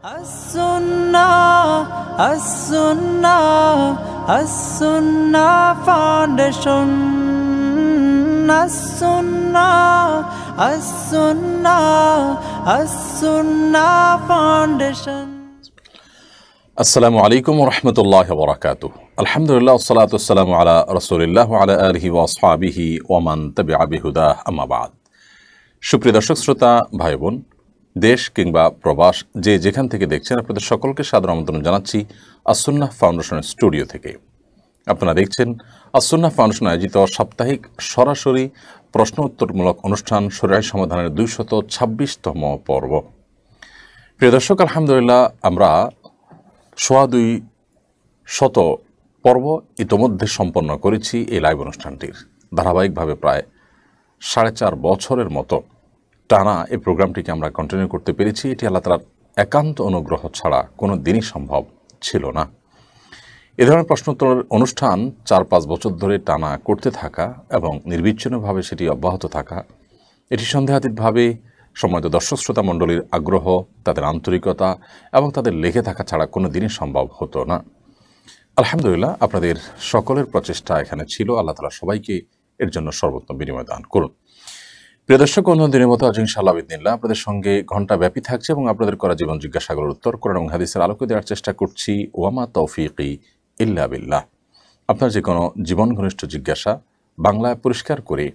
As-Sunnah, As-Sunnah, As-Sunnah Foundation. As-Sunnah, As-Sunnah, As-Sunnah Foundation. আসসালামু আলাইকুম ওয়া রাহমাতুল্লাহি ওয়া বারাকাতুহু। আলহামদুলিল্লাহ ওয়াসসালাতু ওয়াসসালামু আলা রাসূলিল্লাহ ওয়া আলা আলিহি ওয়া আসহাবিহি ওয়া মান তাবিআ বিহুদাহ আম্মা বাদ। সুপ্রিয় দর্শক শ্রোতা ভাই বোন, দেশ কিংবা প্রবাস যে যেখান থেকে দেখছেন, আপনাদের সকলকে সাদর আমন্ত্রণ জানাচ্ছি আস-সুন্নাহ ফাউন্ডেশনের স্টুডিও থেকে। আপনারা দেখছেন আস-সুন্নাহ ফাউন্ডেশন আয়োজিত সাপ্তাহিক সরাসরি প্রশ্ন উত্তরমূলক অনুষ্ঠান শরীআহ সমাধানের 226তম পর্ব। প্রিয় দর্শক, আলহামদুলিল্লাহ আমরা 200 পর্ব ইতোমধ্যে সম্পন্ন করেছি এই লাইভ অনুষ্ঠানটির। ধারাবাহিকভাবে প্রায় 4.5 বছরের মতো টানা এই প্রোগ্রামটিকে আমরা কন্টিনিউ করতে পেরেছি। এটি আল্লাহ তাআলার একান্ত অনুগ্রহ ছাড়া কোনো দিনই সম্ভব ছিল না। এ ধরনের প্রশ্নোত্তরের অনুষ্ঠান 4-5 বছর ধরে টানা করতে থাকা এবং নির্বিচ্ছিন্নভাবে সেটি অব্যাহত থাকা, এটি সন্দেহাতীতভাবে সম্মানিত দর্শক শ্রোতা মণ্ডলীর আগ্রহ, তাদের আন্তরিকতা এবং তাদের লেগে থাকা ছাড়া কোনো দিনই সম্ভব হতো না। আলহামদুলিল্লাহ, আপনাদের সকলের প্রচেষ্টা এখানে ছিল। আল্লাহ তাআলা সবাইকে এর জন্য সর্বোত্তম বিনিময় দান করুন। প্রিয় দর্শক, অন্য দিনের মতো আজ ইনশাআল্লাহ বিদিনিল্লাহ আপনাদের সঙ্গে ঘণ্টা ব্যাপী থাকছে এবং আপনাদের করা জীবন জিজ্ঞাসাগুলোর উত্তর কোরআন এবং হাদিসের আলোকে দেওয়ার চেষ্টা করছি। ওয়ামা তৌফিকি ইল্লা বিল্লাহ। আপনার যে কোনো জীবন ঘনিষ্ঠ জিজ্ঞাসা বাংলায় পরিষ্কার করে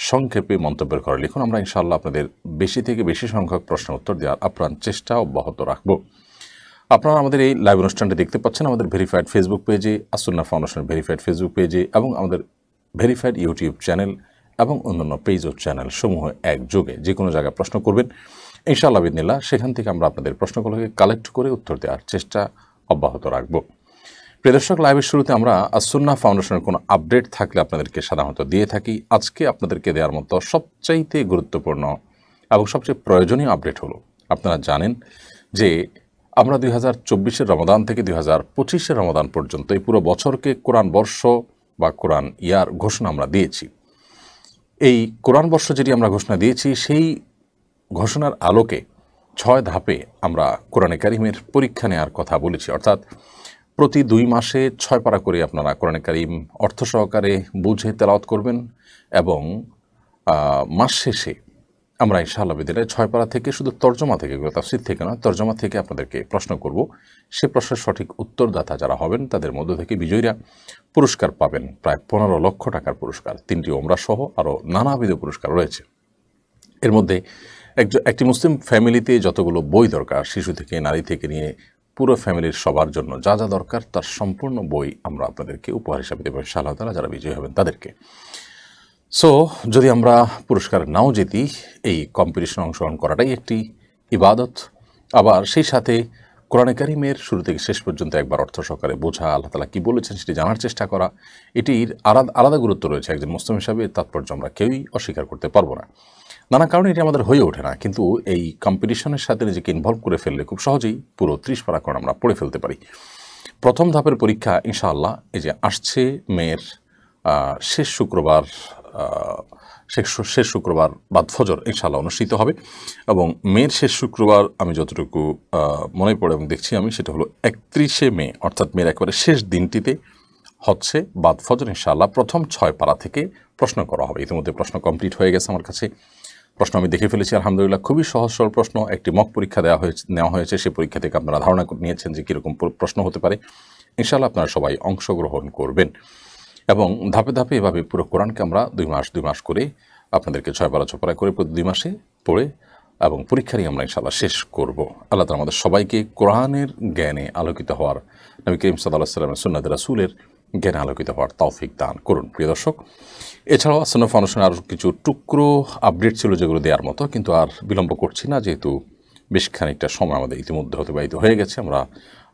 সংক্ষেপে মন্তব্যের ঘরে লিখুন। আমরা ইনশাআল্লাহ আপনাদের বেশি থেকে বেশি সংখ্যক প্রশ্ন উত্তর দেওয়ার আপ্রাণ চেষ্টা অব্যাহত রাখব। আপনারা আমাদের এই লাইভ অনুষ্ঠানটি দেখতে পাচ্ছেন আমাদের ভেরিফাইড ফেসবুক পেজে, আস-সুন্নাহ ফাউন্ডেশনের ভেরিফাইড ফেসবুক পেজে এবং আমাদের ভেরিফাইড ইউটিউব চ্যানেল এবং অন্যান্য পেজ ও চ্যানেল সমূহ একযোগে যে কোনো জায়গায় প্রশ্ন করবেন ইনশাআল্লাহ বিদিনিল্লাহ, সেখান থেকে আমরা আপনাদের প্রশ্নগুলোকে কালেক্ট করে উত্তর দেওয়ার চেষ্টা অব্যাহত রাখব। প্রিয় দর্শক, লাইভের শুরুতে আমরা আস-সুন্নাহ ফাউন্ডেশনের কোনো আপডেট থাকলে আপনাদেরকে সাধারণত দিয়ে থাকি। আজকে আপনাদেরকে দেওয়ার মতো সবচাইতে গুরুত্বপূর্ণ এবং সবচেয়ে প্রয়োজনীয় আপডেট হলো, আপনারা জানেন যে আমরা 2024-এর রমাদান থেকে 2025-এর রমাদান পর্যন্ত এই পুরো বছরকে কোরআন বর্ষ বা কোরআন ইয়ার ঘোষণা আমরা দিয়েছি। এই কোরআন বর্ষ যেটি আমরা ঘোষণা দিয়েছি, সেই ঘোষণার আলোকে 6 ধাপে আমরা কোরআনে কারিমের পরীক্ষা নেওয়ার কথা বলেছি। অর্থাৎ প্রতি 2 মাসে 6 পারা করে আপনারা কোরআনে কারিম অর্থ সহকারে বুঝে তেলাওয়াত করবেন এবং মাস শেষে আমরা ইনশাআল্লাহ বিদিনিল্লাহ 6 পারা থেকে শুধু তর্জমা থেকে, তাফসীর থেকে না, তর্জমা থেকে আপনাদেরকে প্রশ্ন করব। সে প্রশ্নের সঠিক উত্তরদাতা যারা হবেন তাদের মধ্য থেকে বিজয়ীরা পুরস্কার পাবেন প্রায় 15 লক্ষ টাকার পুরস্কার। 3টি ওমরা সহ আরও নানাবিধ পুরস্কার রয়েছে। এর মধ্যে একটি মুসলিম ফ্যামিলিতে যতগুলো বই দরকার, শিশু থেকে নারী থেকে নিয়ে পুরো ফ্যামিলির সবার জন্য যা যা দরকার তার সম্পূর্ণ বই আমরা আপনাদেরকে উপহার হিসাবে দেব ইনশাআল্লাহ তাআলা, যারা বিজয়ী হবেন তাদেরকে। সো যদি আমরা পুরস্কার নাও জিতি, এই কম্পিটিশনে অংশগ্রহণ করাটাই একটি ইবাদত। আবার সেই সাথে কোরআনে কারিমের শুরু থেকে শেষ পর্যন্ত একবার অর্থ সহকারে বোঝা, আল্লাহ তাআলা কী বলেছেন সেটি জানার চেষ্টা করা, এটির আলাদা গুরুত্ব রয়েছে। একজন মুসলিম হিসাবে তাৎপর্য আমরা কেউই অস্বীকার করতে পারবো না। নানা কারণে এটি আমাদের হয়ে ওঠে না, কিন্তু এই কম্পিটিশনের সাথে নিজেকে ইনভলভ করে ফেললে খুব সহজেই পুরো 30 পারা কোরআন আমরা পড়ে ফেলতে পারি। প্রথম ধাপের পরীক্ষা ইনশাআল্লাহ এই যে আসছে মের শেষ শুক্রবার বাদ ফজর ইনশাআল্লাহ অনুষ্ঠিত হবে এবং মের শেষ শুক্রবার আমি যতটুকু মনে পড়ে এবং দেখছি আমি, সেটা হলো 31শে মে, অর্থাৎ মের একেবারে শেষ দিনটিতে হচ্ছে বাদ ফজর ইনশাআল্লাহ প্রথম 6 পারা থেকে প্রশ্ন করা হবে। ইতিমধ্যে প্রশ্ন কমপ্লিট হয়ে গেছে আমার কাছে, প্রশ্ন আমি দেখে ফেলেছি আলহামদুলিল্লাহ। খুবই সহজ সরল প্রশ্ন, একটি মক পরীক্ষা নেওয়া হয়েছে। সেই পরীক্ষা থেকে আপনারা ধারণা নিয়েছেন যে কীরকম প্রশ্ন হতে পারে। ইনশাআল্লাহ আপনারা সবাই অংশগ্রহণ করবেন এবং ধাপে ধাপে এভাবে পুরো কোরআনকে আমরা 2 মাস করে আপনাদেরকে 6 পারা করে প্রতি 2 মাসে পড়ে এবং পরীক্ষারই আমরা ইনশাআল্লাহ শেষ করব। আল্লাহ তাআলা আমাদের সবাইকে কোরআনের জ্ঞানে আলোকিত হওয়ার, নবী করিম সাল্লাল্লাহু আলাইহি ওয়াসাল্লামের সুন্নাত রাসূলের জ্ঞানে আলোকিত হওয়ার তৌফিক দান করুন। প্রিয় দর্শক, এছাড়াও আস-সুন্নাহ ফাউন্ডেশনের আরও কিছু টুকরো আপডেট ছিল যেগুলো দেওয়ার মতো, কিন্তু আর বিলম্ব করছি না, যেহেতু বেশ খানিকটা সময় আমাদের ইতিমধ্যে অতিবাহিত হয়ে গেছে। আমরা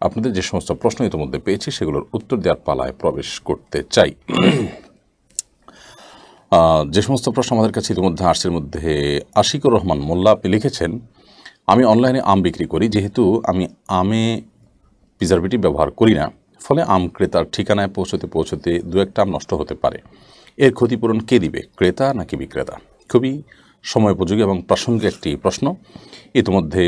আপনাদের যে সমস্ত প্রশ্ন ইতিমধ্যে পেয়েছি সেগুলোর উত্তর দেওয়ার পালায় প্রবেশ করতে চাই। যে সমস্ত প্রশ্ন আমাদের কাছে ইতিমধ্যে আসছে, এর মধ্যে আশিকুর রহমান মোল্লা আপনি লিখেছেন, আমি অনলাইনে আম বিক্রি করি, যেহেতু আমি আমে প্রিজারভেটিভ ব্যবহার করি না, ফলে আম ক্রেতার ঠিকানায় পৌঁছতে 2-1টা আম নষ্ট হতে পারে। এর ক্ষতিপূরণ কে দিবে, ক্রেতা নাকি বিক্রেতা? খুবই সময়োপযোগী এবং প্রাসঙ্গিক একটি প্রশ্ন। ইতিমধ্যে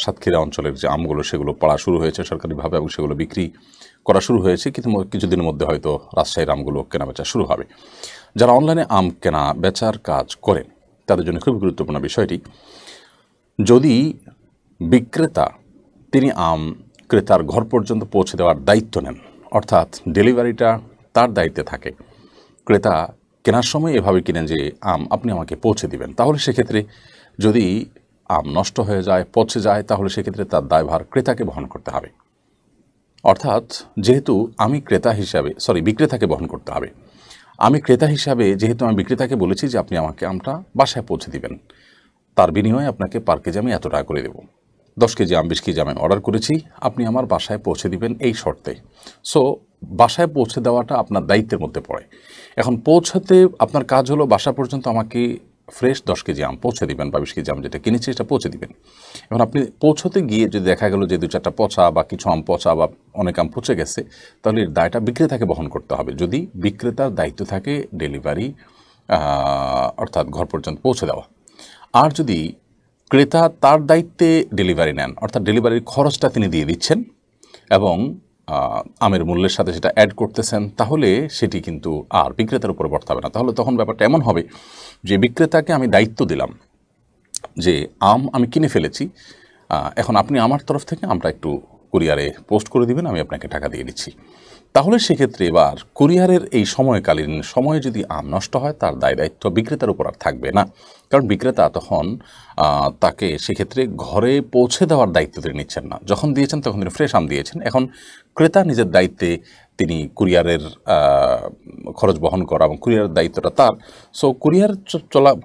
সাতক্ষীরা অঞ্চলের যে আমগুলো সেগুলো পড়া শুরু হয়েছে সরকারিভাবে এবং সেগুলো বিক্রি করা শুরু হয়েছে, কিন্তু কিছুদিনের মধ্যে হয়তো রাজশাহীর আমগুলো কেনাবেচা শুরু হবে। যারা অনলাইনে আম কেনা বেচার কাজ করেন তাদের জন্য খুব গুরুত্বপূর্ণ বিষয়টি, যদি বিক্রেতা তিনি আম ক্রেতার ঘর পর্যন্ত পৌঁছে দেওয়ার দায়িত্ব নেন, অর্থাৎ ডেলিভারিটা তার দায়িত্বে থাকে, ক্রেতা কেনার সময় এভাবে কিনেন যে আম আপনি আমাকে পৌঁছে দিবেন, তাহলে সেক্ষেত্রে যদি আম নষ্ট হয়ে যায়, পচে যায়, তাহলে সেক্ষেত্রে তার দায়ভার ক্রেতাকে বহন করতে হবে। অর্থাৎ যেহেতু আমি বিক্রেতাকে বহন করতে হবে। আমি ক্রেতা হিসাবে যেহেতু আমি বিক্রেতাকে বলেছি যে আপনি আমাকে আমটা বাসায় পৌঁছে দিবেন, তার বিনিময়ে আপনাকে পার কেজি আমি এত টাকা করে দেবো। 10 কেজি আম 20 কেজি আমি অর্ডার করেছি, আপনি আমার বাসায় পৌঁছে দিবেন এই শর্তে। সো বাসায় পৌঁছে দেওয়াটা আপনার দায়িত্বের মধ্যে পড়ে। এখন পৌঁছাতে আপনার কাজ হলো বাসা পর্যন্ত আমাকে ফ্রেশ 10 কেজি আম পৌঁছে দিবেন বা 20 কেজি আম যেটা কিনেছি সেটা পৌঁছে দিবেন। এখন আপনি পৌঁছতে গিয়ে যদি দেখা গেল যে 2-4টা পচা বা কিছু আম পচা বা অনেক আম পচে গেছে, তাহলে এর দায়টা বিক্রেতাকে বহন করতে হবে, যদি বিক্রেতার দায়িত্ব থাকে ডেলিভারি অর্থাৎ ঘর পর্যন্ত পৌঁছে দেওয়া। আর যদি ক্রেতা তার দায়িত্বে ডেলিভারি নেন, অর্থাৎ ডেলিভারির খরচটা তিনি দিয়ে দিচ্ছেন এবং আমের মূল্যের সাথে সেটা অ্যাড করতেছেন, তাহলে সেটি কিন্তু আর বিক্রেতার উপরে বর্তাবে না। তাহলে তখন ব্যাপারটা এমন হবে যে বিক্রেতাকে আমি দায়িত্ব দিলাম যে আম আমি কিনে ফেলেছি, এখন আপনি আমার তরফ থেকে আমটা একটু কুরিয়ারে পোস্ট করে দিবেন, আমি আপনাকে টাকা দিয়ে দিচ্ছি। তাহলে সেক্ষেত্রে এবার কুরিয়ারের এই সময়কালীন সময়ে যদি আম নষ্ট হয়, তার দায় দায়িত্ব বিক্রেতার উপর আর থাকবে না, কারণ বিক্রেতা তখন তাকে সেক্ষেত্রে ঘরে পৌঁছে দেওয়ার দায়িত্ব তিনি নিচ্ছেন না। যখন দিয়েছেন তখন তিনি ফ্রেশ আম দিয়েছেন, এখন ক্রেতা নিজের দায়িত্বে তিনি কুরিয়ারের খরচ বহন করা এবং কুরিয়ারের দায়িত্বটা তার। সো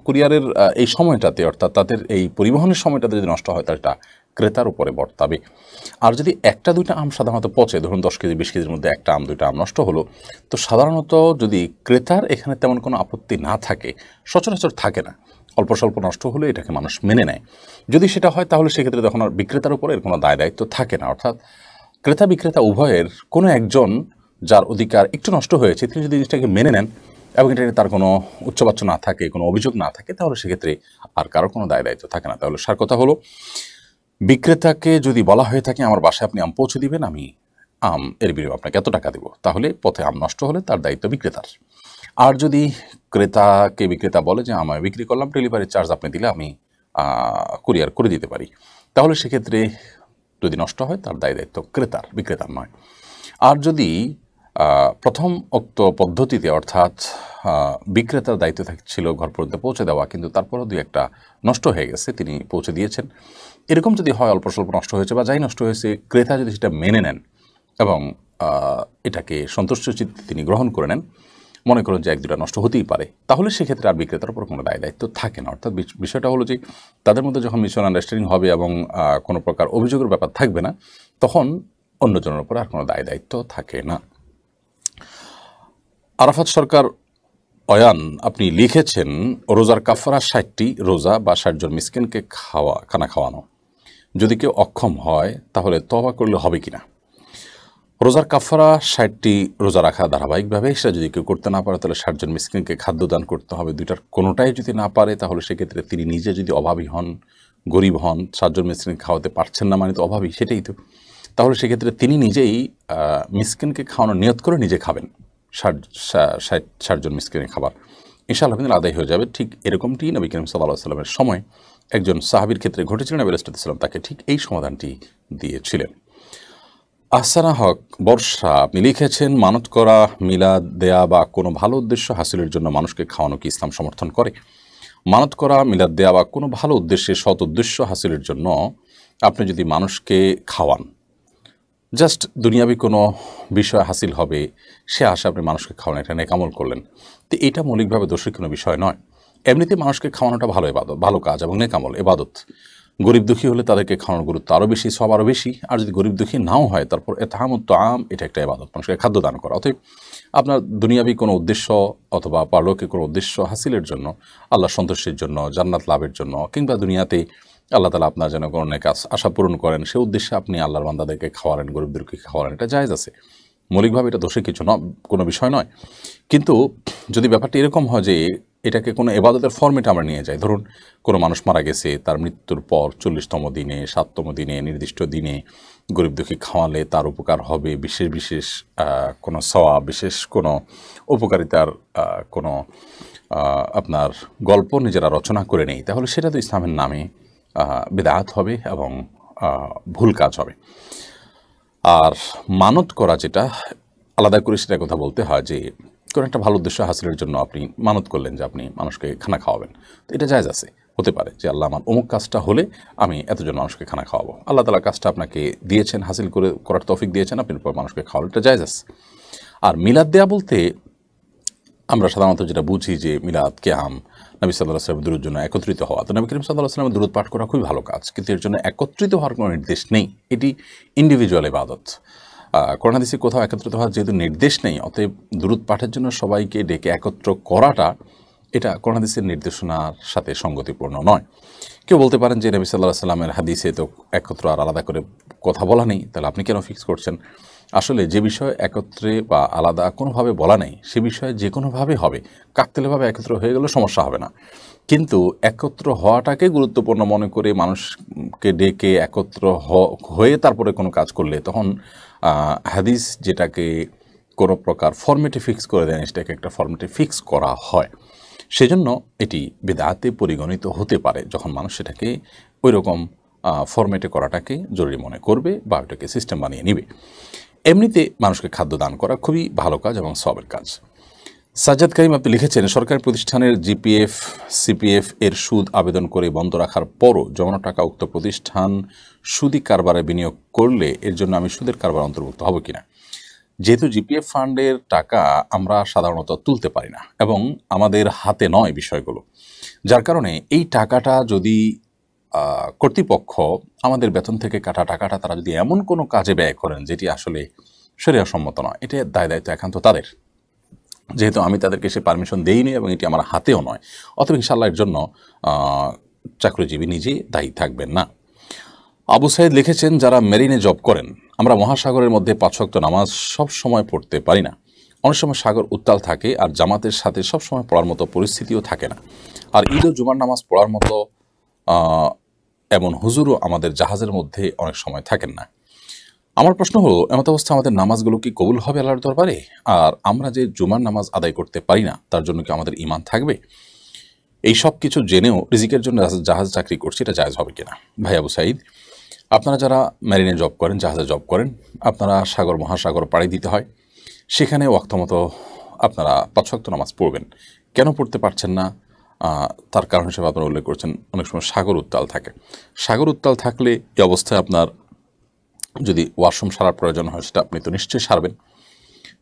কুরিয়ারের এই সময়টাতে, অর্থাৎ তাদের এই পরিবহনের সময়টাতে যদি নষ্ট হয়, তাহলে এটা ক্রেতার উপরে বর্তাবে। আর যদি 1-2টা আম সাধারণত পচে, ধরুন 10 কেজি 20 কেজির মধ্যে 1টা আম 2টা আম নষ্ট হলো, তো সাধারণত যদি ক্রেতার এখানে তেমন কোনো আপত্তি না থাকে, সচরাচর থাকে না, অল্প স্বল্প নষ্ট হলে এটাকে মানুষ মেনে নেয়। যদি সেটা হয় তাহলে সেক্ষেত্রে তখন আর বিক্রেতার উপরে এর কোনো দায় দায়িত্ব থাকে না, অর্থাৎ ক্রেতা বিক্রেতা উভয়ের কোনো একজন যার অধিকার একটু নষ্ট হয়েছে তিনি যদি জিনিসটাকে মেনে নেন এবং এটা তার কোনো উচ্চবাচ্য না থাকে, কোনো অভিযোগ না থাকে, তাহলে সেক্ষেত্রে আর কারো কোনো দায় দায়িত্ব থাকে না। তাহলে সার কথা হলো, বিক্রেতাকে যদি বলা হয়ে থাকে আমার বাসায় আপনি আম পৌঁছে দিবেন, আমি আম এর বিনিময়ে আপনাকে এত টাকা দেবো, তাহলে পথে আম নষ্ট হলে তার দায়িত্ব বিক্রেতার। আর যদি বিক্রেতা বলে যে আমায় বিক্রি করলাম, ডেলিভারি চার্জ আপনি দিলে আমি কুরিয়ার করে দিতে পারি, তাহলে সেক্ষেত্রে যদি নষ্ট হয় তার দায় দায়িত্ব ক্রেতার, বিক্রেতার নয়। আর যদি প্রথম উক্ত পদ্ধতিতে, অর্থাৎ বিক্রেতার দায়িত্ব ছিল ঘর পর্যন্ত পৌঁছে দেওয়া, কিন্তু তারপরও 2-1টা নষ্ট হয়ে গেছে, তিনি পৌঁছে দিয়েছেন, এরকম যদি হয়, অল্প স্বল্প নষ্ট হয়েছে বা যাই নষ্ট হয়েছে, ক্রেতা যদি সেটা মেনে নেন এবং এটাকে সন্তুষ্টচিত্তে তিনি গ্রহণ করে নেন, মনে করেন যে 1-2টা নষ্ট হতেই পারে, তাহলে সেক্ষেত্রে আর বিক্রেতার উপর কোনো দায় দায়িত্ব থাকে না। অর্থাৎ বিষয়টা হলো যে তাদের মধ্যে যখন মিউচুয়াল আন্ডারস্ট্যান্ডিং হবে এবং কোনো প্রকার অভিযোগের ব্যাপার থাকবে না, তখন অন্যজনের উপর আর কোনো দায় দায়িত্ব থাকে না। আরাফাত সরকার অয়ান, আপনি লিখেছেন রোজার কাফারা 60টি রোজা বা 60 জন মিসকিনকে খানা খাওয়ানো, যদি কেউ অক্ষম হয় তাহলে তওবা করলে হবে কিনা? রোজার কাফারা 60টি রোজা রাখা ধারাবাহিকভাবে, সেটা যদি কেউ করতে না পারে তাহলে 60 জন মিসকিনকে খাদ্য দান করতে হবে। দুইটার কোনোটাই যদি না পারে তাহলে সেক্ষেত্রে তিনি নিজে যদি অভাবী হন, গরিব হন, 60 জন মিসকিনকে খাওয়াতে পারছেন না মানে তো অভাবী, সেটাই তো। তাহলে সেক্ষেত্রে তিনি নিজেই মিসকিনকে খাওয়ানোর নিয়ত করে নিজে খাবেন 60 জন মিসকিনের খাবার, ইনশাআল্লাহ কিন্তু আদায় হয়ে যাবে। ঠিক এরকমটি নবী করিম সাল্লাল্লাহু আলাইহি ওয়াসাল্লামের সময় একজন সাহাবীর ক্ষেত্রে ঘটেছিল, নবী আলাইহিস সালাম তাকে ঠিক এই সমাধানটি দিয়েছিলেন। আহসানা হক বর্ষা, আপনি লিখেছেন মানত করা, মিলাদ দেয়া বা কোনো ভালো উদ্দেশ্য হাসিলের জন্য মানুষকে খাওয়ানো কি ইসলাম সমর্থন করে? মানত করা, মিলাদ দেয়া বা কোনো ভালো উদ্দেশ্যে, সৎ উদ্দেশ্য হাসিলের জন্য আপনি যদি মানুষকে খাওয়ান, জাস্ট দুনিয়াবি কোনো বিষয় হাসিল হবে সে আশা আপনি মানুষকে খাওয়ান, এটা নেকামল করলেন, তো এটা মৌলিকভাবে দোষের কোনো বিষয় নয়। এমনিতে মানুষকে খাওয়ানোটা ভালো ইবাদত, ভালো কাজ এবং নেকামল ইবাদত। গরিব দুঃখী হলে তাদেরকে খাওয়ানোর গুরুত্ব আরও বেশি, সব আরও বেশি। আর যদি গরিব দুঃখী নাও হয়, তারপর এতাহামুত আম, এটা একটা ইবাদত, মানুষকে খাদ্য দান করা। অতএব আপনার দুনিয়াবি কোনো উদ্দেশ্য অথবা পারলৌকিক কোনো উদ্দেশ্য হাসিলের জন্য, আল্লাহ সন্তুষ্টির জন্য, জান্নাত লাভের জন্য, কিংবা দুনিয়াতে আল্লাহ তাআলা আপনার যেন কোনো নেক আশা পূরণ করেন, সে উদ্দেশ্যে আপনি আল্লাহর বান্দাদেরকে খাওয়ালেন, গরিবদেরকে খাওয়ালেন, এটা জায়েজ আছে, মৌলিকভাবে এটা দোষে কিছু কোনো বিষয় নয়। কিন্তু যদি ব্যাপারটা এরকম হয় যে এটাকে কোনো ইবাদতের ফরম্যাটে আমরা নিয়ে যাই, ধরুন কোনো মানুষ মারা গেছে, তার মৃত্যুর পর 40তম দিনে, 7তম দিনে, নির্দিষ্ট দিনে গরিব দুঃখী খাওয়ালে তার উপকার হবে, বিশেষ বিশেষ কোনো সওয়াব, বিশেষ কোনো উপকারিতার কোনো আপনার গল্প নিজেরা রচনা করে নেই, তাহলে সেটা তো ইসলামের নামে বিদআত হবে এবং ভুল কাজ হবে। আর মানত করা যেটা আলাদা করে সেটা কথা বলতে হয় যে কোনো একটা ভালো উদ্দেশ্য হাসিলের জন্য আপনি মানত করলেন যে আপনি মানুষকে খানা খাওয়াবেন, তো এটা জায়েজ আছে, হতে পারে যে আল্লাহ আমার অমুক কাজটা হলে আমি এতজন মানুষকে খানা খাওয়াবো, আল্লাহ তাআলা কাজটা আপনাকে দিয়েছেন, হাসিল করার তৌফিক দিয়েছেন, আপনি মানুষকে খাওয়ালে এটা জায়েজ আছে। আর মিলাদ দেয়া বলতে আমরা সাধারণত যেটা বুঝি যে মিলাদ, কিয়াম, নবী সাল্লাল্লাহু আলাইহি ওয়াসাল্লামের দুরূদ জন্য একত্রিত হওয়া, তো নবী করিম সাল্লাল্লাহু আলাইহি ওয়াসাল্লামের দুরূদ পাঠ করা খুবই ভালো কাজ, কিন্তু এর জন্য একত্রিত হওয়ার কোনো নির্দেশ নেই, এটি ইন্ডিভিজুয়াল ইবাদত। কোরআন হাদিসে কোথাও একত্রিত হওয়ার যেহেতু নির্দেশ নেই, অতএব দুরূদ পাঠের জন্য সবাইকে ডেকে একত্র করাটা এটা কোরআন হাদিসের নির্দেশনার সাথে সঙ্গতিপূর্ণ নয়। কেউ বলতে পারেন যে নবী সাল্লাল্লাহু আলাইহি ওয়াসাল্লামের হাদিসে তো একত্র আর আলাদা করে কথা বলা নেই, তাহলে আপনি কেন ফিক্স করছেন? আসলে যে বিষয় একত্রে বা আলাদা কোনোভাবে বলা নেই, সে বিষয়ে যে কোনোভাবে হবে, কাকতালীয়ভাবে একত্র হয়ে গেলে সমস্যা হবে না, কিন্তু একত্র হওয়াটাকে গুরুত্বপূর্ণ মনে করে মানুষকে ডেকে একত্র হয়ে তারপরে কোনো কাজ করলে তখন হাদিস যেটাকে কোনো প্রকার ফরম্যাটে ফিক্স করে দেন, সেটাকে একটা ফরম্যাটে ফিক্স করা হয়, সেজন্য এটি বিদআতে পরিগণিত হতে পারে যখন মানুষ সেটাকে ওই রকম ফরম্যাটে করাটাকে জরুরি মনে করবে বা ওটাকে সিস্টেম বানিয়ে নিবে। এমনিতে মানুষকে খাদ্য দান করা খুবই ভালো কাজ এবং সওয়াবের কাজ। সাজ্জাদ কারিম আপনি লিখেছেন, সরকারি প্রতিষ্ঠানের জিপিএফ, সিপিএফ এর সুদ আবেদন করে বন্ধ রাখার পরও জমানো টাকা উক্ত প্রতিষ্ঠান সুদি কারবারে বিনিয়োগ করলে এর জন্য আমি সুদের কারবার অন্তর্ভুক্ত হব কিনা? যেহেতু জিপিএফ ফান্ডের টাকা আমরা সাধারণত তুলতে পারি না এবং আমাদের হাতে নয় বিষয়গুলো, যার কারণে এই টাকাটা যদি কর্তৃপক্ষ আমাদের বেতন থেকে কাটা টাকাটা তারা যদি এমন কোনো কাজে ব্যয় করেন যেটি আসলে শরিয়াসম্মত নয়, এটা দায়িত্ব একান্ত তাদের, যেহেতু আমি তাদেরকে সে পারমিশন দেইনি এবং এটি আমার হাতেও নয়, অতএব ইনশাআল্লাহ এর জন্য চাকরিজীবী নিজে দায়ী থাকবেন না। আবু সাইদ লিখেছেন, যারা মেরিনে জব করেন, আমরা মহাসাগরের মধ্যে 5 ওয়াক্ত নামাজ সব সময় পড়তে পারি না, অনেক সময় সাগর উত্তাল থাকে আর জামাতের সাথে সব সময় পড়ার মতো পরিস্থিতিও থাকে না, আর ঈদ ও জুমার নামাজ পড়ার মতো এমন হুজুরও আমাদের জাহাজের মধ্যে অনেক সময় থাকেন না। আমার প্রশ্ন হলো, এমত অবস্থা আমাদের নামাজগুলো কি কবুল হবে আল্লাহর দরবারে? আর আমরা যে জুমার নামাজ আদায় করতে পারি না তার জন্য কি আমাদের ঈমান থাকবে? এই সব কিছু জেনেও রিজিকের জন্য জাহাজ চাকরি করছি, এটা জায়েজ হবে কিনা? ভাই আবু সাইদ, আপনারা যারা মেরিনে জব করেন, জাহাজে জব করেন, আপনারা সাগর মহাসাগর পাড়ি দিতে হয়, সেখানে ওয়াক্ত মতো আপনারা 5 ওয়াক্ত নামাজ পড়বেন। কেন পড়তে পারছেন না তার কারণ হিসেবে আপনারা উল্লেখ করছেন অনেক সময় সাগর উত্তাল থাকে। সাগর উত্তাল থাকলে এই অবস্থায় আপনার যদি ওয়াশরুম সারার প্রয়োজন হয় সেটা আপনি তো নিশ্চয়ই সারবেন,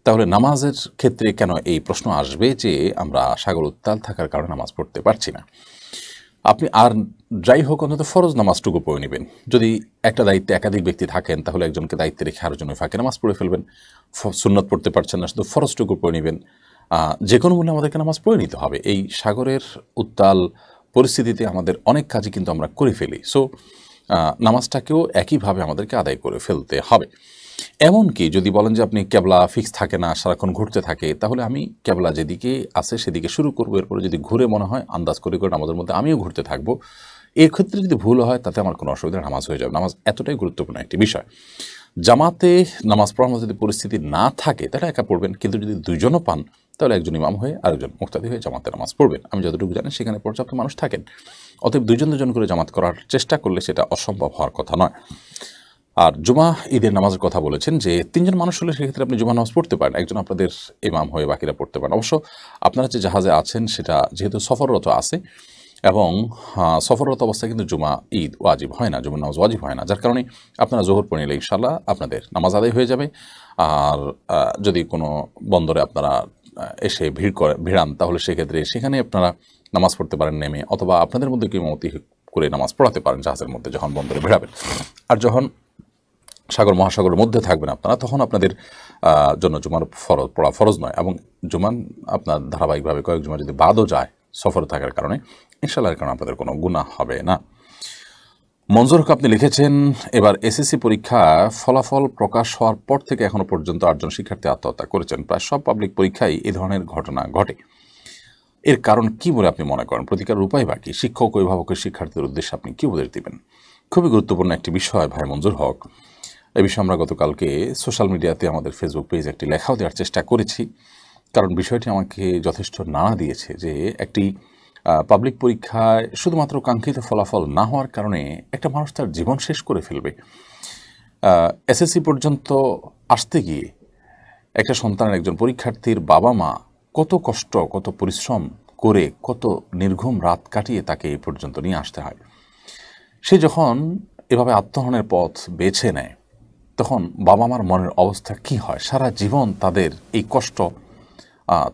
তাহলে নামাজের ক্ষেত্রে কেন এই প্রশ্ন আসবে যে আমরা সাগর উত্তাল থাকার কারণে নামাজ পড়তে পারছি না? আপনি আর যাই হোক অন্তত ফরজ নামাজটুকু পড়ে নেবেন। যদি একটা দায়িত্বে একাধিক ব্যক্তি থাকেন তাহলে একজনকে দায়িত্বে রেখে আরেকজনের ফাঁকে নামাজ পড়ে ফেলবেন। সুন্নত পড়তে পারছেন না, শুধু ফরজটুকু পড়ে নেবেন। যে কোনো মূল্যে আমাদেরকে নামাজ পড়ে নিতে হবে। এই সাগরের উত্তাল পরিস্থিতিতে আমাদের অনেক কাজই কিন্তু আমরা করে ফেলি, সো নামাজটাকেও একইভাবে আমাদেরকে আদায় করে ফেলতে হবে। এমনকি যদি বলেন যে আপনি ক্যাবলা ফিক্স থাকে না, সারাক্ষণ ঘুরতে থাকে, তাহলে আমি ক্যাবলা যেদিকে আছে সেদিকে শুরু করবো, এরপরে যদি ঘুরে মনে হয় আন্দাজ করে করে নামাজের মধ্যে আমিও ঘুরতে থাকবো। এর ক্ষেত্রে যদি ভুল হয় তাতে আমার কোনো অসুবিধা, নামাজ হয়ে যাবে। নামাজ এতটাই গুরুত্বপূর্ণ একটি বিষয়। জামাতে নামাজ পড়ার মতো যদি পরিস্থিতি না থাকে তাহলে একা পড়বেন, কিন্তু যদি দুইজনও পান তাহলে একজন ইমাম হয়ে আরেকজন মুক্তাদি হয়ে জামাতে নামাজ পড়বেন। আমি যতটুকু জানি সেখানে পর্যাপ্ত মানুষ থাকেন, অতএব দুজন করে জামাত করার চেষ্টা করলে সেটা অসম্ভব হওয়ার কথা নয়। আর জুমা ঈদের নামাজের কথা বলেছেন যে 3 জন মানুষ হলে সেক্ষেত্রে আপনি জুমা নামাজ পড়তে পারেন, একজন আপনাদের ইমাম হয়ে বাকিরা পড়তে পারেন। অবশ্য আপনারা যে জাহাজে আছেন সেটা যেহেতু সফররত আছে এবং সফররত অবস্থায় কিন্তু জুমা ঈদ ওয়াজিব হয় না, জুমার নামাজ ওয়াজিব হয় না, যার কারণে আপনারা জোহর পড়ে নিলে ইনশাআল্লাহ আপনাদের নামাজ আদায় হয়ে যাবে। আর যদি কোনো বন্দরে আপনারা এসে ভিড়ান তাহলে সেক্ষেত্রে সেখানে আপনারা নামাজ পড়তে পারেন নেমে, অথবা আপনাদের মধ্যে কেউ ইমামতি করে নামাজ পড়াতে পারেন জাহাজের মধ্যে যখন বন্দরে ভিড়াবেন। আর যখন সাগর মহাসাগরের মধ্যে থাকবেন আপনারা, তখন আপনাদের জন্য জুমার পড়া ফরজ নয়, এবং জুমান আপনার ধারাবাহিকভাবে কয়েক জুমা যদি বাদও যায় সফরে থাকার কারণে, ইনশাআল্লাহ এর কারণে আপনাদের কোনো গুনাহ হবে না। মঞ্জুর হক আপনি লিখেছেন, এবার এসএসসি পরীক্ষা ফলাফল প্রকাশ হওয়ার পর থেকে এখনো পর্যন্ত 8 জন শিক্ষার্থী আত্মহত্যা করেছেন। প্রায় সব পাবলিক পরীক্ষায় এই ধরনের ঘটনা ঘটে। এর কারণ কি বলে আপনি মনে করেন? প্রতিকারের উপায় বা কি? শিক্ষক, অভিভাবকের শিক্ষার্থীদের উদ্দেশ্যে আপনি কি উপদেশ দিবেন? খুবই গুরুত্বপূর্ণ একটি বিষয় ভাই মঞ্জুর হক। এই বিষয়ে আমরা গতকালকে সোশ্যাল মিডিয়াতে আমাদের ফেসবুক পেজে একটি লেখাও দেওয়ার চেষ্টা করেছি, কারণ বিষয়টি আমাকে যথেষ্ট নাড়া দিয়েছে যে একটি পাবলিক পরীক্ষায় শুধুমাত্র কাঙ্ক্ষিত ফলাফল না হওয়ার কারণে একটা মানুষ তার জীবন শেষ করে ফেলবে। এসএসসি পর্যন্ত আসতে গিয়ে একটা সন্তানের, একজন পরীক্ষার্থীর বাবা মা কত কষ্ট, কত পরিশ্রম করে, কত নির্ঘুম রাত কাটিয়ে তাকে এই পর্যন্ত নিয়ে আসতে হয়। সে যখন এভাবে আত্মহননের পথ বেছে নেয়, তখন বাবা মার মনের অবস্থা কি হয়? সারা জীবন তাদের এই কষ্ট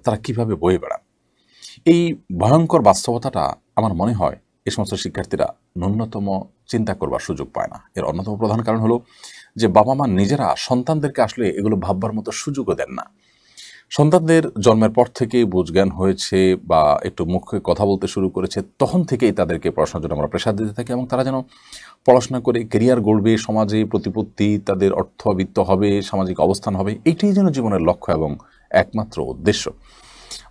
তারা কিভাবে বয়ে বেড়ান? এই ভয়ঙ্কর বাস্তবতাটা আমার মনে হয় এই সমস্ত শিক্ষার্থীরা ন্যূনতম চিন্তা করবার সুযোগ পায় না। এর অন্যতম প্রধান কারণ হলো যে বাবা মা নিজেরা সন্তানদেরকে আসলে এগুলো ভাববার মতো সুযোগও দেন না। সন্তানদের জন্মের পর থেকেই বুঝজ্ঞান হয়েছে বা একটু মুখে কথা বলতে শুরু করেছে, তখন থেকেই তাদেরকে পড়াশোনার জন্য আমরা প্রেশার দিতে থাকি এবং তারা যেন পড়াশোনা করে কেরিয়ার গড়বে, সমাজে প্রতিপত্তি, তাদের অর্থবিত্ত হবে, সামাজিক অবস্থান হবে, এইটাই যেন জীবনের লক্ষ্য এবং একমাত্র উদ্দেশ্য।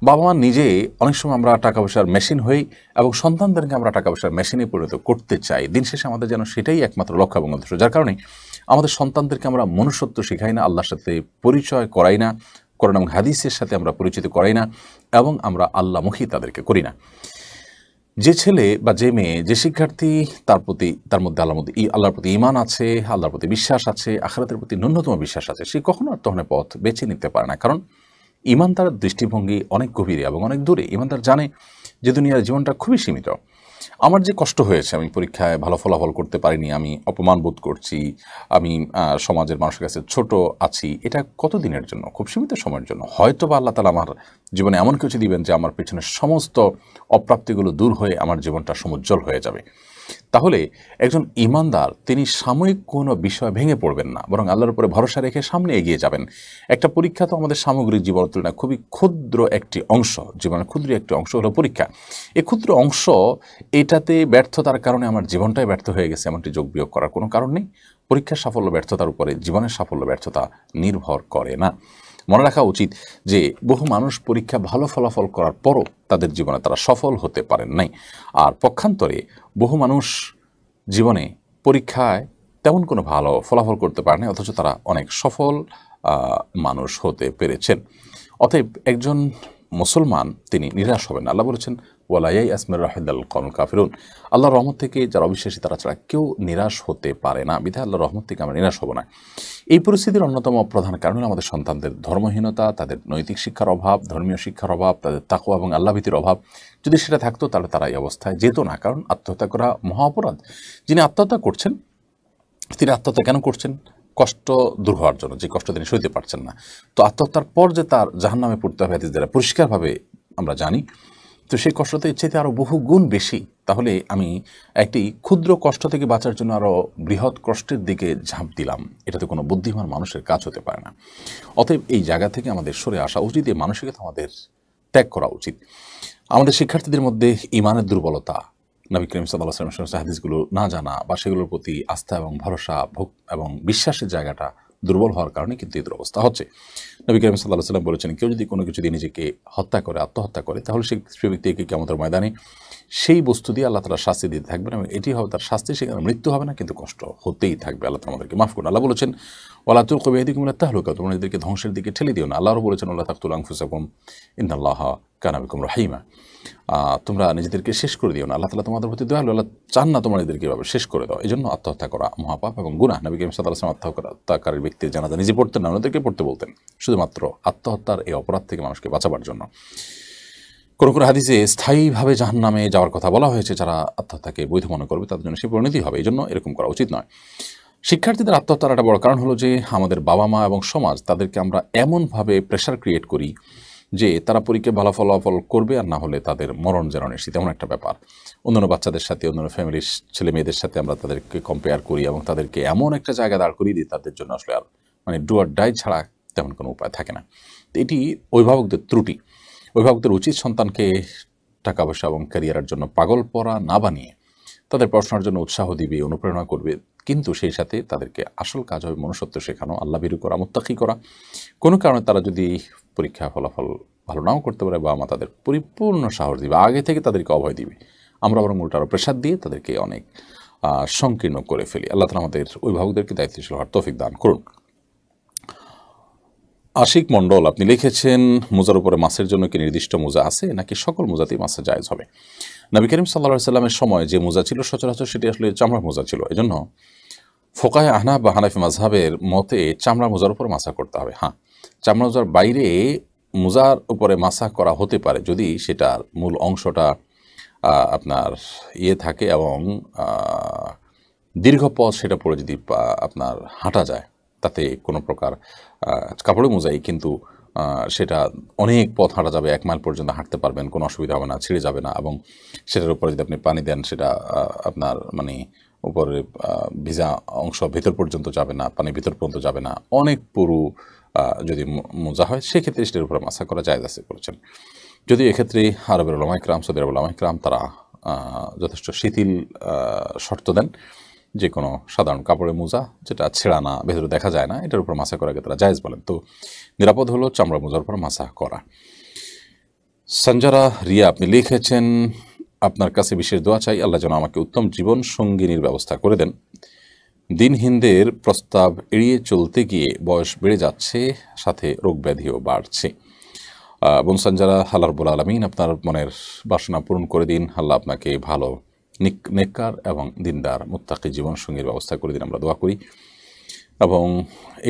বাবা মা নিজে অনেক সময় আমরা টাকা পয়সার মেশিন হই এবং সন্তানদেরকে আমরা টাকা পয়সার মেশিনে পরিণত করতে চাই। দিন শেষে আমাদের যেন সেটাই একমাত্র লক্ষ্য এবং উদ্দেশ্য, যার কারণে আমাদের সন্তানদেরকে আমরা মনুষ্যত্ব শেখাই না, আল্লাহর সাথে পরিচয় করাই না, কোরআন এবং হাদিসের সাথে আমরা পরিচিত করাই না এবং আমরা আল্লাহমুখী তাদেরকে করি না। যে ছেলে বা যে মেয়ে, যে শিক্ষার্থী তার মধ্যে আল্লাহর প্রতি ঈমান আছে, আল্লাহর প্রতি বিশ্বাস আছে, আখিরাতের প্রতি ন্যূনতম বিশ্বাস আছে, সে কখনো আত্মহননের পথ বেছে নিতে পারে না। কারণ ঈমানদার দৃষ্টিভঙ্গি অনেক গভীরে এবং অনেক দূরে। ঈমানদার জানে যে দুনিয়ার জীবনটা খুবই সীমিত। আমার যে কষ্ট হয়েছে, আমি পরীক্ষায় ভালো ফলাফল করতে পারিনি, আমি অপমান বোধ করছি, আমি সমাজের মানুষের কাছে ছোট আছি, এটা কতদিনের জন্য? খুব সীমিত সময়ের জন্য। হয়তো বা আল্লাহ তাআলা আমার জীবনে এমন কিছু দিবেন যে আমার পেছনের সমস্ত অপ্রাপ্তিগুলো দূর হয়ে আমার জীবনটা সমুজ্জ্বল হয়ে যাবে। তাহলে একজন ঈমানদার তিনি সাময়িক কোনো বিষয় ভেঙে পড়বেন না, বরং আল্লাহর উপরে ভরসা রেখে সামনে এগিয়ে যাবেন। একটা পরীক্ষা তো আমাদের সামগ্রিক জীবনের তুলনায় খুবই ক্ষুদ্র একটি অংশ, জীবনের ক্ষুদ্র একটি অংশ হলো পরীক্ষা। এই ক্ষুদ্র অংশ, এটাতে ব্যর্থতার কারণে আমার জীবনটাই ব্যর্থ হয়ে গেছে এমনটি যোগ বিয়োগ করার কোনো কারণ নেই। পরীক্ষার সাফল্য ব্যর্থতার উপরে জীবনের সাফল্য ব্যর্থতা নির্ভর করে না। মনে রাখা উচিত যে বহু মানুষ পরীক্ষা ভালো ফলাফল করার পরও তাদের জীবনে তারা সফল হতে পারেন নাই। আর পক্ষান্তরে বহু মানুষ জীবনে পরীক্ষায় তেমন কোনো ভালো ফলাফল করতে পারেনি, অথচ তারা অনেক সফল মানুষ হতে পেরেছেন। অতএব একজন মুসলমান তিনি নিরাশ হবেন। আল্লাহ বলেছেন, ওয়ালা ইয়াসমির রাহিদাল কওমুল কাফিরুন, আল্লাহর রহমত থেকে যারা অবিশ্বাসী তারা ছাড়া কেউ নিরাশ হতে পারে না। বিধায় আল্লাহর রহমত থেকে আমরা নিরাশ হব না। এই পরিস্থিতির অন্যতম প্রধান কারণ হলো আমাদের সন্তানদের ধর্মহীনতা, তাদের নৈতিক শিক্ষার অভাব, ধর্মীয় শিক্ষার অভাব, তাদের তাকওয়া এবং আল্লাহভীতির অভাব। যদি সেটা থাকতো তাহলে তারা এই অবস্থায় যেত না। কারণ আত্মহত্যা করা মহা অপরাধ। যিনি আত্মহত্যা করছেন, তিনি আত্মহত্যা কেন করছেন? কষ্ট দূর হওয়ার জন্য, যে কষ্ট তিনি সইতে পারছেন না। তো আত্মহত্যার পর যে তার জাহান্নামে পড়তে হবে, হাদিস দ্বারা পরিষ্কারভাবে আমরা জানি। তো সেই কষ্টতে ইচ্ছেতে আরও বহু গুণ বেশি। তাহলে আমি একটি ক্ষুদ্র কষ্ট থেকে বাঁচার জন্য আরও বৃহৎ কষ্টের দিকে ঝাঁপ দিলাম, এটাতে কোনো বুদ্ধিমান মানুষের কাজ হতে পারে না। অতএব এই জায়গা থেকে আমাদের সরে আসা উচিত, এই মানসিকতা আমাদের ত্যাগ করা উচিত। আমাদের শিক্ষার্থীদের মধ্যে ঈমানের দুর্বলতা, নবী করিম সাল্লাল্লাহু আলাইহি ওয়াসাল্লামের হাদিসগুলো না জানা বা সেগুলোর প্রতি আস্থা এবং ভরসা এবং বিশ্বাসের জায়গাটা দুর্বল হওয়ার কারণে কিন্তু এই দুরবস্থা হচ্ছে। নবী করিম সাল্লাল্লাহু আলাইহি ওয়াসাল্লাম বলেছেন, কেউ যদি কোনো কিছু দিয়ে নিজেকে হত্যা করে, আত্মহত্যা করে, তাহলে সে ব্যক্তিকে কিয়ামতের ময়দানে সেই বস্তু দিয়ে আল্লাহ তাআলা শাস্তি দিতে থাকবেন এবং এটি হবে তার শাস্তি। সেখানে মৃত্যু হবে না, কিন্তু কষ্ট হতেই থাকবে। আল্লাহ তাআলা আমাদেরকে মাফ করুন। আল্লাহ বলেছেন, ওয়ালা তুলকু বিয়াইদিকুম ইলা তাহলুকা, তোমরা নিজেদেরকে ধ্বংসের দিকে ঠেলে দিও না। আল্লাহও বলেছেন, ওয়ালা তাকতুলু আনফুসাকুম ইন্নাল্লাহা কানা বিকুম রহিমা, তোমরা নিজেদেরকে শেষ করে দিও না। আল্লাহ তাআলা তোমাদের প্রতি দয়ালু, আল্লাহ চান না তোমরা নিজেদেরকে এভাবে শেষ করে দাও। এই জন্য আত্মহত্যা করা মহাপাপ এবং গুনাহ। নবী করিম সাল্লাল্লাহু আলাইহি ওয়াসাল্লাম আত্মহত্যাকারীর ব্যক্তির জানাজা নিজে পড়তেন না, অন্যদেরকে পড়তে বলতেন, শুধুমাত্র আত্মহত্যার এই অপরাধ থেকে মানুষকে বাঁচাবার জন্য। কোনো কোনো হাদিসে স্থায়ীভাবে জাহান্নামে যাওয়ার কথা বলা হয়েছে। যারা আত্মহত্যাকে বৈধ মনে করবে তাদের জন্য সে পরিণতি হবে। এই জন্য এরকম করা উচিত নয়। শিক্ষার্থীদের আত্মহত্যার একটা বড় কারণ হলো যে আমাদের বাবা মা এবং সমাজ তাদেরকে আমরা এমনভাবে প্রেশার ক্রিয়েট করি যে তারা পরীক্ষায় ভালো ফলাফল করবে, আর না হলে তাদের মরণ যেন নিশ্চিত, এমন একটা ব্যাপার। অন্যান্য বাচ্চাদের সাথে, অন্যান্য ফ্যামিলির ছেলে মেয়েদের সাথে আমরা তাদেরকে কম্পেয়ার করি এবং তাদেরকে এমন একটা জায়গা দাঁড় করিয়ে দিই তাদের জন্য আসলে আর ডু অর ডাই ছাড়া তেমন কোনো উপায় থাকে না। তো এটি অভিভাবকদের ত্রুটি। অভিভাবকদের উচিত সন্তানকে টাকা পয়সা এবং ক্যারিয়ারের জন্য পাগল পড়া না বানিয়ে তাদের পড়াশোনার জন্য উৎসাহ দিবে, অনুপ্রেরণা করবে, কিন্তু সেই সাথে তাদেরকে আসল কাজ হবে মনুষ্যত্ব শেখানো, আল্লাহ ভীরু করা, মুত্তাকি করা। কোনো কারণে তারা যদি পরীক্ষা ফলাফল ভালো নাও করতে পারে, বাবা মা তাদের পরিপূর্ণ সাহস দিবে, আগে থেকে তাদেরকে অভয় দিবে। আমরা বরং উল্টারও প্রেশার দিয়ে তাদেরকে অনেক সংকীর্ণ করে ফেলি। আল্লাহ তাআলা আমাদের অভিভাবকদেরকে দায়িত্বশীল হওয়ার তৌফিক দান করুন। আশিক মণ্ডল আপনি লিখেছেন, মোজার উপরে মাছের জন্য কি নির্দিষ্ট মোজা আছে নাকি সকল মোজাতেই মাছের জায়েজ হবে? নবী করিম সাল্লাল্লাহু আলাইহি সাল্লামের সময় যে মোজা ছিল সচরাচর সেটি আসলে চামড়ার মোজা ছিল। এজন্য ফোকাহে আহনাফ বা হানাফি মাযহাবের মতে চামড়া মোজার উপর মাসা করতে হবে। হ্যাঁ, চামড়া মোজার বাইরে মোজার উপরে মাসা করা হতে পারে যদি সেটার মূল অংশটা আপনার থাকে এবং দীর্ঘ পথ সেটা পরে যদি আপনার হাঁটা যায়, তাতে কোনো প্রকার কাপড়ে মোজাই কিন্তু সেটা অনেক পথ হাঁটা যাবে, 1 মাইল পর্যন্ত হাঁটতে পারবেন, কোনো অসুবিধা হবে না, ছিঁড়ে যাবে না, এবং সেটার উপরে যদি আপনি পানি দেন সেটা আপনার মানে উপরে ভিজা অংশ ভেতর পর্যন্ত যাবে না, পানি ভিতর পর্যন্ত যাবে না, অনেক পুরু যদি মোজা হয় সেক্ষেত্রে সেটার উপরে মাসা করা জায়েজ আছে বলেছেন। যদি এক্ষেত্রে আরবের উলামা ইকরাম, সৌদি আরবের উলামা ইকরাম তারা যথেষ্ট শিথিল শর্ত দেন, যে কোনো সাধারণ কাপড়ের মোজা যেটা ছেঁড়া না, ভেতরে দেখা যায় না, এটার উপর মাসা করাকে তারা জায়েজ বলেন। তো নিরাপদ হলো চামড়া মোজার উপর মাসা করা। সঞ্জারা রিয়া আপনি লিখেছেন, আপনার কাছে বিশেষ দোয়া চাই, আল্লাহ যেন আমাকে উত্তম জীবন সঙ্গিনীর ব্যবস্থা করে দেন। দিনহীনদের প্রস্তাব এড়িয়ে চলতে গিয়ে বয়স বেড়ে যাচ্ছে, সাথে রোগ ব্যাধিও বাড়ছে। বোন সঞ্জারা, আল্লাহ রাব্বুল আলামিন আপনার মনের বাসনা পূরণ করে দিন। আল্লাহ আপনাকে ভালো নেককার এবং দিনদার মুত্তাকি জীবন সঙ্গীর ব্যবস্থা করে দিন, আমরা দোয়া করি। এবং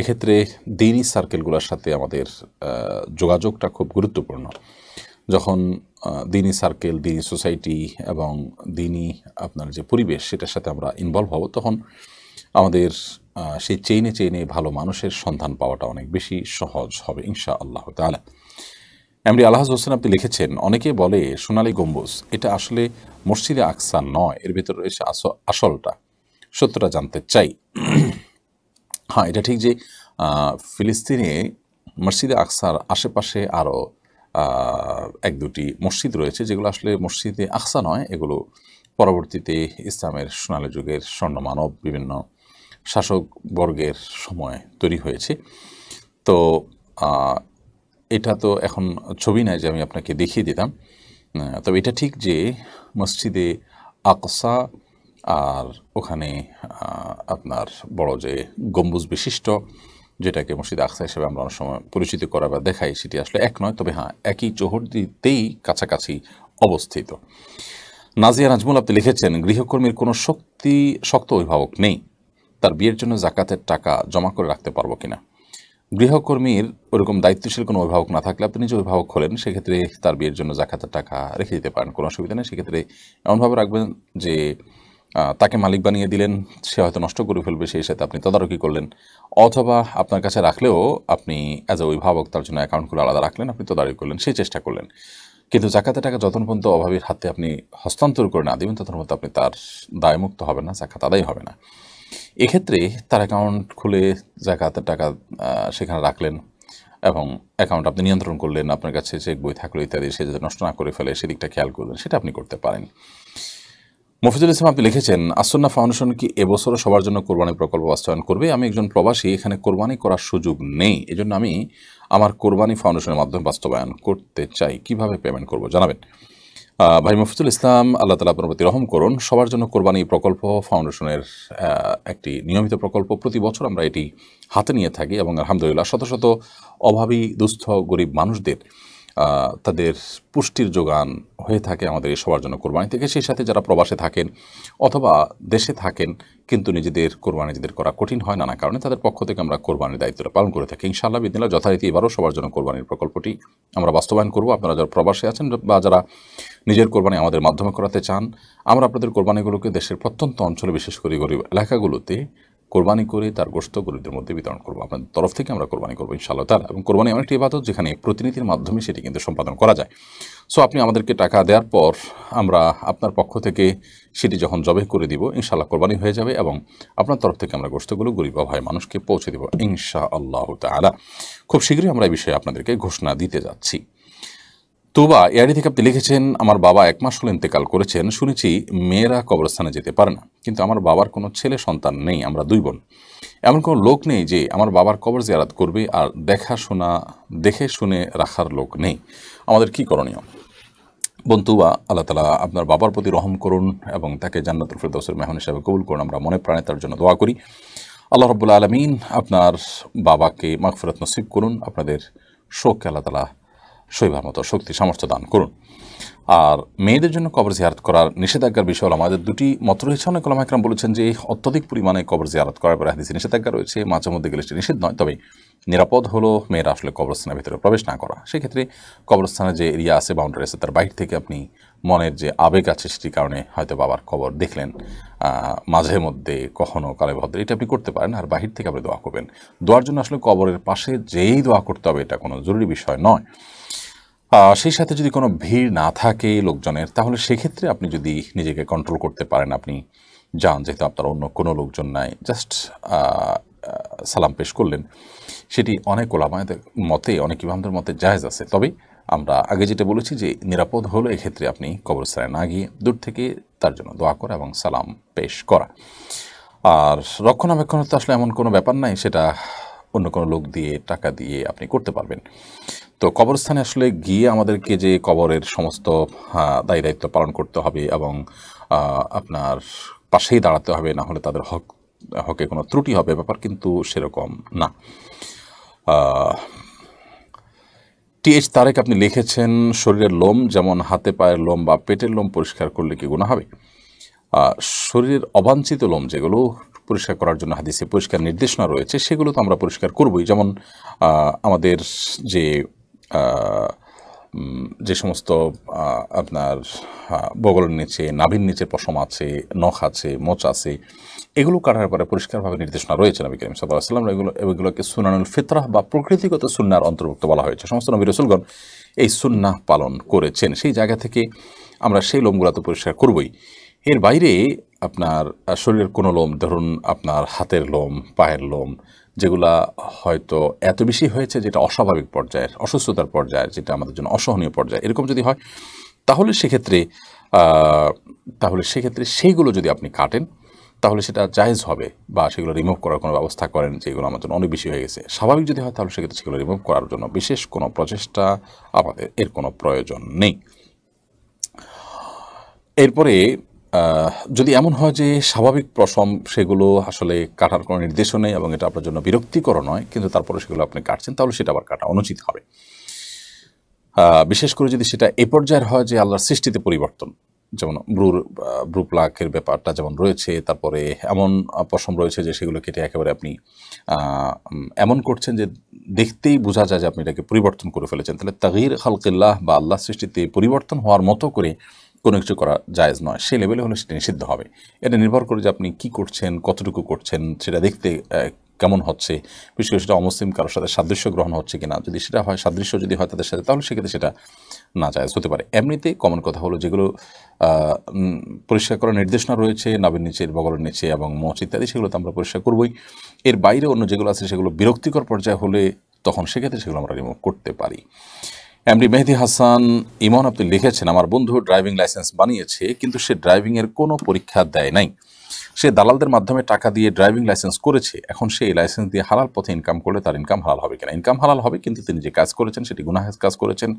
এক্ষেত্রে দিনী সার্কেলগুলোর সাথে আমাদের যোগাযোগটা খুব গুরুত্বপূর্ণ। যখন দিনী সার্কেল, দিনী সোসাইটি এবং দিনী আপনার যে পরিবেশ সেটার সাথে আমরা ইনভলভ হব, তখন আমাদের সেই চেইনে ভালো মানুষের সন্ধান পাওয়াটা অনেক বেশি সহজ হবে ইনশাআল্লাহ তাআলা। এমডি আলহাজ হোসেন আপনি লিখেছেন, অনেকে বলে সোনালী গম্বুজ, এটা আসলে মসজিদে আকসা নয়, এর ভিতরে রয়েছে আসলটা, সত্যটা জানতে চাই। হ্যাঁ, এটা ঠিক যে ফিলিস্তিনে মসজিদে আকসার আশেপাশে আরও 1-2টি মসজিদ রয়েছে যেগুলো আসলে মসজিদে আকসা নয়, এগুলো পরবর্তীতে ইসলামের সোনালী যুগের স্বর্ণমানব বিভিন্ন শাসকবর্গের সময় তৈরি হয়েছে। তো এটা তো এখন ছবি নাই যে আমি আপনাকে দেখিয়ে দিতাম, তবে এটা ঠিক যে মসজিদে আকসা আর ওখানে আপনার বড় যে গম্বুজ বিশিষ্ট, যেটাকে মসজিদে আকসা হিসেবে আমরা অনেক সময় পরিচিত করা বা দেখাই, সেটি আসলে এক নয়, তবে হ্যাঁ একই চৌহদ্দিতেই কাছাকাছি অবস্থিত। নাজিয়া নাজমুল আপনি লিখেছেন, গৃহকর্মীর কোনো শক্ত অভিভাবক নেই, তার বিয়ের জন্য জাকাতের টাকা জমা করে রাখতে পারবো কিনা? গৃহকর্মীর ওরকম দায়িত্বশীল কোনো অভিভাবক না থাকলে আপনি নিজে অভিভাবক হলেন, সেক্ষেত্রে তার বিয়ের জন্য জাকাতের টাকা রেখে দিতে পারেন, কোনো অসুবিধা নেই। সেক্ষেত্রে এমনভাবে রাখবেন যে তাকে মালিক বানিয়ে দিলেন, সে হয়তো নষ্ট করে ফেলবে, সেই সাথে আপনি তদারকি করলেন, অথবা আপনার কাছে রাখলেও আপনি অ্যাজ এ অভিভাবক তার জন্য অ্যাকাউন্টগুলো আলাদা রাখলেন, আপনি তদারকি করলেন, সেই চেষ্টা করলেন। কিন্তু জাকাতের টাকা যতক্ষণ পর্যন্ত অভাবীর হাতে আপনি হস্তান্তর করে না দেবেন, ততক্ষণ পর্যন্ত আপনি তার দায়মুক্ত হবেন না, জাকাত আদায় হবে না। এক্ষেত্রে তার অ্যাকাউন্ট খুলে জাকাতের টাকা সেখানে রাখলেন এবং অ্যাকাউন্ট আপনি নিয়ন্ত্রণ করলেন, আপনার কাছে চেক বই থাকলো ইত্যাদি, সে যাতে নষ্ট না করে ফেলে সেদিকটা খেয়াল করলেন, সেটা আপনি করতে পারেন। মফিজুল ইসলাম আপনি লিখেছেন, আসন্না ফাউন্ডেশন কি এবছরও সবার জন্য কোরবানি প্রকল্প বাস্তবায়ন করবে? আমি একজন প্রবাসী, এখানে কোরবানি করার সুযোগ নেই, এজন্য আমি আমার কোরবানি ফাউন্ডেশনের মাধ্যমে বাস্তবায়ন করতে চাই, কিভাবে পেমেন্ট করব জানাবেন। ভাই মফিজুল ইসলাম, আল্লাহ তাআলা আপনার প্রতি রহম করুন। সবার জন্য কোরবানি প্রকল্প ফাউন্ডেশনের একটি নিয়মিত প্রকল্প, প্রতি বছর আমরা এটি হাতে নিয়ে থাকি এবং আলহামদুলিল্লাহ শত শত অভাবী দুস্থ গরিব মানুষদের তাদের পুষ্টির যোগান হয়ে থাকে আমাদের এই সবার জন্য কোরবানি থেকে। সেই সাথে যারা প্রবাসে থাকেন অথবা দেশে থাকেন কিন্তু নিজেদের কোরবানি নিজেদের করা কঠিন হয় নানা কারণে, তাদের পক্ষ থেকে আমরা কোরবানির দায়িত্বটা পালন করে থাকি ইনশাআল্লাহ বিদিনিল্লাহ। যথারীতি এবারও সবার জন্য কোরবানির প্রকল্পটি আমরা বাস্তবায়ন করব। আপনারা যারা প্রবাসে আছেন বা যারা নিজের কোরবানি আমাদের মাধ্যমে করাতে চান, আমরা আপনাদের কোরবানিগুলোকে দেশের প্রত্যন্ত অঞ্চলে, বিশেষ করে গরিব এলাকাগুলোতে কোরবানি করে তার গোশত গরিবদের মধ্যে বিতরণ করবো। আপনাদের তরফ থেকে আমরা কোরবানি করবো ইনশাআল্লাহ তাআলা। এবং কোরবানি এমন একটি ইবাদত যেখানে প্রতিনিধির মাধ্যমে সেটি কিন্তু সম্পাদন করা যায়। সো আপনি আমাদেরকে টাকা দেওয়ার পর আমরা আপনার পক্ষ থেকে সেটি যখন জবে করে দিব ইনশাআল্লাহ কোরবানি হয়ে যাবে এবং আপনার তরফ থেকে আমরা গোশতগুলো গরিব অভাবী মানুষকে পৌঁছে দেব ইনশাআল্লাহ তাআলা। খুব শীঘ্রই আমরা এই বিষয়ে আপনাদেরকে ঘোষণা দিতে যাচ্ছি। তোবা এআরডি থেকে আপনি লিখেছেন, আমার বাবা 1 মাস হলো ইন্তেকাল করেছেন, শুনেছি মেয়েরা কবরস্থানে যেতে পারে না, কিন্তু আমার বাবার কোনো ছেলে সন্তান নেই, আমরা 2 বোন। এমন কোনো লোক নেই যে আমার বাবার কবর জিয়ারত করবে আর দেখে শুনে রাখার লোক নেই। আমাদের কি করণীয়? বন্ধুবা, আল্লাহ তাআলা আপনার বাবার প্রতি রহম করুন এবং তাকে জান্নাতুল ফেরদৌসের মেহমান হিসেবে কবুল করুন। আমরা মনে প্রাণে তার জন্য দোয়া করি। আল্লাহ রাব্বুল আলামিন আপনার বাবাকে মাগফিরাত নসিব করুন, আপনাদের শোককে আল্লাহ তাআলা সইবার মতো শক্তি সামর্থ্য দান করুন। আর মেয়েদের জন্য কবর জিয়ারত করার নিষেধাজ্ঞার বিষয় হলো, আমাদের দুটি মত রয়েছে। অনেক ওলামা একরাম বলেছেন যে অত্যধিক পরিমাণে কবর জিয়ারত করার পরে হাদিসে নিষেধাজ্ঞা রয়েছে, মাঝে মধ্যে গেলে সেটা নিষেধ নয়, তবে নিরাপদ হলো মেয়েরা আসলে কবরস্থানের ভিতরে প্রবেশ না করা। সেক্ষেত্রে কবরস্থানে যে এরিয়া আছে, বাউন্ডারি আছে, তার বাইরে থেকে আপনি মনের যে আবেগ আছে সেটির কারণে হয়তো বাবার কবর দেখলেন মাঝে মধ্যে কখনো কালে ভদ্রে, এটা আপনি করতে পারেন। আর বাহির থেকে আপনি দোয়া করবেন। দোয়ার জন্য আসলে কবরের পাশে যেই দোয়া করতে হবে এটা কোনো জরুরি বিষয় নয়। সেই সাথে যদি কোনো ভিড় না থাকে লোকজনের, তাহলে সেক্ষেত্রে আপনি যদি নিজেকে কন্ট্রোল করতে পারেন, আপনি যান, যেহেতু আপনার অন্য কোনো লোকজন নাই, জাস্ট সালাম পেশ করলেন, সেটি অনেক ওলামাদের মতে, অনেক ইমামদের মতে জায়েজ আছে। তবে আমরা আগে যেটা বলেছি যে নিরাপদ হলো এক্ষেত্রে আপনি কবরস্থানে না গিয়ে দূর থেকে তার জন্য দোয়া করা এবং সালাম পেশ করা। আর রক্ষণাবেক্ষণ তো আসলে এমন কোনো ব্যাপার নাই, সেটা অন্য কোনো লোক দিয়ে টাকা দিয়ে আপনি করতে পারবেন। তো কবরস্থানে আসলে গিয়ে আমাদেরকে যে কবরের সমস্ত দায় দায়িত্ব পালন করতে হবে এবং আপনার পাশেই দাঁড়াতে হবে, না হলে তাদের হকে কোনো ত্রুটি হবে, ব্যাপার কিন্তু সেরকম না। TH তারেক আপনি লিখেছেন, শরীরের লোম যেমন হাতে পায়ের লোম বা পেটের লোম পরিষ্কার করলে কি গুনাহ হবে? শরীরের অবাঞ্ছিত লোম যেগুলো পরিষ্কার করার জন্য হাদিসে পরিষ্কার নির্দেশনা রয়েছে, সেগুলো তো আমরা পরিষ্কার করবই। যেমন আমাদের যে সমস্ত আপনার বগলের নিচে, নাভির নিচে পশম আছে, নখ আছে, মোচ আছে, এগুলো কাটার পরে পরিষ্কারভাবে নির্দেশনা রয়েছে নবী করিম সাল্লাল্লাহু আলাইহি ওয়াসাল্লাম। এগুলোকে সুনানুল ফিতরাহ বা প্রকৃতিগত সুন্নাহর অন্তর্ভুক্ত বলা হয়েছে। সমস্ত নবী রাসূলগণ এই সুন্নাহ পালন করেছেন। সেই জায়গা থেকে আমরা সেই লোমগুলো তো পরিষ্কার করবই। এর বাইরে আপনার শরীরের কোনো লোম, ধরুন আপনার হাতের লোম, পায়ের লোম, যেগুলা হয়তো এত বেশি হয়েছে যেটা অস্বাভাবিক পর্যায়ের, অসুস্থতার পর্যায়ের, যেটা আমাদের জন্য অসহনীয় পর্যায়ে, এরকম যদি হয়, তাহলে সেক্ষেত্রে সেইগুলো যদি আপনি কাটেন, তাহলে সেটা জায়েজ হবে, বা সেগুলো রিমুভ করার কোনো ব্যবস্থা করেন যে এগুলো আমার জন্য অনেক বেশি হয়ে গেছে। স্বাভাবিক যদি হয়, তাহলে সেক্ষেত্রে সেগুলো রিমুভ করার জন্য বিশেষ কোনো প্রচেষ্টা আমাদের এর কোনো প্রয়োজন নেই। এরপরে যদি এমন হয় যে স্বাভাবিক পশম, সেগুলো আসলে কাটার কোনো নির্দেশও নেই এবং এটা আপনার জন্য বিরক্তিকর নয়, কিন্তু তারপরে সেগুলো আপনি কাটছেন, তাহলে সেটা আবার কাটা অনুচিত হবে। বিশেষ করে যদি সেটা এ পর্যায়ের হয় যে আল্লাহর সৃষ্টিতে পরিবর্তন, যেমন ব্রু প্লাকের ব্যাপারটা যেমন রয়েছে, তারপরে এমন পশম রয়েছে যে সেগুলো কেটে একেবারে আপনি এমন করছেন যে দেখতেই বোঝা যায় যে আপনি এটাকে পরিবর্তন করে ফেলেছেন, তাহলে তাগয়ির খালকিল্লাহ বা আল্লাহ সৃষ্টিতে পরিবর্তন হওয়ার মতো করে কোনো কিছু করা জায়েজ নয়। সেই লেভেলে হলে সেটা নিষিদ্ধ হবে। এটা নির্ভর করে যে আপনি কী করছেন, কতটুকু করছেন, সেটা দেখতে কেমন হচ্ছে, বিশেষ করে সেটা অমুসলিম কারোর সাথে সাদৃশ্য গ্রহণ হচ্ছে কিনা। যদি সেটা হয়, সাদৃশ্য যদি হয় তাদের সাথে, তাহলে সেক্ষেত্রে সেটা না জায়েজ হতে পারে। এমনিতে কমন কথা হলো, যেগুলো পরিষ্কার করার নির্দেশনা রয়েছে নাভির নিচে, বগলের নিচে এবং মোচ ইত্যাদি, সেগুলো তো আমরা পরিষ্কার করবই। এর বাইরে অন্য যেগুলো আছে সেগুলো বিরক্তিকর পর্যায়ে হলে তখন সেক্ষেত্রে সেগুলো আমরা রিমুভ করতে পারি। এমডি মেহেদি হাসান ইমন আপনি লিখেছেন, আমার বন্ধু ড্রাইভিং লাইসেন্স বানিয়েছে, কিন্তু সে ড্রাইভিংয়ের কোনো পরীক্ষা দেয় নাই। সে দালালদের মাধ্যমে টাকা দিয়ে ড্রাইভিং লাইসেন্স করেছে। এখন সে এই লাইসেন্স দিয়ে হালাল পথে ইনকাম করলে তার ইনকাম হালাল হবে কিনা? ইনকাম হালাল হবে, কিন্তু তিনি যে কাজ করেছেন সেটি গুনাহের কাজ করেছেন।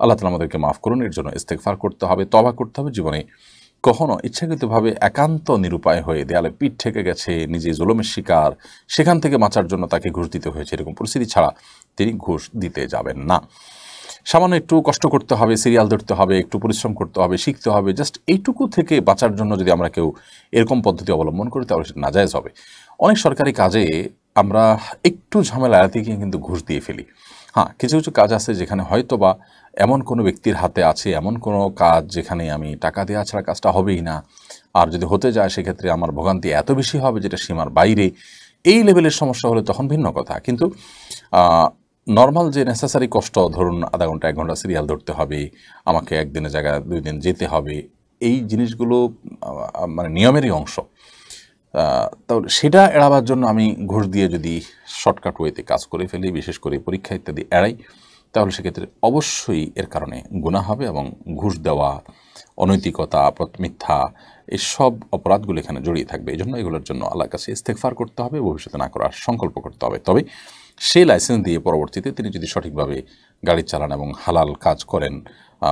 আল্লাহ তাআলা আমাদেরকে মাফ করুন। এর জন্য ইস্তেগফার করতে হবে, তওবা করতে হবে। জীবনে কখনো ইচ্ছাকৃতভাবে একান্ত নিরুপায় হয়ে দেয়ালে পিঠ ঠেকে গেছে, নিজে জুলুমের শিকার, সেখান থেকে বাঁচার জন্য তাকে ঘুষ দিতে হয়েছে, এরকম পরিস্থিতি ছাড়া তিনি ঘুষ দিতে যাবেন না। সামান্য একটু কষ্ট করতে হবে, সিরিয়াল ধরতে হবে, একটু পরিশ্রম করতে হবে, শিখতে হবে, জাস্ট এইটুকু থেকে বাঁচার জন্য যদি আমরা কেউ এরকম পদ্ধতি অবলম্বন করি, তাহলে সেটা নাজায়েজ হবে। অনেক সরকারি কাজে আমরা একটু ঝামেলা এড়াতে গিয়ে কিন্তু ঘুষ দিয়ে ফেলি। হ্যাঁ, কিছু কিছু কাজ আছে যেখানে হয়তো বা এমন কোনো ব্যক্তির হাতে আছে, এমন কোনো কাজ যেখানে আমি টাকা দেওয়া ছাড়া কাজটা হবেই না, আর যদি হতে যায় সেক্ষেত্রে আমার ভোগান্তি এত বেশি হবে যেটা সীমার বাইরে, এই লেভেলের সমস্যা হলে তখন ভিন্ন কথা। কিন্তু নর্মাল যে নেসেসারি কষ্ট, ধরুন আধা ঘন্টা 1 ঘন্টা সিরিয়াল ধরতে হবে, আমাকে একদিনের জায়গায় 2 দিন যেতে হবে, এই জিনিসগুলো মানে নিয়মেরই অংশ। তাহলে সেটা এড়াবার জন্য আমি ঘুষ দিয়ে যদি শর্টকাট ওয়েতে কাজ করে ফেলি, বিশেষ করে পরীক্ষা ইত্যাদি এড়াই, তাহলে সেক্ষেত্রে অবশ্যই এর কারণে গুনাহ হবে এবং ঘুষ দেওয়া, অনৈতিকতা, মিথ্যা, এই সব অপরাধগুলো এখানে জড়িয়ে থাকবে। এই জন্য এগুলোর জন্য আল্লাহর কাছে ইস্তেগফার করতে হবে, ভবিষ্যতে না করার সংকল্প করতে হবে। তবে সেই লাইসেন্স দিয়ে পরবর্তীতে তিনি যদি সঠিকভাবে গাড়ি চালান এবং হালাল কাজ করেন,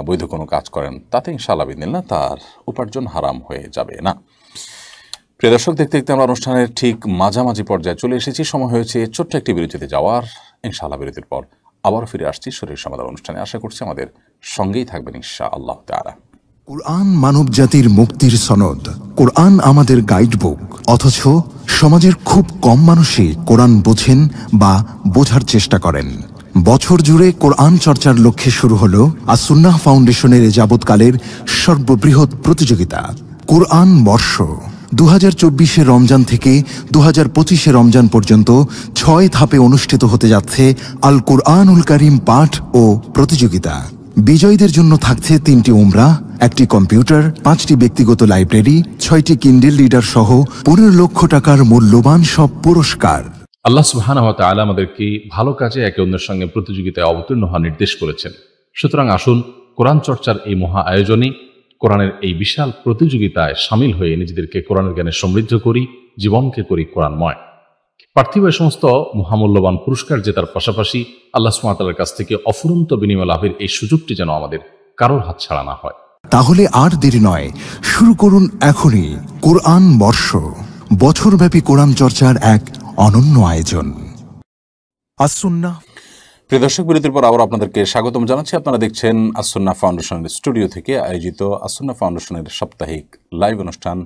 বৈধ কোনো কাজ করেন, তাতে ইনশাআল্লাহ বিদিনিল্লাহ তার উপার্জন হারাম হয়ে যাবে না। প্রিয় দর্শক, দেখতে দেখতে আমরা অনুষ্ঠানের ঠিক মাঝামাঝি পর্যায়ে চলে এসেছি। সময় হয়েছে ছোট্ট একটি বিরতিতে যাওয়ার। ইনশাআল্লাহ বিরতির পর আবারও ফিরে আসছি শরীর সমাধান অনুষ্ঠানে। আশা করছি আমাদের সঙ্গেই থাকবেন ইনশাআল্লাহ তাআলা। কুরআন মানব জাতির মুক্তির সনদ, কুরআন আমাদের গাইডবুক। অথচ সমাজের খুব কম মানুষই কোরআন বোঝেন বা বোঝার চেষ্টা করেন। বছর জুড়ে কোরআন চর্চার লক্ষ্যে শুরু হলো আস-সুন্নাহ ফাউন্ডেশনের যাবৎকালের সর্ববৃহৎ প্রতিযোগিতা কোরআন বর্ষ। 2024 রমজান থেকে 2025 রমজান পর্যন্ত 6 ধাপে অনুষ্ঠিত হতে যাচ্ছে আল কুরআনুল কারীম পাঠ ও প্রতিযোগিতা। বিজয়ীদের জন্য থাকছে 3টি উমরাহ, 1টি কম্পিউটার, 5টি ব্যক্তিগত লাইব্রেরি, 6টি কিন্ডেল রিডার সহ 15 লক্ষ টাকার মূল্যবান সব পুরস্কার। আল্লাহ সুবহানাহু ওয়া তাআলা আমাদেরকে ভালো কাজে একে অন্যের সঙ্গে প্রতিযোগিতায় অবতীর্ণ হওয়ার নির্দেশ করেছেন। সুতরাং আসুন কোরআন চর্চার এই মহা আয়োজনে, কোরআনের এই বিশাল প্রতিযোগিতায় সামিল হয়ে নিজেদেরকে কোরআনের জ্ঞানে সমৃদ্ধ করি, জীবনকে করি কোরআনময়। পার্থিব সমস্ত মহামূল্যবান পুরস্কার জেতার পাশাপাশি আল্লাহ সুবহানাহু ওয়া তাআলার কাছ থেকে অফুরন্ত বিনিময় লাভের এই সুযোগটি যেন আমাদের কারোর হাতছাড়া না হয়। তাহলে আর দেরি নয়, শুরু করুন এখনই কোরআন বর্ষ, বছরব্যাপী কোরআন চর্চার এক অনন্য আয়োজন। আস-সুন্নাহ। প্রিয় দর্শক, বিরতির পর আবার আপনাদেরকে স্বাগতম জানাচ্ছি। আপনারা দেখছেন আস-সুন্নাহ ফাউন্ডেশনের স্টুডিও থেকে আয়োজিত আস-সুন্নাহ ফাউন্ডেশনের সাপ্তাহিক লাইভ অনুষ্ঠান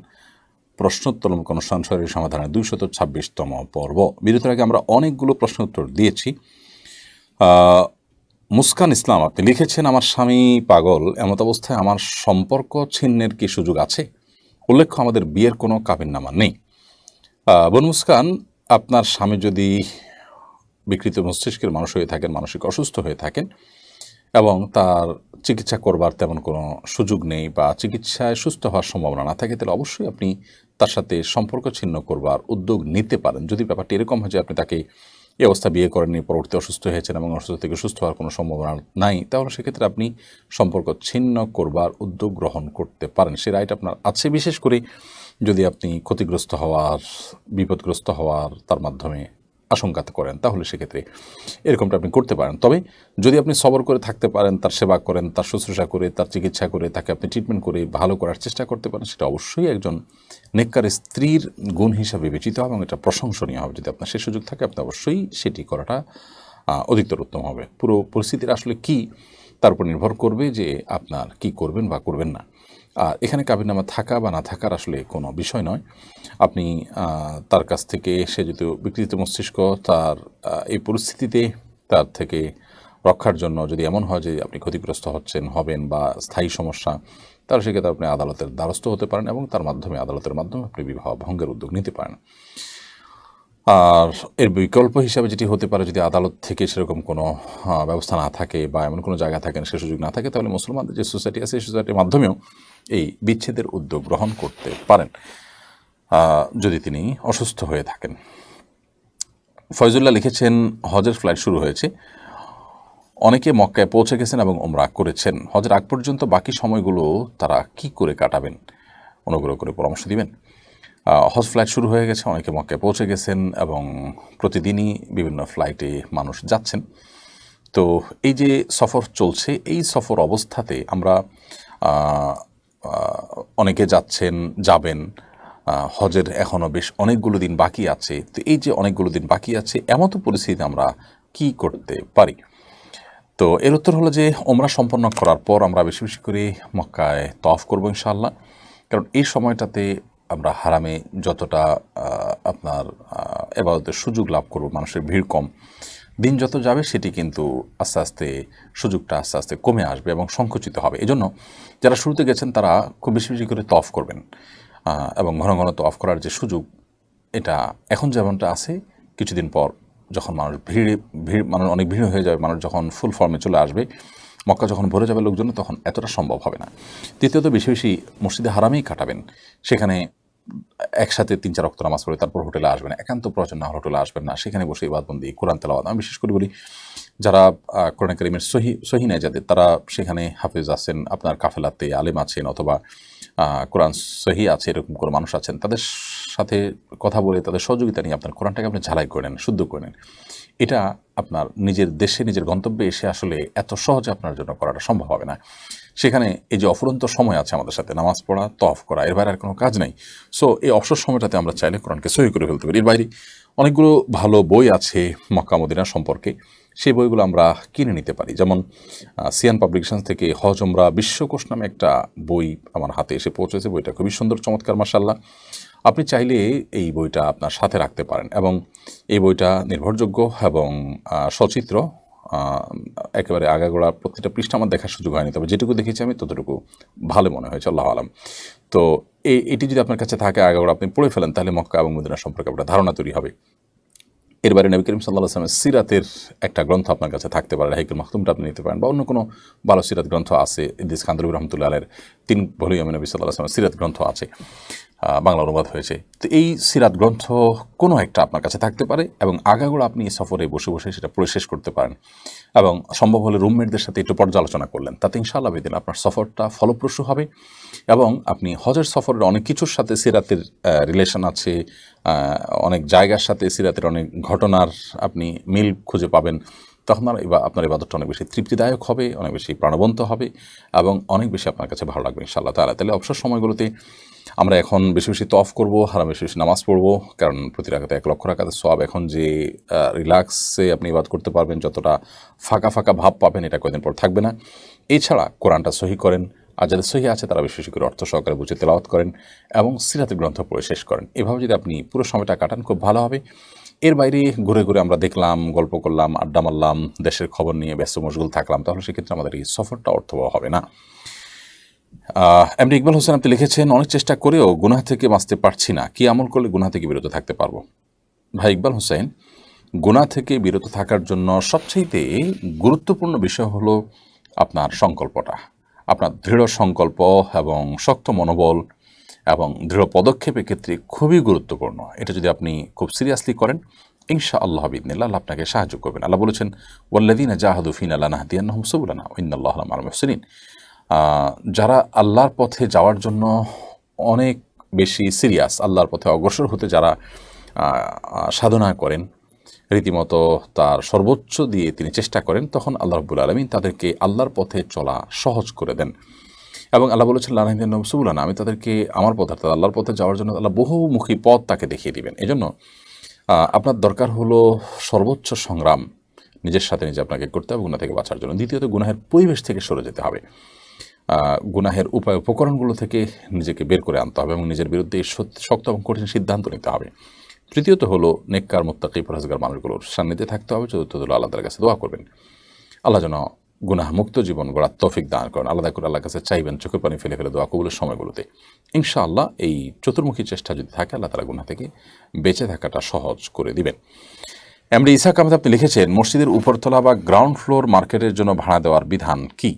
প্রশ্নোত্তরমূলক অনুষ্ঠান শরীর সমাধানের 226তম পর্ব। বিরতির আগে আমরা অনেকগুলো প্রশ্ন উত্তর দিয়েছি। মুস্কান ইসলাম, আপনি লিখেছেন, আমার স্বামী পাগল, এমত অবস্থায় আমার সম্পর্ক ছিন্নের কি সুযোগ আছে? উল্লেখ্য আমাদের বিয়ের কোনো কাবিননামা নেই। বোন মুস্কান, আপনার স্বামী যদি বিকৃত মস্তিষ্কের মানুষ হয়ে থাকেন, মানসিক অসুস্থ হয়ে থাকেন এবং তার চিকিৎসা করবার তেমন কোনো সুযোগ নেই বা চিকিৎসায় সুস্থ হওয়ার সম্ভাবনা না থাকে, তাহলে অবশ্যই আপনি তার সাথে সম্পর্ক ছিন্ন করবার উদ্যোগ নিতে পারেন। যদি ব্যাপারটি এরকম হয় যে আপনি তাকে এই অবস্থা বিয়ে করেননি, পরবর্তী অসুস্থ হয়েছেন এবং অসুস্থ থেকে সুস্থ হওয়ার কোনো সম্ভাবনা নাই, তাহলে সেক্ষেত্রে আপনি সম্পর্ক ছিন্ন করবার উদ্যোগ গ্রহণ করতে পারেন। সে রাইট আপনার আছে, বিশেষ করে যদি আপনি ক্ষতিগ্রস্ত হওয়ার, বিপদগ্রস্ত হওয়ার তার মাধ্যমে আশঙ্কা করেন, তাহলে সেক্ষেত্রে এরকমটা আপনি করতে পারেন। তবে যদি আপনি সবর করে থাকতে পারেন, তার সেবা করেন, তার শুশ্রূষা করে, তার চিকিৎসা করে, তাকে আপনি ট্রিটমেন্ট করে ভালো করার চেষ্টা করতে পারেন, সেটা অবশ্যই একজন নেককার স্ত্রীর গুণ হিসাবে বিবেচিত হবে এবং এটা প্রশংসনীয় হবে। যদি আপনার সে সুযোগ থাকে, আপনি অবশ্যই সেটি করাটা অধিকতর উত্তম হবে। পুরো পরিস্থিতির আসলে কি তার উপর নির্ভর করবে যে আপনার কি করবেন বা করবেন না। আর এখানে কাবিননামা থাকা বা না থাকার আসলে কোনো বিষয় নয়। আপনি তার কাছ থেকে, সে যেহেতু বিকৃত মস্তিষ্ক, তার এই পরিস্থিতিতে তার থেকে রক্ষার জন্য যদি এমন হয় যে আপনি ক্ষতিগ্রস্ত হবেন বা স্থায়ী সমস্যা, তাহলে সেক্ষেত্রে আপনি আদালতের দ্বারস্থ হতে পারেন এবং তার মাধ্যমে, আদালতের মাধ্যমে আপনি বিবাহ ভঙ্গের উদ্যোগ নিতে পারেন। আর এর বিকল্প হিসাবে যেটি হতে পারে, যদি আদালত থেকে সেরকম কোনো ব্যবস্থা না থাকে বা এমন কোনো জায়গা থাকে না, সে সুযোগ না থাকে, তাহলে মুসলমানদের যে সোসাইটি আছে, সেই সোসাইটির মাধ্যমেও এই বিচ্ছেদের উদ্যোগ গ্রহণ করতে পারেন যদি তিনি অসুস্থ হয়ে থাকেন। ফয়জুল্লাহ লিখেছেন, হজের ফ্লাইট শুরু হয়েছে, অনেকে মক্কায় পৌঁছে গেছেন এবং উমরা করেছেন। হজের আগ পর্যন্ত বাকি সময়গুলো তারা কি করে কাটাবেন, অনুগ্রহ করে পরামর্শ দিবেন। হজ ফ্লাইট শুরু হয়ে গেছে, অনেকে মক্কায় পৌঁছে গেছেন এবং প্রতিদিনই বিভিন্ন ফ্লাইটে মানুষ যাচ্ছেন। তো এই যে সফর চলছে, এই সফর অবস্থাতে আমরা অনেকে যাবেন, হজের এখনও বেশ অনেকগুলো দিন বাকি আছে। তো এই যে অনেকগুলো দিন বাকি আছে, এমত পরিস্থিতিতে আমরা কি করতে পারি? তো এর উত্তর হলো যে ওমরা সম্পন্ন করার পর আমরা বেশি বেশি করে মক্কায় তওয়াফ করবো ইনশাআল্লাহ। কারণ এই সময়টাতে আমরা হারামে যতটা আপনার ইবাদতের সুযোগ লাভ করব, মানুষের ভিড় কম, দিন যত যাবে সেটি কিন্তু আস্তে আস্তে সুযোগটা আস্তে আস্তে কমে আসবে এবং সংকুচিত হবে। এজন্য যারা শুরুতে গেছেন তারা খুব বেশি বেশি করে তওয়াফ করবেন এবং ঘন ঘন তওয়াফ করার যে সুযোগ, এটা এখন যেমনটা আছে, কিছুদিন পর যখন মানুষ মানুষ অনেক ভিড় হয়ে যাবে, মানুষ যখন ফুল ফর্মে চলে আসবে, মক্কা যখন ভরে যাবে লোকজন, তখন এতটা সম্ভব হবে না। দ্বিতীয়ত বেশি বেশি মসজিদে হারামেই কাটাবেন, সেখানে একসাথে 3-4 ওয়াক্ত নামাজ পড়ে তারপর হোটেলে আসবেন, একান্ত প্রয়োজন না হলে হোটেলে আসবেন না, সেখানে বসে ইবাদতবন্দি, কোরআন তেলাওয়াত। আমি বিশেষ করে বলি, যারা কোরআন কারীমের সহি নেয় যাদের, তারা সেখানে হাফেজ আছেন, আপনার কাফেলাতে আলেম আছেন, অথবা কোরআন সহি আছে এরকম কোনো মানুষ আছেন, তাদের সাথে কথা বলে তাদের সহযোগিতা নিয়ে আপনার কোরআনটাকে আপনি ঝালাই করে নেন, শুদ্ধ করে নেন। এটা আপনার নিজের দেশে নিজের গন্তব্যে এসে আসলে এত সহজে আপনার জন্য করাটা সম্ভব হবে না। সেখানে এই যে অফুরন্ত সময় আছে আমাদের সাথে, নামাজ পড়া, তওয়াফ করা, এর বাইরে আর কোনো কাজ নেই। সো এই অবসর সময়টাতে আমরা চাইলে কোরআনকে সহি করে ফেলতে পারি। এর বাইরে অনেকগুলো ভালো বই আছে মক্কা মদিনা সম্পর্কে, সেই বইগুলো আমরা কিনে নিতে পারি। যেমন সিয়ান পাবলিকেশনস থেকে হজ উমরা বিশ্বকোষ নামে একটা বই আমার হাতে এসে পৌঁছেছে। বইটা খুবই সুন্দর, চমৎকার, মাশাআল্লাহ। আপনি চাইলে এই বইটা আপনার সাথে রাখতে পারেন এবং এই বইটা নির্ভরযোগ্য এবং সচিত্র, একেবারে আগাগোড়া প্রত্যেকটা পৃষ্ঠা আমার দেখার সুযোগ হয়নি, তবে যেটুকু দেখেছি আমি ততটুকু ভালো মনে হয়েছে, আল্লাহ আলাম। তো এটি যদি আপনার কাছে থাকে, আগাগোড়া আপনি পড়ে ফেলেন, তাহলে মক্কা এবং মদিনা সম্পর্কে একটা ধারণা তৈরি হবে। এর বাইরে নবী করিম সাল্লাল্লাহু আলাইহি ওয়াসাল্লামের সিরাতের একটা গ্রন্থ আপনার কাছে থাকতে পারে, রাহিকুল মাখতুমটা আপনি নিতে পারেন, বা অন্য কোনো ভালো সিরাত গ্রন্থ আছে। ইদ্রিস কান্দরবী রহমতুল্লাহ আলাইহির 3 ভলিউমে নবী সাল্লাল্লাহু আলাইহি ওয়াসাল্লামের সিরাত গ্রন্থ আছে, বাংলা অনুবাদ হয়েছে। তো এই সিরাত গ্রন্থ কোনো একটা আপনার কাছে থাকতে পারে এবং আগাগোড়া আপনি সফরে বসে বসে সেটা পড়ে শেষ করতে পারেন এবং সম্ভব হলে রুমমেটদের সাথে একটু পর্যালোচনা করলেন, তাতে ইনশাআল্লাহ বেদিন আপনার সফরটা ফলপ্রসূ হবে এবং আপনি হজের সফরের অনেক কিছুর সাথে সিরাতের রিলেশন আছে, অনেক জায়গার সাথে সিরাতের অনেক ঘটনার আপনি মিল খুঁজে পাবেন। তখন আপনার ইবাদতটা অনেক বেশি তৃপ্তিদায়ক হবে, অনেক বেশি প্রাণবন্ত হবে এবং অনেক বেশি আপনার কাছে ভালো লাগবে ইনশাআল্লাহ তাআলা। তাহলে অবসর সময়গুলোতে আমরা এখন বেশি বেশি তওয়াফ করবো, আর বেশি বেশি নামাজ পড়বো, কারণ প্রতি রাকাতে 1 লক্ষ রাকাতের সওয়াব। এখন যে রিল্যাক্সে আপনি ইবাদত করতে পারবেন, যতটা ফাঁকা ফাঁকা ভাব পাবেন, এটা কয়েকদিন পর থাকবে না। এছাড়া কোরআনটা সহি করেন, আর যাদের সহি আছে তারা বেশি বেশি করে অর্থ সহকারে বুঝে তেলাওয়াত করেন এবং সিরাতের গ্রন্থ পড়ে শেষ করেন। এভাবে যদি আপনি পুরো সময়টা কাটান, খুব ভালো হবে। এর বাইরে ঘুরে ঘুরে আমরা দেখলাম, গল্প করলাম, আড্ডা মারলাম, দেশের খবর নিয়ে ব্যস্ত মশগুল থাকলাম, তাহলে সেক্ষেত্রে আমাদের এই সফরটা অর্থবহ হবে না। এমডি ইকবাল হোসেন আপনি লিখেছেন, অনেক চেষ্টা করেও গুনাহ থেকে বাঁচতে পারছি না, কি আমল করলে গুনাহ থেকে বিরত থাকতে পারবো? ভাই ইকবাল হোসেন, গুনাহ থেকে বিরত থাকার জন্য সবচেয়ে গুরুত্বপূর্ণ বিষয় হলো আপনার সংকল্পটা, আপনার দৃঢ় সংকল্প এবং শক্ত মনোবল এবং দৃঢ় পদক্ষেপের ক্ষেত্রে খুবই গুরুত্বপূর্ণ। এটা যদি আপনি খুব সিরিয়াসলি করেন, ইনশাআল্লাহ বিইذনিল্লাহ আল্লাহ আপনাকে সাহায্য করবেন। আল্লাহ বলেছেন, ওয়াল্লাযীনা জাহাদু ফীনা লানাহদিয়ান্নাহুম সুবুলানা ওয়া ইন্নাল্লাহা লামাল মুহসিনিন। যারা আল্লাহর পথে যাওয়ার জন্য অনেক বেশি সিরিয়াস, আল্লাহর পথে অগ্রসর হতে যারা সাধনা করেন, রীতিমতো তার সর্বোচ্চ দিয়ে তিনি চেষ্টা করেন, তখন আল্লাহ রাব্বুল আলামিন তাদেরকে আল্লাহর পথে চলা সহজ করে দেন। এবং আল্লাহ বলেছেন, লানাহদিয়ান্নাহুম সুবুলানা, আমি তাদেরকে আমার পথ, অর্থাৎ আল্লাহর পথে যাওয়ার জন্য আল্লাহ বহুমুখী পথ তাকে দেখিয়ে দিবেন। এজন্য আপনার দরকার হলো সর্বোচ্চ সংগ্রাম নিজের সাথে নিজে আপনাকে করতে হবে গুনাহ থেকে বাঁচার জন্য। দ্বিতীয়ত, গুনাহের পরিবেশ থেকে সরে যেতে হবে, গুনাহের উপায় উপকরণগুলো থেকে নিজেকে বের করে আনতে হবে এবং নিজের বিরুদ্ধে শক্ত এবং কঠিন সিদ্ধান্ত নিতে হবে। তৃতীয়ত হলো নেককার মুত্তাকি পরহেজগার মানুষগুলোর সান্নিধ্যে থাকতে হবে। চতুর্থ হলো আল্লাহর কাছে দোয়া করবেন, আল্লাহ যেন গুনাহ মুক্ত জীবন গড়ার তৌফিক দান করেন। আলাদা করে আল্লাহর কাছে চাইবেন, চোখের পানি ফেলে ফেলে দোয়া কবুলের সময়গুলোতে। ইনশাআল্লাহ এই চতুর্মুখী চেষ্টা যদি থাকে, আল্লাহ তাআলা গুনাহ থেকে বেঁচে থাকাটা সহজ করে দিবেন। এমডি ইসাক আহমেদ আপনি লিখেছেন, মসজিদের উপরতলা বা গ্রাউন্ড ফ্লোর মার্কেটের জন্য ভাড়া দেওয়ার বিধান কি?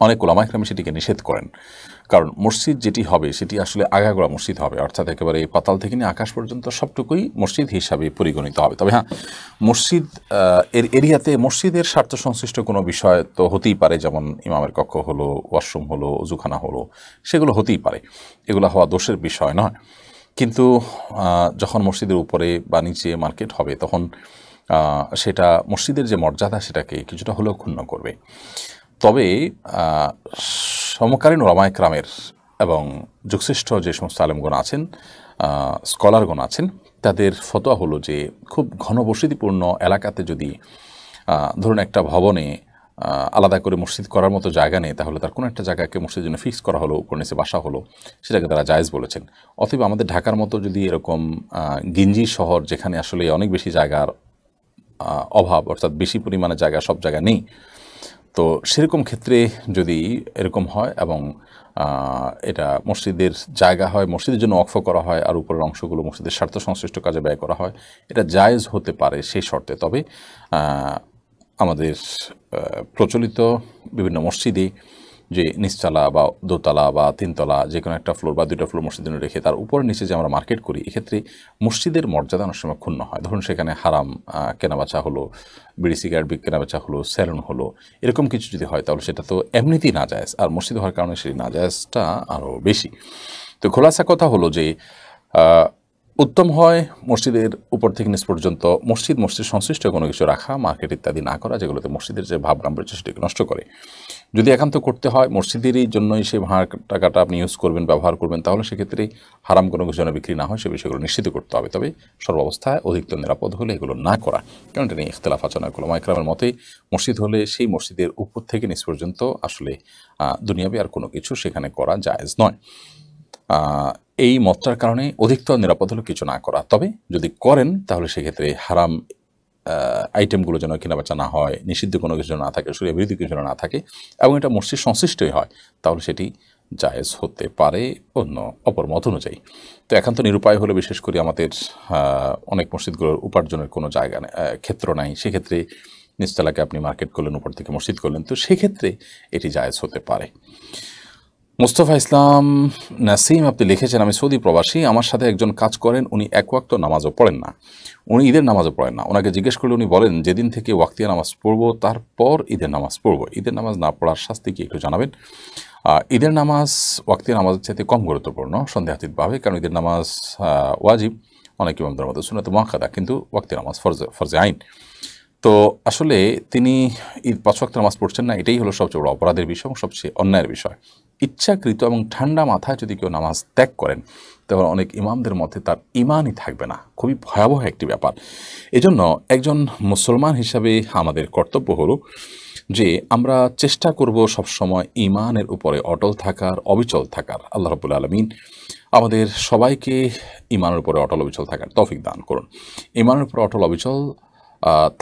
অনেক ওলামা ইকরাম সেটিকে নিষেধ করেন, কারণ মসজিদ যেটি হবে সেটি আসলে আগাগোড়া মসজিদ হবে, অর্থাৎ একেবারে পাতাল থেকে নিয়ে আকাশ পর্যন্ত সবটুকুই মসজিদ হিসাবে পরিগণিত হবে। তবে হ্যাঁ, মসজিদ এর এরিয়াতে মসজিদের স্বার্থ সংশ্লিষ্ট কোনো বিষয় তো হতেই পারে, যেমন ইমামের কক্ষ হলো, ওয়াশরুম হলো, ওযুখানা হলো, সেগুলো হতেই পারে, এগুলো হওয়া দোষের বিষয় নয়। কিন্তু যখন মসজিদের উপরে বা নিচে মার্কেট হবে, তখন সেটা মসজিদের যে মর্যাদা সেটাকে কিছুটা হলেও ক্ষুণ্ণ করবে। তবে সমকালীন ওলামা ইকরামের এবং যুগশ্রেষ্ঠ যে সমস্ত আলেমগণ আছেন, স্কলারগণ আছেন, তাদের ফতোয়া হলো যে খুব ঘনবসতিপূর্ণ এলাকাতে যদি ধরুন একটা ভবনে আলাদা করে মসজিদ করার মতো জায়গা নেই, তাহলে তার কোনো একটা জায়গাকে মসজিদের জন্য ফিক্স করা হলো, উপর নিচে বাসা হলো, সেটাকে তারা জায়েজ বলেছেন। অথবা আমাদের ঢাকার মতো যদি এরকম গিঞ্জি শহর, যেখানে আসলে অনেক বেশি জায়গার অভাব, অর্থাৎ বেশি পরিমাণে জায়গা সব জায়গা নেই, তো সেরকম ক্ষেত্রে যদি এরকম হয় এবং এটা মসজিদের জায়গা হয়, মসজিদের জন্য ওয়াকফ করা হয়, আর উপরের অংশগুলো মসজিদের স্বার্থ সংশ্লিষ্ট কাজে ব্যয় করা হয়, এটা জায়েজ হতে পারে সেই শর্তে। তবে আমাদের প্রচলিত বিভিন্ন মসজিদে যে নিচতলা বা দোতলা বা তিনতলা যে কোনো একটা ফ্লোর বা দুইটা ফ্লোর মসজিদের জন্য রেখে তার উপরে নিচে যে আমরা মার্কেট করি, এক্ষেত্রে মসজিদের মর্যাদা অনেক সময় ক্ষুণ্ণ হয়। ধরুন সেখানে হারাম কেনাবেচা হলো, বিড়ি সিগারেট কেনাবেচা হলো, স্যালুন হলো, এরকম কিছু যদি হয় তাহলে সেটা তো এমনিতেই নাজায়েজ, আর মসজিদ হওয়ার কারণে সেই নাজায়েজটা আরও বেশি। তো খোলাসা কথা হলো যে উত্তম হয় মসজিদের উপর থেকে নিচ পর্যন্ত মসজিদ সংশ্লিষ্ট কোনো কিছু রাখা, মার্কেট ইত্যাদি না করা, যেগুলোতে মসজিদের যে ভাব গাম্ভীর্য সেটাকে নষ্ট করে। যদি একান্ত করতে হয় মসজিদেরই জন্যই সেই টাকাটা আপনি ইউজ করবেন, ব্যবহার করবেন, তাহলে সেক্ষেত্রে হারাম কোনো কিছু যেন বিক্রি না হয় সে বিষয়গুলো নিশ্চিত করতে হবে। তবে সর্বাবস্থায় অধিকতর নিরাপদ হলে এগুলো না করা, কারণ এটা নিয়ে ইখতিলাফ আছে অনেকগুলো। মাইকরামের মতেই মসজিদ হলে সেই মসজিদের উপর থেকে নিচ পর্যন্ত আসলে দুনিয়াবি আর কোনো কিছু সেখানে করা জায়েজ নয়। এই মতটার কারণে অধিকতর নিরাপদ হলো কিছু না করা। তবে যদি করেন তাহলে সেক্ষেত্রে হারাম আইটেমগুলো যেন কেনাবেচা না হয়, নিষিদ্ধ কোনো কিছু না থাকে, শরীয়ত বিরোধী কিছু না থাকে, এবং এটা মসজিদ সংশ্লিষ্টই হয়, তাহলে সেটি জায়েজ হতে পারে অন্য অপর মত অনুযায়ী। তো একান্ত নিরুপায় হলে, বিশেষ করে আমাদের অনেক মসজিদগুলোর উপার্জনের কোনো জায়গা ক্ষেত্র নাই, সেক্ষেত্রে নিচতলাকে আপনি মার্কেট করলেন, উপর থেকে মসজিদ করলেন, তো সেক্ষেত্রে এটি জায়েজ হতে পারে। মুস্তফা ইসলাম নাসিম আপনি লিখেছেন, আমি সৌদি প্রবাসী, আমার সাথে একজন কাজ করেন, উনি এক ওয়াক্ত নামাজও পড়েন না, উনি ঈদের নামাজও পড়েন না। ওনাকে জিজ্ঞেস করলে উনি বলেন যেদিন থেকে ওয়াক্তিয়া নামাজ পড়বো তারপর ঈদের নামাজ পড়বো। ঈদের নামাজ না পড়ার শাস্তি কি একটু জানাবেন? ঈদের নামাজ ওয়াক্তিয়া নামাজের চাইতে কম গুরুত্বপূর্ণ সন্দেহাতীতভাবে, কারণ ঈদের নামাজ ওয়াজিব, অনেক ইমামদের মধ্যে সুন্নাত মুআক্কাদা, কিন্তু ওয়াক্তিয়া নামাজ ফরজে আইন। তো আসলে তিনি ঈদ 5 ওয়াক্ত নামাজ পড়ছেন না, এটাই হলো সবচেয়ে বড় অপরাধের বিষয় এবং সবচেয়ে অন্যায়ের বিষয়। ইচ্ছাকৃত এবং ঠান্ডা মাথায় যদি কেউ নামাজ ত্যাগ করেন তখন অনেক ইমামদের মতে তার ইমানই থাকবে না, খুবই ভয়াবহ একটি ব্যাপার। এজন্য একজন মুসলমান হিসাবে আমাদের কর্তব্য হলো যে আমরা চেষ্টা করব সবসময় ইমানের উপরে অটল থাকার, অবিচল থাকার। আল্লাহ রাব্বুল আলামিন আমাদের সবাইকে ইমানের উপরে অটল অবিচল থাকার তৌফিক দান করুন। ইমানের উপরে অটল অবিচল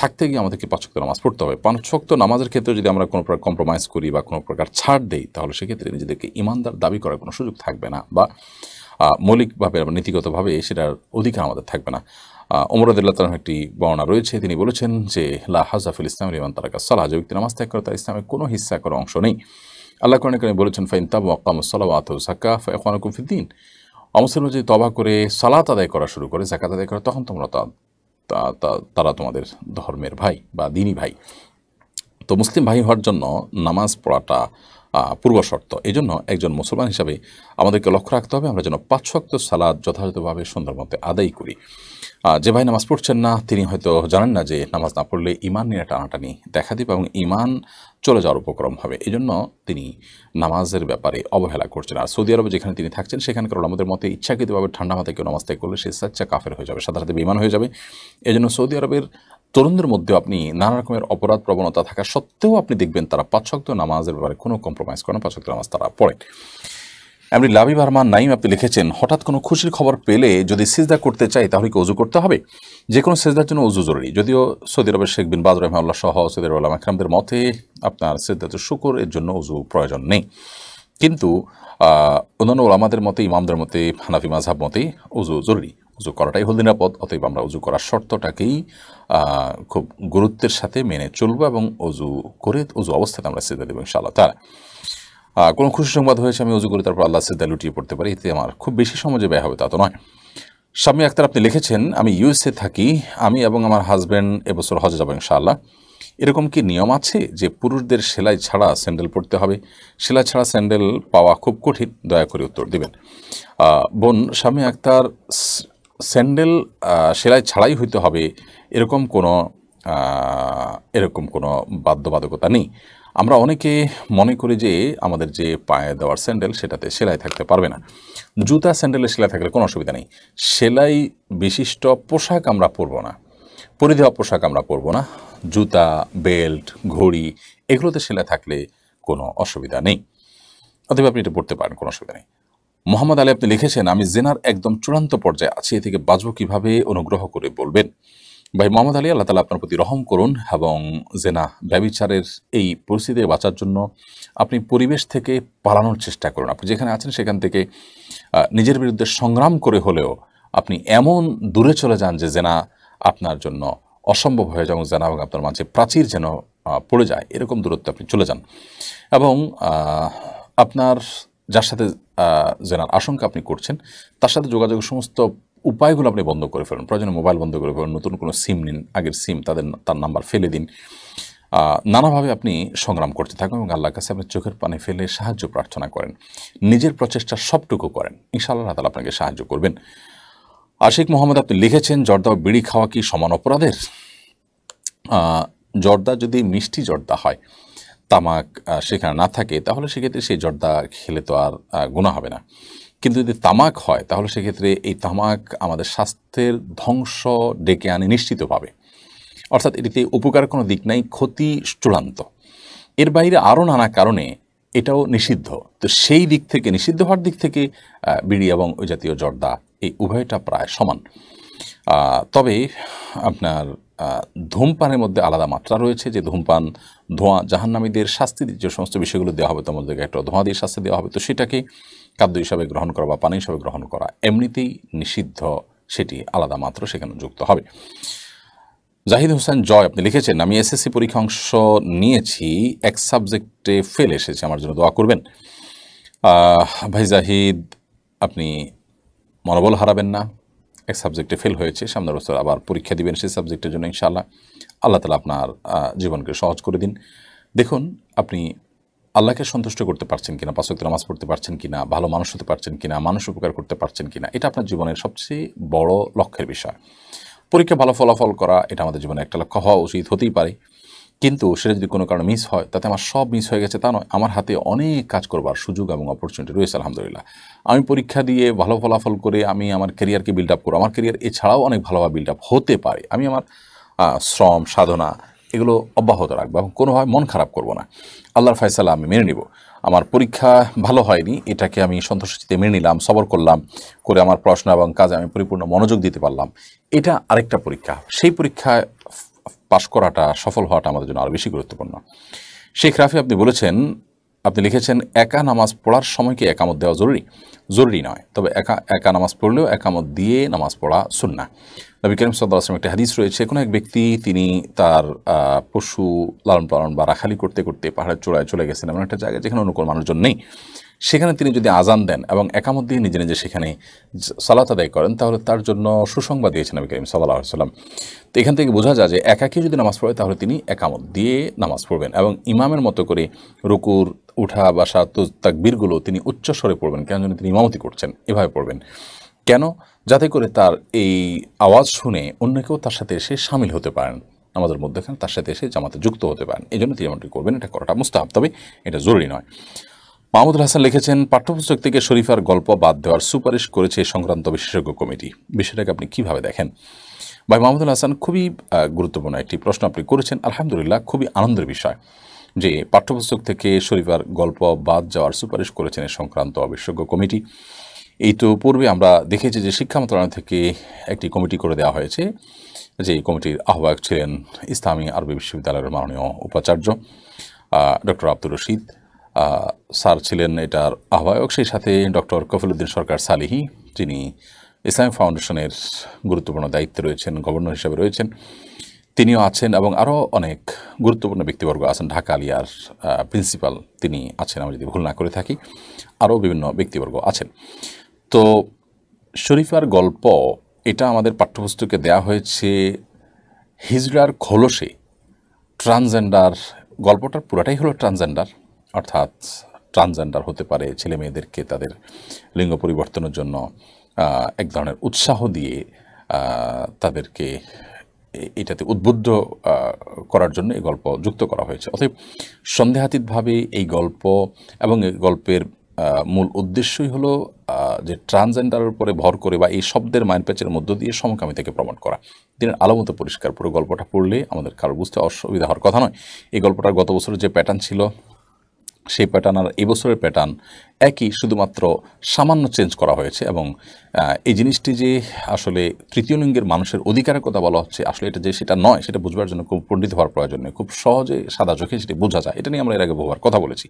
থাকতে গিয়ে আমাদেরকে 5 ওয়াক্ত নামাজ পড়তে হবে। 5 ওয়াক্ত নামাজের ক্ষেত্রে যদি আমরা কোনো প্রকার কম্প্রোমাইজ করি বা কোনো প্রকার ছাড় দেই তাহলে সেক্ষেত্রে নিজেদেরকে ইমানদার দাবি করার কোনো সুযোগ থাকবে না, বা মৌলিকভাবে বা নীতিগতভাবে সেটার অধিকার আমাদের থাকবে না। ওমর রাদিয়াল্লাহু তাআলার একটি বর্ণনা রয়েছে, তিনি বলেছেন যে লা হাযা ফিল ইসলাম লিমান তারাকা সালাহ, যে ব্যক্তি নামাজ ত্যাগ করে তার ইসলামে কোনো হিস্সা করার অংশ নেই। আল্লাহ কোরআনে কারিমে বলেছেন ফাইন তাবু ওয়া আকামুস সালাহ ওয়া আতাউ যাকাত ফাইখওয়ানুকুম ফিদ্দীন। অমুসলিম যদি তওবা করে সালাত আদায় করা শুরু করে, যাকাত আদায় করে, তখন তোমরা তারা তোমাদের ধর্মের ভাই বা দ্বীনি ভাই। তো মুসলিম ভাই হওয়ার জন্য নামাজ পড়াটা পূর্ব শর্ত। এই জন্য একজন মুসলমান হিসাবে আমাদেরকে লক্ষ্য রাখতে হবে আমরা যেন 5 ওয়াক্ত সালাত যথাযথভাবে সুন্দর মতে আদায় করি। যে ভাই নামাজ পড়ছেন না তিনি হয়তো জানেন না যে নামাজ না পড়লে ইমান নিয়ে টানাটানি দেখা দিবে এবং ইমান চলে যাওয়ার উপক্রম হবে। এই জন্য তিনি নামাজের ব্যাপারে অবহেলা করছেন। আর সৌদি আরবে যেখানে তিনি থাকছেন সেখানকার ওলামাদের মতে ইচ্ছাকৃতভাবে ঠান্ডা মাথায় কেউ নামাজ ত্যাগ করলে সে সাচ্চা কাফের হয়ে যাবে, সাধারণত বেঈমান হয়ে যাবে। এই জন্য সৌদি আরবের তরুণদের মধ্যে আপনি নানা রকমের অপরাধ প্রবণতা থাকা সত্ত্বেও আপনি দেখবেন তারা 5 ওয়াক্ত নামাজের ব্যাপারে কোনো কম্প্রোমাইজ করেন, 5 ওয়াক্ত নামাজ তারা পড়েন। এমনি লাবিব রহমান নাইম আপনি লিখেছেন, হঠাৎ কোনো খুশির খবর পেলে যদি সিজদা করতে চাই তাহলে কি ওযু করতে হবে? যে কোনো সিজদার জন্য ওযু জরুরি। যদিও সৌদি আরবের শেখ বিন বাজ রাহিমাহুল্লাহ সহ সৌদি আরবের উলামা ইকরামদের মতে আপনার সিজদাতুশ শুকর এর জন্য ওযু প্রয়োজন নেই, কিন্তু অন্যান্য ওলামাদের মতে, ইমামদের মতে, হানাফি মাযহাব মতে ওযু জরুরি, ওযু করাটাই হল নিরাপদ। অতএব আমরা ওযু করার শর্তটাকেই খুব গুরুত্বের সাথে মেনে চলবো এবং ওযু করে ওযু অবস্থাতে আমরা সিজদা দেব ইনশাআল্লাহ তাআলা। কোনো খুশি সংবাদ হয়েছে আমি ওযু করে তারপর আল্লাহ সিজদা লুটিয়ে পড়তে পারি, এতে আমার খুব বেশি সময় যে ব্যয় হবে তা তো নয়। শামী আক্তার আপনি লিখেছেন, আমি ইউএসএ থাকি, আমি এবং আমার হাজব্যান্ড এবছর হজে যাব ইনশাআল্লাহ। এরকম কি নিয়ম আছে যে পুরুষদের সেলাই ছাড়া স্যান্ডেল পরতে হবে? সেলাই ছাড়া স্যান্ডেল পাওয়া খুব কঠিন, দয়া করে উত্তর দিবেন। বোন শামী আক্তার, স্যান্ডেল সেলাই ছাড়াই হইতে হবে এরকম কোনো বাধ্যবাধকতা নেই। আমরা অনেকে মনে করি যে আমাদের যে পায়ে দেওয়ার স্যান্ডেল সেটাতে সেলাই থাকতে পারবে না। জুতা স্যান্ডেলে সেলাই থাকলে কোনো অসুবিধা নেই। সেলাই বিশিষ্ট পোশাক আমরা পরবো না, পরিধেয় পোশাক আমরা পরবো না। জুতা, বেল্ট, ঘড়ি এগুলোতে সেলাই থাকলে কোনো অসুবিধা নেই, অতএব আপনি এটা পড়তে পারেন, কোনো অসুবিধা নেই। মোহাম্মদ আলী আপনি লিখেছেন, আমি জেনার একদম চূড়ান্ত পর্যায়ে আছি, এ থেকে বাঁচব কীভাবে অনুগ্রহ করে বলবেন। ভাই মোহাম্মদ আলী, আল্লাহ তাআলা আপনার প্রতি রহম করুন এবং জেনা ব্যভিচারের এই পরিস্থিতি থেকে বাঁচার জন্য আপনি পরিবেশ থেকে পালানোর চেষ্টা করুন। আপনি যেখানে আছেন সেখান থেকে নিজের বিরুদ্ধে সংগ্রাম করে হলেও আপনি এমন দূরে চলে যান যে জেনা আপনার জন্য অসম্ভব হয়ে যায় এবং জেনা এবং আপনার মাঝে প্রাচীর যেন পড়ে যায়, এরকম দূরত্বে আপনি চলে যান এবং আপনার যার সাথে জেনার আশঙ্কা আপনি করছেন তার সাথে যোগাযোগের সমস্ত উপায়গুলো আপনি বন্ধ করে ফেলুন। প্রয়োজনে মোবাইল বন্ধ করে ফেলুন, নতুন কোনো সিম নিন, আগের সিম তার নাম্বার ফেলে দিন। নানাভাবে আপনি সংগ্রাম করতে থাকুন এবং আল্লাহর কাছে আপনি চোখের পানি ফেলে সাহায্য প্রার্থনা করেন, নিজের প্রচেষ্টা সবটুকু করেন, ইনশাআল্লাহ তাআলা আপনাকে সাহায্য করবেন। আশিক মোহাম্মদ আপনি লিখেছেন, জর্দা ও বিড়ি খাওয়া কি সমান অপরাধের? জর্দা যদি মিষ্টি জর্দা হয়, তামাক সেখানে না থাকে, তাহলে সেক্ষেত্রে সেই জর্দা খেলে তো আর গুনাহ হবে না। কিন্তু যদি তামাক হয় তাহলে সেক্ষেত্রে এই তামাক আমাদের স্বাস্থ্যের ধ্বংস ডেকে আনে নিশ্চিতভাবে, অর্থাৎ এটিতে উপকার কোনো দিক নাই, ক্ষতি চূড়ান্ত। এর বাইরে আরও নানা কারণে এটাও নিষিদ্ধ। তো সেই দিক থেকে, নিষিদ্ধ হওয়ার দিক থেকে বিড়ি এবং ওই জাতীয় জর্দা এই উভয়টা প্রায় সমান। তবে আপনার ধূমপানের মধ্যে আলাদা মাত্রা রয়েছে, যে ধূমপান ধোঁয়া জাহান্নামীদের শাস্তি যে সমস্ত বিষয়গুলো দেওয়া হবে, তার মধ্যে একটা ধোঁয়া দিয়ে শাস্তি দেওয়া হবে, তো সেটাকে খাদ্য হিসাবে গ্রহণ করা বা পানি হিসাবে গ্রহণ করা এমনিতেই নিষিদ্ধ, সেটি আলাদা মাত্র সেখানে যুক্ত হবে। জাহিদ হোসেন জয় আপনি লিখেছেন, আমি এসএসসি পরীক্ষা অংশ নিয়েছি, এক সাবজেক্টে ফেল এসেছে, আমার জন্য দোয়া করবেন। ভাই জাহিদ, আপনি মনোবল হারাবেন না, এক সাবজেক্টে ফেল হয়েছে, সামনের বছর আবার পরীক্ষা দিবেন সেই সাবজেক্টের জন্য ইনশাআল্লাহ। আল্লাহ তাআলা আপনার জীবনকে সহজ করে দিন। দেখুন, আপনি আল্লাহকে সন্তুষ্ট করতে পারছেন কিনা, 5 ওয়াক্ত নামাজ পড়তে পারছেন কিনা, ভালো মানুষ হতে পারছেন কিনা, মানুষ উপকার করতে পারছেন কিনা, এটা আপনার জীবনের সবচেয়ে বড় লক্ষ্যের বিষয়। পরীক্ষা ভালো ফলাফল করা এটা আমাদের জীবনে একটা লক্ষ্য হওয়া উচিত, হতেই পারে, কিন্তু সেটা যদি কোনো কারণে মিস হয় তাতে আমার সব মিস হয়ে গেছে তা নয়। আমার হাতে অনেক কাজ করবার সুযোগ এবং অপরচুনিটি রয়েছে আলহামদুলিল্লাহ। আমি পরীক্ষা দিয়ে ভালো ফলাফল করে আমি আমার ক্যারিয়ারকে বিল্ড আপ করব, আমার ক্যারিয়ার এছাড়াও অনেক ভালোভাবে বিল্ড আপ হতে পারে। আমি আমার শ্রম সাধনা এগুলো অব্যাহত রাখবো এবং কোনোভাবে মন খারাপ করব না। আল্লাহর ফয়সালা আমি মেনে নিব। আমার পরীক্ষা ভালো হয়নি, এটাকে আমি সন্তুষ্টিতে মেনে নিলাম, সবর করলাম, করে আমার পড়াশোনা এবং কাজে আমি পরিপূর্ণ মনোযোগ দিতে পারলাম, এটা আরেকটা পরীক্ষা। সেই পরীক্ষায় পাশ করাটা, সফল হওয়াটা আমাদের জন্য আরও বেশি গুরুত্বপূর্ণ। শেখ রাফি আপনি বলেছেন, আপনি লিখেছেন, একা নামাজ পড়ার সময় কি একামত দেওয়া জরুরি নয়, তবে একা নামাজ পড়লেও একামত দিয়ে নামাজ পড়া সুন্নাহ। নবী করিম সাল্লাল্লাহু আলাইহি ওয়াসাল্লাম একটা হাদিস রয়েছে, কোনো এক ব্যক্তি তিনি তার পশু লালন পালন বা রাখালি করতে করতে পাহাড়ের চূড়ায় চলে গেছেন এমন একটা জায়গায় যেখানে অন্য কোনো মানুষজন নেই, সেখানে তিনি যদি আজান দেন এবং একামত দিয়ে নিজে নিজে সেখানে সালাত আদায় করেন, তাহলে তার জন্য সুসংবাদ দিয়েছেন নবী করিম সাল্লাল্লাহু আলাইহি ওয়াসাল্লাম। তো এখান থেকে বোঝা যায় যে একাকী যদি নামাজ পড়ে তাহলে তিনি একামত দিয়ে নামাজ পড়বেন এবং ইমামের মতো করে রুকুর উঠা বসা তাকবীরগুলো তিনি উচ্চস্বরে পড়বেন, কেন যেন তিনি ইমামতি করছেন, এভাবে পড়বেন। কেন? যাতে করে তার এই আওয়াজ শুনে অন্য কেউ তার সাথে এসে সামিল হতে পারেন, আমাদের মধ্যেখানে তার সাথে এসে জামাতে যুক্ত হতে পারেন। এই জন্য তিনি এমনটি করবেন। এটা করাটা মুস্তাহাব, তবে এটা জরুরি নয়। মাহমুদুল হাসান লিখেছেন, পাঠ্যপুস্তক থেকে শরীফার গল্প বাদ দেওয়ার সুপারিশ করেছে সংক্রান্ত বিশেষজ্ঞ কমিটি, বিষয়টাকে আপনি কিভাবে দেখেন? ভাই মাহমুদুল হাসান, খুবই গুরুত্বপূর্ণ একটি প্রশ্ন আপনি করেছেন। আলহামদুলিল্লাহ, খুবই আনন্দের বিষয় যে পাঠ্যপুস্তক থেকে শরীফার গল্প বাদ যাওয়ার সুপারিশ করেছেন এই সংক্রান্ত বিশেষজ্ঞ কমিটি। এই তো পূর্বে আমরা দেখেছি যে শিক্ষা মন্ত্রণালয় থেকে একটি কমিটি করে দেওয়া হয়েছে, যে কমিটির আহ্বায়ক ছিলেন ইসলামী আরবি বিশ্ববিদ্যালয়ের মাননীয় উপাচার্য ডক্টর আব্দুর রশিদ স্যার ছিলেন এটার আহ্বায়ক, সেই সাথে ডক্টর কফিলউদ্দিন সরকার সালিহি, যিনি ইসলামী ফাউন্ডেশনের গুরুত্বপূর্ণ দায়িত্বে রয়েছেন, গভর্নর হিসেবে রয়েছেন, তিনিও আছেন এবং আরও অনেক গুরুত্বপূর্ণ ব্যক্তিবর্গ আছেন। ঢাকা আলিয়ার প্রিন্সিপাল তিনি আছেন, আমি যদি ভুল না করে থাকি, আরও বিভিন্ন ব্যক্তিবর্গ আছেন। তো শরীফার গল্প এটা আমাদের পাঠ্যপুস্তকে দেয়া হয়েছে হিজড়ার খোলসে। ট্রান্সজেন্ডার গল্পটার পুরাটাই হলো ট্রান্সজেন্ডার, অর্থাৎ ট্রান্সজেন্ডার হতে পারে ছেলে মেয়েদেরকে তাদের লিঙ্গ পরিবর্তনের জন্য এক ধরনের উৎসাহ দিয়ে তাদেরকে এটাতে উদ্বুদ্ধ করার জন্য এই গল্প যুক্ত করা হয়েছে। অতএব সন্দেহাতীতভাবে এই গল্প এবং এই গল্পের মূল উদ্দেশ্যই হলো যে ট্রান্সজেন্ডারের উপরে ভর করে বা এই শব্দের মাইনপ্যাচের মধ্য দিয়ে সমকামিতাকে প্রমাণ করা। দিনের আলোমতো পরিষ্কার, পুরো গল্পটা পড়লে আমাদের কারো বুঝতে অসুবিধা হওয়ার কথা নয়। এই গল্পটার গত বছরের যে প্যাটার্ন ছিল সেই প্যাটার্ন আর এই বছরের প্যাটার্ন একই, শুধুমাত্র সামান্য চেঞ্জ করা হয়েছে। এবং এই জিনিসটি যে আসলে তৃতীয় লিঙ্গের মানুষের অধিকারের কথা বলা হচ্ছে, আসলে এটা যে সেটা নয়, সেটা বুঝবার জন্য খুব পণ্ডিত হওয়ার প্রয়োজন নেই, খুব সহজে সাদা চোখে সেটি বোঝা যায়। এটা নিয়ে আমরা এর আগে বহুবার কথা বলেছি।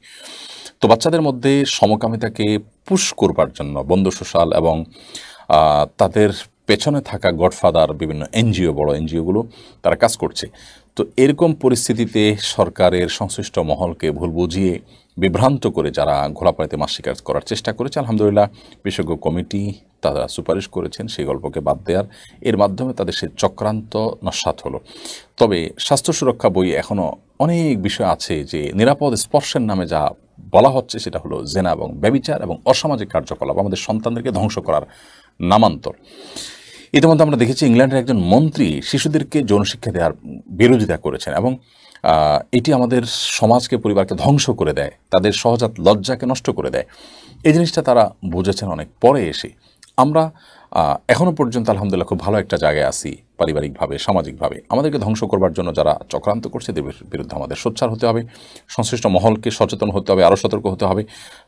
তো বাচ্চাদের মধ্যে সমকামিতাকে পুশ করবার জন্য বন্ধু সোশ্যাল এবং তাদের পেছনে থাকা গডফাদার বিভিন্ন এনজিও, বড় এনজিওগুলো তারা কাজ করছে। তো এরকম পরিস্থিতিতে সরকারের সংশ্লিষ্ট মহলকে ভুল বুঝিয়ে বিভ্রান্ত করে যারা ঘোলাপাড়িতে মাছ শিকার করার চেষ্টা করেছে, আলহামদুলিল্লাহ বিশেষজ্ঞ কমিটি তারা সুপারিশ করেছেন সেই গল্পকে বাদ দেওয়ার, এর মাধ্যমে তাদের সে চক্রান্ত নস্যাৎ হলো। তবে স্বাস্থ্য সুরক্ষা বই এখনও অনেক বিষয় আছে যে নিরাপদ স্পর্শের নামে যা বলা হচ্ছে সেটা হলো জেনা এবং ব্যভিচার এবং অসামাজিক কার্যকলাপ, আমাদের সন্তানদেরকে ধ্বংস করার নামান্তর। ইতিমধ্যে আমরা দেখেছি ইংল্যান্ডের একজন মন্ত্রী শিশুদেরকে যৌন শিক্ষা দেওয়ার বিরোধিতা করেছেন এবং এটি আমাদের সমাজকে, পরিবারকে ধ্বংস করে দেয়, তাদের সহজাত লজ্জাকে নষ্ট করে দেয়। এই জিনিসটা তারা বুঝেছেন অনেক পরে এসে। আমরা এখনও পর্যন্ত আলহামদুলিল্লাহ খুব ভালো একটা জায়গায় আছি পারিবারিকভাবে, সামাজিকভাবে। আমাদেরকে ধ্বংস করবার জন্য যারা চক্রান্ত করছে এদের বিরুদ্ধে আমাদের সোচ্চার হতে হবে, সংশ্লিষ্ট মহলকে সচেতন হতে হবে, আরও সতর্ক হতে হবে।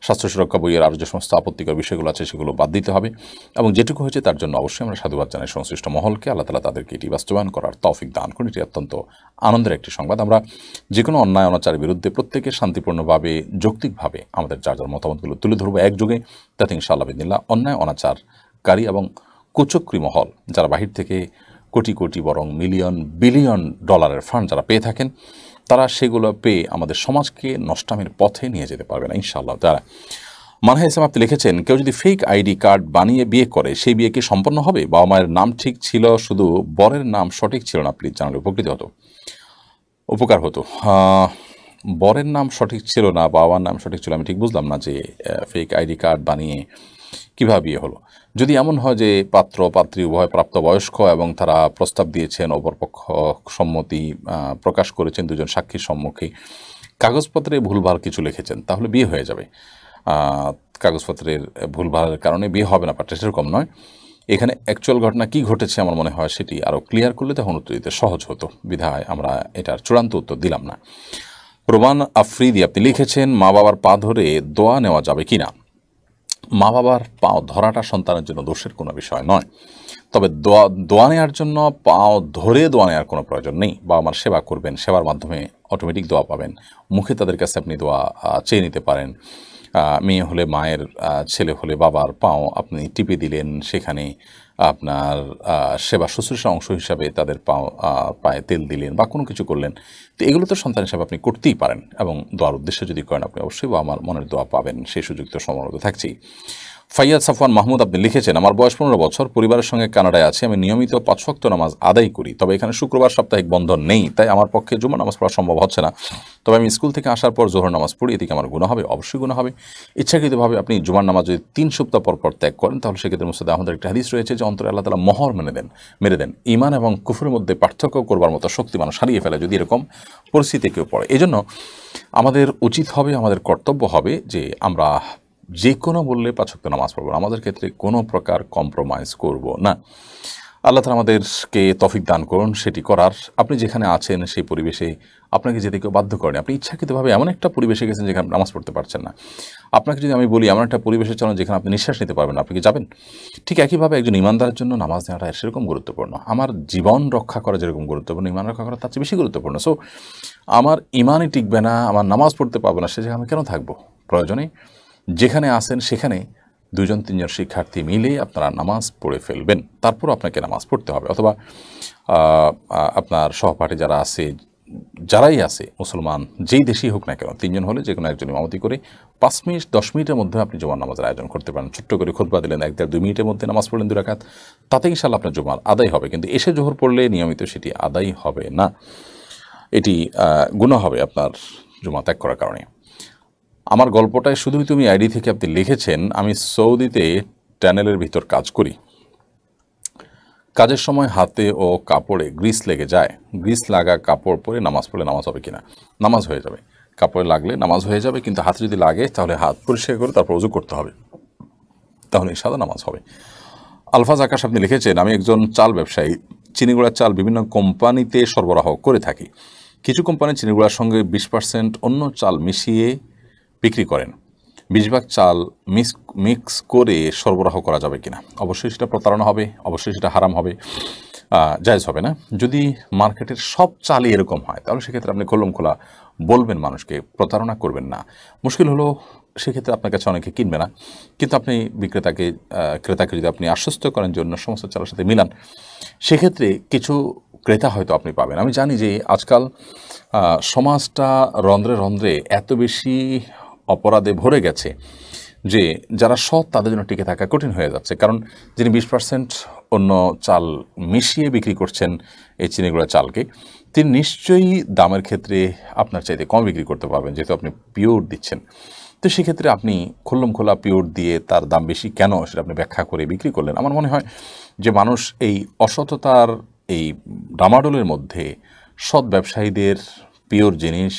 স্বাস্থ্য সুরক্ষা বইয়ের আরও যে সমস্ত আপত্তিকর বিষয়গুলো আছে সেগুলো বাদ দিতে হবে এবং যেটুকু হয়েছে তার জন্য অবশ্যই আমরা সাধুবাদ জানাই সংশ্লিষ্ট মহলকে। আল্লাহ তাআলা তাদেরকে এটি বাস্তবায়ন করার তৌফিক দান করুন। এটি অত্যন্ত আনন্দের একটি সংবাদ। আমরা যে কোনো অন্যায় অনাচারের বিরুদ্ধে প্রত্যেকে শান্তিপূর্ণভাবে, যৌক্তিকভাবে আমাদের যার যার মতামতগুলো তুলে ধরবো একযোগে, তাতে ইনশাআল্লাহ বিদিনিল্লাহ অন্যায় অনাচারকারী এবং কুচক্রী মহল যারা বাহির থেকে কোটি কোটি বরং মিলিয়ন বিলিয়ন ডলারের ফান্ড যারা পেয়ে থাকেন, তারা সেগুলো পেয়ে আমাদের সমাজকে নষ্টামের পথে নিয়ে যেতে পারবে না ইনশাআল্লাহ। তারা মানহা ইসলাম আপনি লিখেছেন, কেউ যদি ফেক আইডি কার্ড বানিয়ে বিয়ে করে সেই বিয়ে কি সম্পন্ন হবে? বাবা মায়ের নাম ঠিক ছিল, শুধু বরের নাম সঠিক ছিল না, প্লিজ জানালে উপকার হতো। বরের নাম সঠিক ছিল না, বাবার নাম সঠিক ছিল, আমি ঠিক বুঝলাম না যে ফেক আইডি কার্ড বানিয়ে কীভাবে বিয়ে হলো। যদি এমন হয় যে পাত্র পাত্রী উভয় প্রাপ্তবয়স্ক এবং তারা প্রস্তাব দিয়েছেন, অপরপক্ষ সম্মতি প্রকাশ করেছেন দুজন সাক্ষীর সম্মুখে, কাগজপত্রে ভুলভাল কিছু লিখেছেন, তাহলে বিয়ে হয়ে যাবে। কাগজপত্রের ভুলভালের কারণে বিয়ে হবে না, পারটা সেরকম নয়। এখানে অ্যাকচুয়াল ঘটনা কী ঘটেছে আমার মনে হয় সেটি আরও ক্লিয়ার করলে তখন উত্তর দিতে সহজ হতো, বিধায় আমরা এটার চূড়ান্ত উত্তর দিলাম না। রোমান আফ্রিদি আপনি লিখেছেন, মা বাবার পা ধরে দোয়া নেওয়া যাবে কি না? মা বাবার পাও ধরাটা সন্তানের জন্য দোষের কোনো বিষয় নয়, তবে দোয়া নেওয়ার জন্য পাও ধরে দোয়া নেওয়ার কোনো প্রয়োজন নেই। বাবা মার সেবা করবেন, সেবার মাধ্যমে অটোমেটিক দোয়া পাবেন। মুখে তাদের কাছে আপনি দোয়া চেয়ে নিতে পারেন। মেয়ে হলে মায়ের, ছেলে হলে বাবার পাও আপনি টিপে দিলেন, সেখানে আপনার সেবা শুশ্রূষা অংশ হিসাবে তাদের পায়ে তেল দিলেন বা কোনো কিছু করলেন। তো এগুলো তো সন্তান হিসাবে আপনি করতেই পারেন এবং দোয়ার উদ্দেশ্যে যদি করেন আপনি অবশ্যই আমার মনের দোয়া পাবেন, সেই সুযোগ তো সম্ভবত থাকছেই। ফাইয়াদ সাফওয়ান মাহমুদ আপনি লিখেছেন, আমার বয়স 15 বছর, পরিবারের সঙ্গে কানাডায় আছি, আমি নিয়মিত 5 ওয়াক্ত নামাজ আদায় করি, তবে এখানে শুক্রবার সাপ্তাহিক বন্ধন নেই, তাই আমার পক্ষে জুমার নামাজ পড়া সম্ভব হচ্ছে না। তবে আমি স্কুল থেকে আসার পর জোহর নামাজ পড়ি, এদিকে আমার গুনাহ হবে? অবশ্যই গুনাহ হবে। ইচ্ছাকৃতভাবে আপনি জুমার নামাজ যদি 3 সপ্তাহ পর পর ত্যাগ করেন তাহলে সেক্ষেত্রে মুসনাদে আহমদের একটা হাদিস রয়েছে যে অন্তরে আল্লাহ তাআলা মোহর মেরে দেন। ঈমান এবং কুফরের মধ্যে পার্থক্য করবার মতো শক্তি মানুষ হারিয়ে ফেলে যদি এরকম পরিস্থিতি কেউ পড়ে। এজন্য আমাদের উচিত হবে, আমাদের কর্তব্য হবে যে আমরা যে কোনো বললে 5 ওয়াক্ত নামাজ পড়ব, আমাদের ক্ষেত্রে কোনো প্রকার কম্প্রোমাইজ করব না। আল্লাহ তাআলা আমাদেরকে তৌফিক দান করুন সেটি করার। আপনি যেখানে আছেন সেই পরিবেশে আপনাকে যেতে কেউ বাধ্য করেনি, আপনি ইচ্ছাকৃতভাবে এমন একটা পরিবেশে গেছেন যেখানে নামাজ পড়তে পারছেন না। আপনাকে যদি আমি বলি এমন একটা পরিবেশে চলেন যেখানে আপনি নিঃশ্বাস নিতে পারবেন না, আপনি কি যাবেন? ঠিক একইভাবে একজন ইমানদারের জন্য নামাজ নেওয়াটা সেরকম গুরুত্বপূর্ণ। আমার জীবন রক্ষা করা যেরকম গুরুত্বপূর্ণ, ইমান রক্ষা করা তার চেয়ে বেশি গুরুত্বপূর্ণ। সো আমার ইমানই টিকবে না, আমার নামাজ পড়তে পারবো না, সে জায়গায় আমি কেন থাকবো? প্রয়োজনে যেখানে আসেন সেখানে 2-3 শিক্ষার্থী মিলে আপনারা নামাজ পড়ে ফেলবেন, তারপর আপনাকে নামাজ পড়তে হবে। অথবা আপনার সহপাঠী যারা আছে, যারাই আছে মুসলমান, যেই দেশেই হোক না কেন, 3 জন হলে যে কোনো একজন ইমামতি করে 5 মিনিট 10 মিনিটের মধ্যে আপনি জুমার নামাজের আয়োজন করতে পারেন। ছোট্ট করে খুতবা দিলেন, 1-2 মিনিটের মধ্যে নামাজ পড়লেন 2 রাকাত, তাতে ইনশাআল্লাহ আপনার জুমার আদায় হবে। কিন্তু এসে জোহর পড়লে নিয়মিত সেটি আদায় হবে না, এটি গুনাহ হবে আপনার জুমা ত্যাগ করার কারণে। আমার গল্পটায় শুধুই তুমি আইডি থেকে আপনি লিখেছেন, আমি সৌদিতে টানেলের ভিতর কাজ করি, কাজের সময় হাতে ও কাপড়ে গ্রিস লেগে যায়, গ্রিস লাগা কাপড় পরে নামাজ পড়লে নামাজ হবে কিনা? নামাজ হয়ে যাবে, কাপড়ে লাগলে নামাজ হয়ে যাবে, কিন্তু হাতে যদি লাগে তাহলে হাত পরিষ্কার করে তারপর ওযু করতে হবে, তাহলে ইনশাআল্লাহ নামাজ হবে। আলফাজ আকাশ আপনি লিখেছেন, আমি একজন চাল ব্যবসায়ী, চিনিগুড়ার চাল বিভিন্ন কোম্পানিতে সরবরাহ করে থাকি। কিছু কোম্পানি চিনিগুড়ার সঙ্গে 20% অন্য চাল মিশিয়ে বিক্রি করেন, 20 ভাগ চাল মিক্স করে সরবরাহ করা যাবে কিনা? অবশ্যই সেটা প্রতারণা হবে, অবশ্যই সেটা হারাম হবে, জায়েজ হবে না। যদি মার্কেটের সব চালই এরকম হয় তাহলে সেক্ষেত্রে আপনি খোলা বলবেন মানুষকে, প্রতারণা করবেন না। মুশকিল হলো সেক্ষেত্রে আপনার কাছে অনেকে কিনবে না, কিন্তু আপনি ক্রেতাকে যদি আপনি আশ্বস্ত করেন যে অন্য সমস্ত চালের সাথে মিলান, সেক্ষেত্রে কিছু ক্রেতা হয়তো আপনি পাবেন। আমি জানি যে আজকাল সমাজটা রন্ধ্রে রন্ধ্রে এত বেশি অপরাধে ভরে গেছে যে যারা সৎ তাদের জন্য টিকে থাকা কঠিন হয়ে যাচ্ছে। কারণ যিনি 20% অন্য চাল মিশিয়ে বিক্রি করছেন এই চিনিগুড়া চালকে, তিনি নিশ্চয়ই দামের ক্ষেত্রে আপনার চাইতে কম বিক্রি করতে পারবেন, যেহেতু আপনি পিওর দিচ্ছেন। তো সেক্ষেত্রে আপনি খুল্লম খোলা পিওর দিয়ে তার দাম বেশি কেন সেটা আপনি ব্যাখ্যা করে বিক্রি করলেন। আমার মনে হয় যে মানুষ এই অসততার এই ডামাডোলের মধ্যে সৎ ব্যবসায়ীদের পিওর জিনিস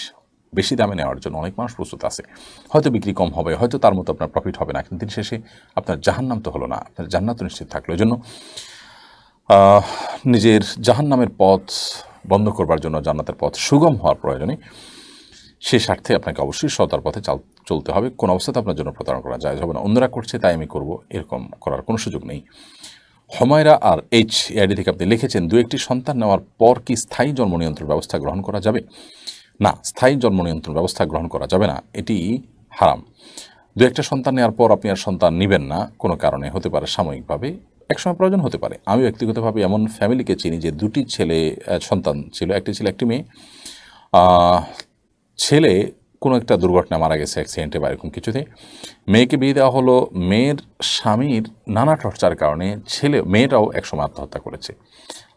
বেশি দামে নেওয়ার জন্য অনেক মানুষ প্রস্তুত আছে। হয়তো বিক্রি কম হবে, হয়তো তার মতো আপনার প্রফিট হবে না, কিন্তু দিন শেষে আপনার জাহান্নাম তো হলো না, আপনার জান্নাত তো নিশ্চিত থাকলো। এই জন্য নিজের জাহান্নামের পথ বন্ধ করবার জন্য জান্নাতের পথ সুগম হওয়ার প্রয়োজনে সে স্বার্থে আপনাকে অবশ্যই সতার পথে চলতে হবে। কোন অবস্থাতে আপনার জন্য প্রতারণা করা যায় হবে না। অন্যরা করছে তাই আমি করব, এরকম করার কোনো সুযোগ নেই। হুমায়রা আর এইচ এআইডি থেকে আপনি লিখেছেন, 2-1টি সন্তান নেওয়ার পর কি স্থায়ী জন্ম নিয়ন্ত্রণ ব্যবস্থা গ্রহণ করা যাবে? না, স্থায়ী জন্ম নিয়ন্ত্রণ ব্যবস্থা গ্রহণ করা যাবে না, এটি হারাম। 2-1টা সন্তান নেওয়ার পর আপনি আর সন্তান নেবেন না কোনো কারণে, হতে পারে সাময়িকভাবে, একসময় প্রয়োজন হতে পারে। আমি ব্যক্তিগতভাবে এমন ফ্যামিলিকে চিনি যে 2টি সন্তান ছিল, একটি ছিল একটি মেয়ে। ছেলে কোনো একটা দুর্ঘটনা মারা গেছে, অ্যাক্সিডেন্টে বা এরকম কিছুতে। মেয়েকে বিয়ে দেওয়া হলো, মেয়ের স্বামীর নানা টর্চার কারণে মেয়েটাও একসময় আত্মহত্যা করেছে।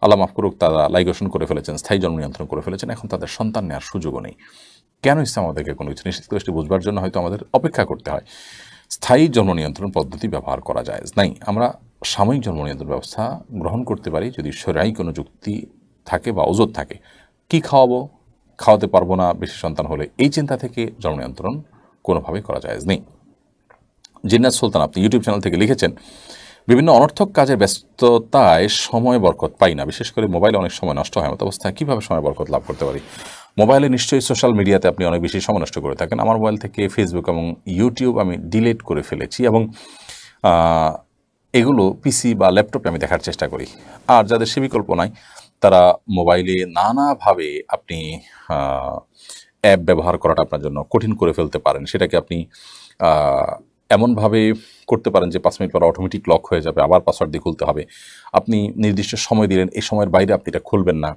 আল্লাহ মাফ করুক, তারা লাইগেশন করে ফেলেছেন, স্থায়ী জন্ম নিয়ন্ত্রণ করে ফেলেছেন, এখন তাদের সন্তান নেওয়ার সুযোগও নেই। কেন ইসলাম আমাদেরকে কোনো কিছু নিশ্চিত করে বুঝবার জন্য হয়তো আমাদের অপেক্ষা করতে হয়। স্থায়ী জন্ম নিয়ন্ত্রণ পদ্ধতি ব্যবহার করা যায় নাই। আমরা সাময়িক জন্ম নিয়ন্ত্রণ ব্যবস্থা গ্রহণ করতে পারি যদি শরীয়ী কোনো যুক্তি থাকে বা ওজোর থাকে। কি খাওয়াবো, খাওয়াতে পারবো না বেশি সন্তান হলে, এই চিন্তা থেকে জন্ম নিয়ন্ত্রণ কোনোভাবেই করা যায় নেই। জিন্নাত সুলতান আপনি ইউটিউব চ্যানেল থেকে লিখেছেন, বিভিন্ন অনর্থক কাজের ব্যস্ততায় সময় বরকত পাই না, বিশেষ করে মোবাইলে অনেক সময় নষ্ট হয়। মতো অবস্থায় কীভাবে সময় বরকত লাভ করতে পারি? মোবাইলে নিশ্চয়ই সোশ্যাল মিডিয়াতে আপনি অনেক বেশি সময় নষ্ট করে থাকেন। আমার মোবাইল থেকে ফেসবুক এবং ইউটিউব আমি ডিলিট করে ফেলেছি এবং এগুলো পিসি বা ল্যাপটপে আমি দেখার চেষ্টা করি। আর যাদের সে বিকল্প নাই, তারা মোবাইলে নানাভাবে আপনি অ্যাপ ব্যবহার করাটা আপনার জন্য কঠিন করে ফেলতে পারেন। সেটাকে আপনি এমনভাবে করতে পারেন যে 5 মিনিট পর অটোমেটিক লক হয়ে যাবে, আবার পাসওয়ার্ড দিয়ে খুলতে হবে। আপনি নির্দিষ্ট সময় দিলেন, এই সময়ের বাইরে আপনি এটা খুলবেন না।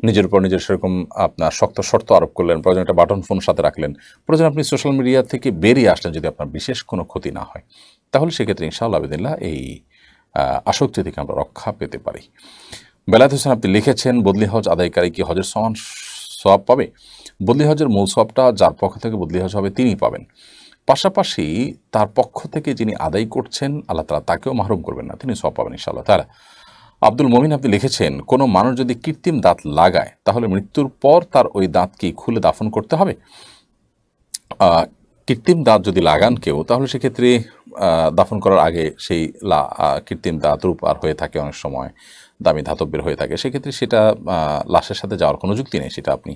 নিজের উপর নিজের সেরকম আপনার শক্ত শর্ত আরোপ করলেন, প্রয়োজন একটা বাটন ফোন সাথে রাখলেন, প্রয়োজন আপনি সোশ্যাল মিডিয়া থেকে বেরিয়ে আসলেন যদি আপনার বিশেষ কোনো ক্ষতি না হয়, তাহলে সেক্ষেত্রে ইনশাআল্লাহ আবিদিল্লাহ এই আসক্তি থেকে আমরা রক্ষা পেতে পারি। বেলায়েত হোসেন আপনি লিখেছেন, বদলি হজ আদায়কারী কি হজের সমান সওয়াব পাবে? বদলি হজের মূল সওয়াবটা যার পক্ষ থেকে বদলি হজ হবে তিনিই পাবেন, পাশাপাশি তার পক্ষ থেকে যিনি আদায় করছেন আল্লাহ তাআলা তাকেও মাহরুম করবেন না, তিনি সওয়াব পাবেন ইনশাআল্লাহ তাআলা। আব্দুল মমিন আপনি লিখেছেন, কোনো মানুষ যদি কৃত্রিম দাঁত লাগায় তাহলে মৃত্যুর পর তার ওই দাঁত কি খুলে দাফন করতে হবে? কৃত্রিম দাঁত যদি লাগান কেউ, তাহলে সেক্ষেত্রে দাফন করার আগে সেই কৃত্রিম দাঁত রূপার হয়ে থাকে, অনেক সময় দামি ধাতবের হয়ে থাকে, সেক্ষেত্রে সেটা লাশের সাথে যাওয়ার কোনো যুক্তি নেই, সেটা আপনি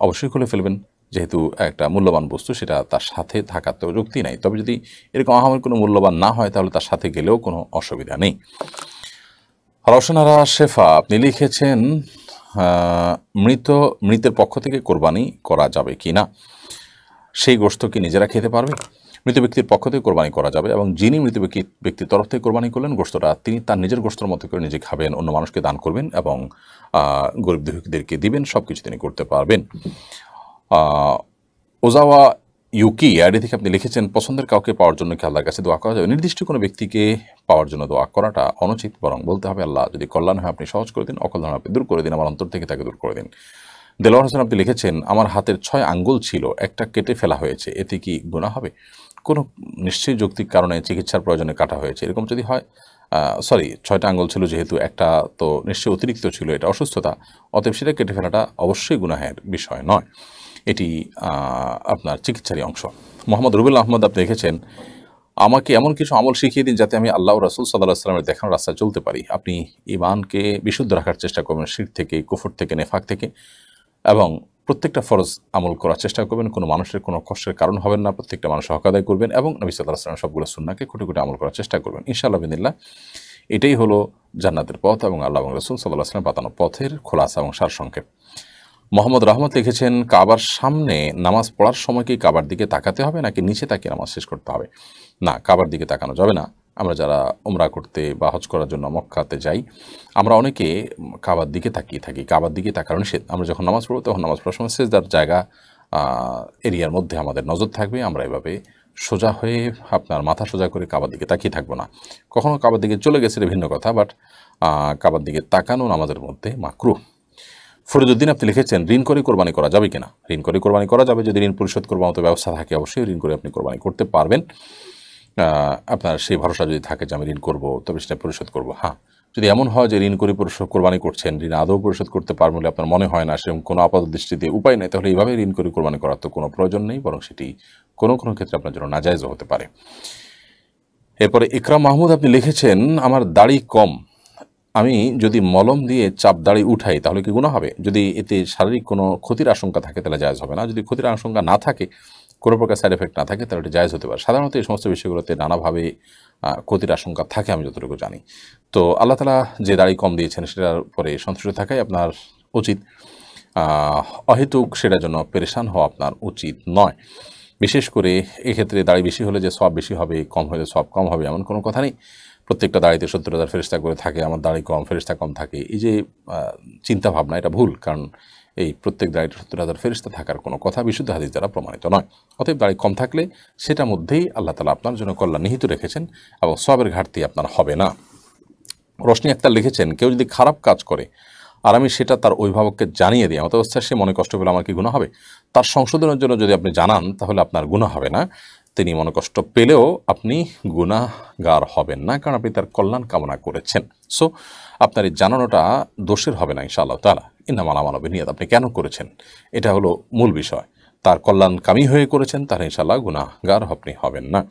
অবশ্যই খুলে ফেলবেন। যেহেতু একটা মূল্যবান বস্তু, সেটা তার সাথে থাকার তো যুক্তি নাই। তবে যদি এরকম আহামরি কোনো মূল্যবান না হয়, তাহলে তার সাথে গেলেও কোনো অসুবিধা নেই। রওশনারা শেফা আপনি লিখেছেন, মৃতের পক্ষ থেকে কোরবানি করা যাবে কি না, সেই গোশত কি নিজেরা খেতে পারবে? মৃত ব্যক্তির পক্ষ থেকে কোরবানি করা যাবে, এবং যিনি মৃত ব্যক্তির তরফ থেকে কোরবানি করলেন গোশতটা তিনি তার নিজের গোশতের মতো করে নিজে খাবেন, অন্য মানুষকে দান করবেন এবং গরিব দুঃখীদেরকে দিবেন, সব কিছু তিনি করতে পারবেন। ওজাওয়া ইউকি আইডি থেকে আপনি লিখেছেন, পছন্দের কাউকে পাওয়ার জন্য কি আল্লাহর কাছে দোয়া করা যাবে? নির্দিষ্ট কোনো ব্যক্তিকে পাওয়ার জন্য দোয়া করাটা অনুচিত, বরং বলতে হবে আল্লাহ যদি কল্যাণ হয় আপনি সহজ করে দিন, অকল্যাণ আপনি দূর করে দিন, আমার অন্তর থেকে তাকে দূর করে দিন। দেলোয়ার হোসেন আপনি লিখেছেন, আমার হাতের 6 আঙ্গুল ছিল, একটা কেটে ফেলা হয়েছে, এতে কি গুনাহ হবে? কোনো নিশ্চয়ই যৌক্তিক কারণে চিকিৎসার প্রয়োজনে কাটা হয়েছে, এরকম যদি হয়, 6টা আঙ্গুল ছিল যেহেতু, একটা তো নিশ্চয়ই অতিরিক্ত ছিল, এটা অসুস্থতা, অতএব সেটা কেটে ফেলাটা অবশ্যই গুনাহের বিষয় নয়, এটি আপনার চিকিৎসারই অংশ। মোহাম্মদ রুবেল আহমদ আপনি লিখেছেন, আমাকে এমন কিছু আমল শিখিয়ে দিন যাতে আমি আল্লাহ রাসূল সাল্লাল্লাহু আলাইহি ওয়াসাল্লামের দেখানো রাস্তায় চলতে পারি। আপনি ঈমানকে বিশুদ্ধ রাখার চেষ্টা করবেন, শিরক থেকে, কুফর থেকে, নেফাক থেকে, এবং প্রত্যেকটা ফরজ আমল করার চেষ্টা করবেন, কোনো মানুষের কোনো কষ্টের কারণ হবেন না, প্রত্যেকটা মানুষ হক আদায় করবেন, এবং নবী সাল্লাল্লাহু আলাইহি ওয়াসাল্লামের সবগুলো সুন্নাহকে খুঁটে খুঁটে আমল করার চেষ্টা করবেন। ইনশাআল্লাহ বিদিল্লাহ এটাই হলো জান্নাতের পথ এবং আল্লাহ এবং রাসূল সাল্লাল্লাহু আলাইহি ওয়াসাল্লাম বাতানো পথের খোলাসা এবং সারসংক্ষেপ। মোহাম্মদ রহমত লিখেছেন, কাবার সামনে নামাজ পড়ার সময় কি কাবার দিকে তাকাতে হবে নাকি নিচে তাকিয়ে নামাজ শেষ করতে হবে? না, কাবার দিকে তাকানো যাবে না। আমরা যারা উমরা করতে বা হজ করার জন্য মক্কাতে যাই, আমরা অনেকে কাবার দিকে তাকিয়ে থাকি। কাবার দিকে তাকানো নিষেধ। আমরা যখন নামাজ পড়বো তখন নামাজ পড়ার সময় সেজদার জায়গা এরিয়ার মধ্যে আমাদের নজর থাকবে। আমরা এভাবে সোজা হয়ে আপনার মাথা সোজা করে কাবার দিকে তাকিয়ে থাকবো না। কখনো কাবার দিকে চলে গেছে ভিন্ন কথা, বাট কাবার দিকে তাকানো আমাদের মধ্যে মাকরুহ। ফরিদুদ্দিন আপনি লিখেছেন, ঋণ করে কোরবানি করা যাবে কিনা? ঋণ করে কোরবানি করা যাবে যদি ঋণ পরিশোধ করবার মতো ব্যবস্থা থাকে। অবশ্যই ঋণ করে আপনি কোরবানি করতে পারবেন। আপনার সেই ভরসা যদি থাকে যে আমি ঋণ করবো তবে সেটা পরিশোধ করবো। হ্যাঁ, যদি এমন হয় যে ঋণ করে পরিশোধ কোরবানি করছেন, ঋণ আদৌ পরিশোধ করতে পারবেন বলে আপনার মনে হয় না, সেরকম কোনো আপাত দৃষ্টিতে উপায় নেই, তাহলে এইভাবে ঋণ করে কোরবানি করার তো কোনো প্রয়োজন নেই, বরং সেটি কোনো কোনো ক্ষেত্রে আপনার জন্য নাজায়েজও হতে পারে। এরপরে ইকরাম মাহমুদ আপনি লিখেছেন, আমার দাড়ি কম, আমি যদি মলম দিয়ে চাপ দাড়ি উঠাই তাহলে কি গুনাহ হবে? যদি এতে শারীরিক কোনো ক্ষতির আশঙ্কা থাকে তাহলে জায়েজ হবে না। যদি ক্ষতির আশঙ্কা না থাকে, কোনো প্রকার সাইড এফেক্ট না থাকে, তাহলে এটা জায়েজ হতে পারে। সাধারণত এই সমস্ত বিষয়গুলোতে নানাভাবে ক্ষতির আশঙ্কা থাকে আমি যতটুকু জানি। তো আল্লাহ তাআলা যে দাড়ি কম দিয়েছেন সেটার পরে সন্তুষ্ট থাকাই আপনার উচিত। অহেতুক সেটার জন্য পেরেশান হওয়া আপনার উচিত নয়। বিশেষ করে এক্ষেত্রে দাড়ি বেশি হলে যে সওয়াব বেশি হবে, কম হলে সওয়াব কম হবে এমন কোনো কথা নেই। প্রত্যেকটা দাড়িতে 70,000 ফেরেশতা করে থাকে, আমার দাড়ি কম, ফেরেশতা কম থাকে, এই যে চিন্তা ভাবনা, এটা ভুল। কারণ এই প্রত্যেক দাড়িতে 70,000 ফেরেশতা থাকার কোনো কথা বিশুদ্ধ হাদিস দ্বারা প্রমাণিত নয়। অতএব দাড়ি কম থাকলে সেটার মধ্যেই আল্লাহ তাআলা আপনার জন্য কল্যাণ নিহিত রেখেছেন এবং সওয়াবের ঘাটতি আপনার হবে না। রোশনি আক্তার লিখেছেন, কেউ যদি খারাপ কাজ করে আর আমি সেটা তার অভিভাবককে জানিয়ে দিই, এমত অবস্থায় সে মনে কষ্ট পেলে আমার কি গুনাহ হবে? তার সংশোধনের জন্য যদি আপনি জানান তাহলে আপনার গুনাহ হবে না। তিনি মনে কষ্ট পেলেও আপনি গুনাহগার হবেন না, কারণ আপনি তার কল্যাণ কামনা করেছেন। সো আপনার এই জানানোটা দোষের হবে না ইনশাআল্লাহ তাআলা। ইন্নামাল আমালু বিন্নিয়াত, আপনি কেন করেছেন এটা হলো মূল বিষয়। তার কল্যাণকামী হয়ে করেছেন, তাহলে ইনশাআল্লাহ গুনাহগার আপনি হবেন না।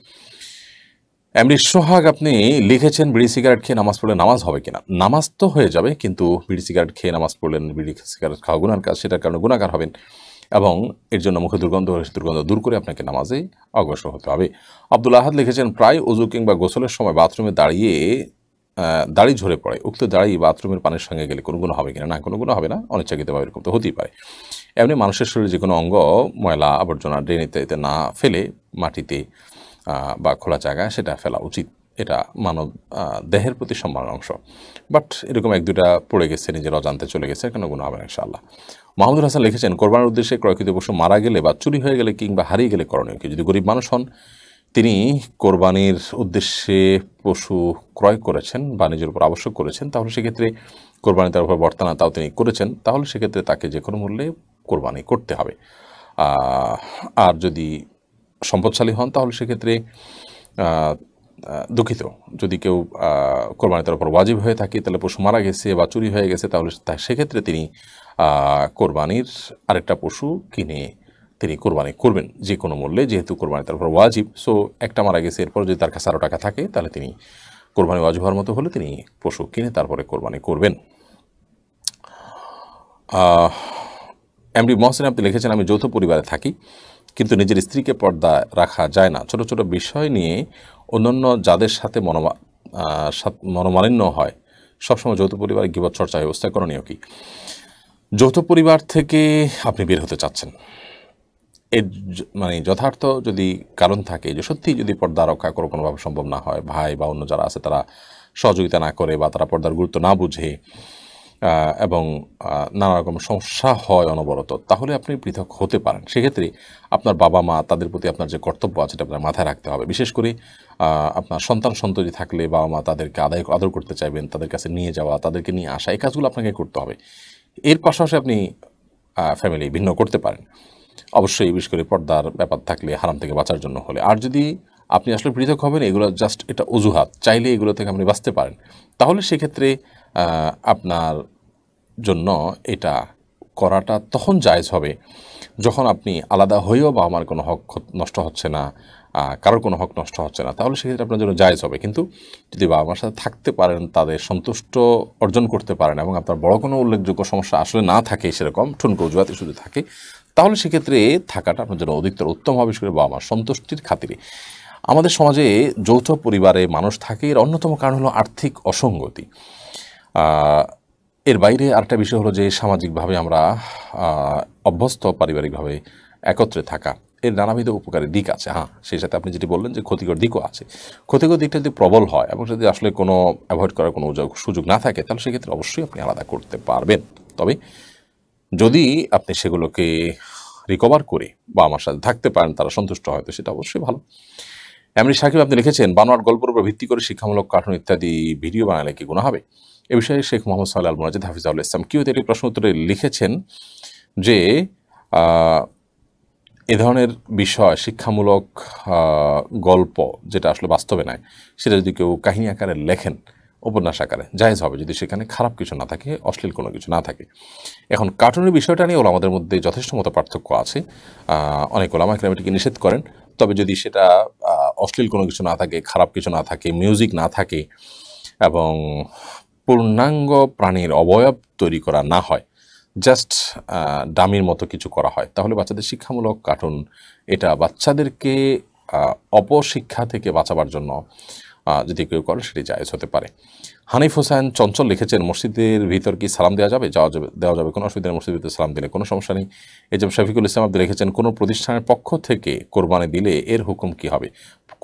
এমনি সোহাগ আপনি লিখেছেন, বিড়ি সিগারেট খেয়ে নামাজ পড়লে নামাজ হবে কিনা? নামাজ তো হয়ে যাবে, কিন্তু বিড়ি সিগারেট খেয়ে নামাজ পড়লেন, বিড়ি সিগারেট খাওয়া গুনার কাজ, সেটার কারণে গুনাহগার হবেন এবং এর জন্য মুখে দুর্গন্ধ হলে দুর্গন্ধ দূর করে আপনাকে নামাজে অগ্রসর হতে হবে। আব্দুল আহাদ লিখেছেন, প্রায় ওযু কিংবা গোসলের সময় বাথরুমে দাড়ি ঝরে পড়ে, উক্ত দাড়ি বাথরুমের পানির সঙ্গে গেলে কোনো গুনাহ হবে কিনা? না, কোনো গুনাহ হবে না, অনিচ্ছাকৃতভাবে এরকম তো হতেই পারে। এমনি মানুষের শরীরে যে কোনো অঙ্গ ময়লা আবর্জনা ড্রেনে ইত্যাদিতে না ফেলে মাটিতে বা খোলা জায়গায় সেটা ফেলা উচিত। এটা মানব দেহের প্রতি সম্মানের অংশ। বাট এরকম এক দুটা পড়ে গেছে, নিজের অজান্তে চলে গেছে, কেন গুনাহ হবে না ইনশাআল্লাহ। মাহমুদুল হাসান লিখেছেন, কোরবানির উদ্দেশ্যে ক্রয়কৃত পশু মারা গেলে বা চুরি হয়ে গেলে কিংবা হারিয়ে গেলে করণীয় কি? যদি গরিব মানুষ হন, তিনি কোরবানির উদ্দেশ্যে পশু ক্রয় করেছেন বা নিজের উপর আবশ্যক করেছেন, তাহলে সেক্ষেত্রে কোরবানি তার উপর বর্তানা তাও তিনি করেছেন, তাহলে সেক্ষেত্রে তাকে যে কোনো মূল্যে কোরবানি করতে হবে। আর যদি সম্পদশালী হন তাহলে সেক্ষেত্রে দুঃখিত, যদি কেউ কোরবানি তার উপর ওয়াজিব হয়ে থাকে, তাহলে পশু মারা গেছে বা চুরি হয়ে গেছে, তাহলে সেক্ষেত্রে তিনি কোরবানির আরেকটা পশু কিনে তিনি কোরবানি করবেন যে কোনো মূল্যে, যেহেতু কোরবানি তার উপর ওয়াজিব। সো একটা মারা গেছে, এরপর যদি তার কাছে আরও টাকা থাকে তাহলে তিনি কোরবানি ওয়াজিব হওয়ার মতো হলে তিনি পশু কিনে তারপরে কোরবানি করবেন। এমডি মহসিন আপনি লিখেছেন, আমি যৌথ পরিবারে থাকি কিন্তু নিজের স্ত্রীকে পর্দা রাখা যায় না। ছোট ছোট বিষয় নিয়ে অন্যান্য যাদের সাথে মনোমালিন্য হয়, সবসময় যৌথ পরিবারে গীবত চর্চা ব্যবস্থা করণীয় কি? যৌথ পরিবার থেকে আপনি বের হতে চাচ্ছেন, এর মানে যথার্থ যদি কারণ থাকে যে সত্যি যদি পর্দা রক্ষা করে কোনোভাবে সম্ভব না হয়, ভাই বা অন্য যারা আছে তারা সহযোগিতা না করে বা তারা পর্দার গুরুত্ব না বুঝে এবং নানা রকম সমস্যা হয় অনবরত, তাহলে আপনি পৃথক হতে পারেন। সেক্ষেত্রে আপনার বাবা মা তাদের প্রতি আপনার যে কর্তব্য আছে এটা আপনার মাথায় রাখতে হবে। বিশেষ করে আপনার সন্ততি থাকলে বাবা মা তাদেরকে আদর করতে চাইবেন, তাদের কাছে নিয়ে যাওয়া, তাদেরকে নিয়ে আসা, এই কাজগুলো আপনাকে করতে হবে। এর পাশাপাশি আপনি ফ্যামিলি ভিন্ন করতে পারেন, অবশ্যই বিশেষ করে পর্দার ব্যাপার থাকলে, হারাম থেকে বাঁচার জন্য হলে। আর যদি আপনি আসলে পৃথক হবেন, এগুলো জাস্ট এটা অজুহাত, চাইলে এগুলো থেকে আপনি বাঁচতে পারেন, তাহলে সেক্ষেত্রে আপনার জন্য এটা করাটা তখন জায়েজ হবে যখন আপনি আলাদা হয়েও বা আমার কোনো হক নষ্ট হচ্ছে না, কারোর কোনো হক নষ্ট হচ্ছে না, তাহলে সেক্ষেত্রে আপনার জন্য জায়েজ হবে। কিন্তু যদি বাবা মার সাথে থাকতে পারেন, তাদের সন্তুষ্ট অর্জন করতে পারেন এবং আপনার বড় কোনো উল্লেখযোগ্য সমস্যা আসলে না থাকে, সেরকম ঠুনকো অজুহাতে শুধু থাকে, তাহলে সেক্ষেত্রে থাকাটা আপনার জন্য অধিকতর উত্তম হবে, বিশেষ করে বাবা মার সন্তুষ্টির খাতিরে। আমাদের সমাজে যৌথ পরিবারে মানুষ থাকে, এর অন্যতম কারণ হলো আর্থিক অসঙ্গতি। এর বাইরে আরেকটা বিষয় হলো যে সামাজিকভাবে আমরা অভ্যস্ত পারিবারিকভাবে একত্রে থাকা, এর নানাবিধ উপকারী দিক আছে। হ্যাঁ, সেই সাথে আপনি যেটি বললেন যে ক্ষতিকর দিকও আছে। ক্ষতিকর দিকটা যদি প্রবল হয় এবং যদি আসলে কোনো অ্যাভয়েড করার কোনো সুযোগ না থাকে, তাহলে সেক্ষেত্রে অবশ্যই আপনি আলাদা করতে পারবেন। তবে যদি আপনি সেগুলোকে রিকভার করে বা আমার সাথে থাকতে পারেন, তারা সন্তুষ্ট হয়, তো সেটা অবশ্যই ভালো। এমনি সাকিব আপনি লিখেছেন, বানোয়াট গল্পের উপর ভিত্তি করে শিক্ষামূলক কার্টুন ইত্যাদি ভিডিও বানালে কি গুনাহ হবে? এ বিষয়ে শেখ মোহাম্মদ সাল্লাহ আল মুনাজিদ হাফিজাউল ইসলাম কিউতে প্রশ্ন উত্তরে লিখেছেন যে এ ধরনের বিষয় শিক্ষামূলক গল্প যেটা আসলে বাস্তবে নয়, সেটা যদি কেউ কাহিনী আকারে লেখেন, উপন্যাস আকারে, জায়েজ হবে যদি সেখানে খারাপ কিছু না থাকে, অশ্লীল কোনো কিছু না থাকে। এখন কার্টুনের বিষয়টা নিয়ে ওলামাদের মধ্যে যথেষ্ট মতো পার্থক্য আছে। অনেক ওলামা কেরাম এটিকে নিষেধ করেন। তবে যদি সেটা অশ্লীল কোনো কিছু না থাকে, খারাপ কিছু না থাকে, মিউজিক না থাকে এবং পূর্ণাঙ্গ প্রাণীর অবয়ব তৈরি করা না হয়, জাস্ট ডামির মতো কিছু করা হয়, তাহলে বাচ্চাদের শিক্ষামূলক কার্টুন এটা বাচ্চাদেরকে অপশিক্ষা থেকে বাঁচাবার জন্য যদি কেউ করে সেটি জায়েজ হতে পারে। হানিফ হোসেন চঞ্চল লিখেছেন, মসজিদের ভিতর কি সালাম দেওয়া যাবে? দেওয়া যাবে, কোনো অসুবিধা নেই। মসজিদের ভিতরে সালাম দিলে কোনো সমস্যা নেই। এজব শফিকুল ইসলাম আপনি লিখেছেন, কোনো প্রতিষ্ঠানের পক্ষ থেকে কোরবানি দিলে এর হুকুম কি হবে?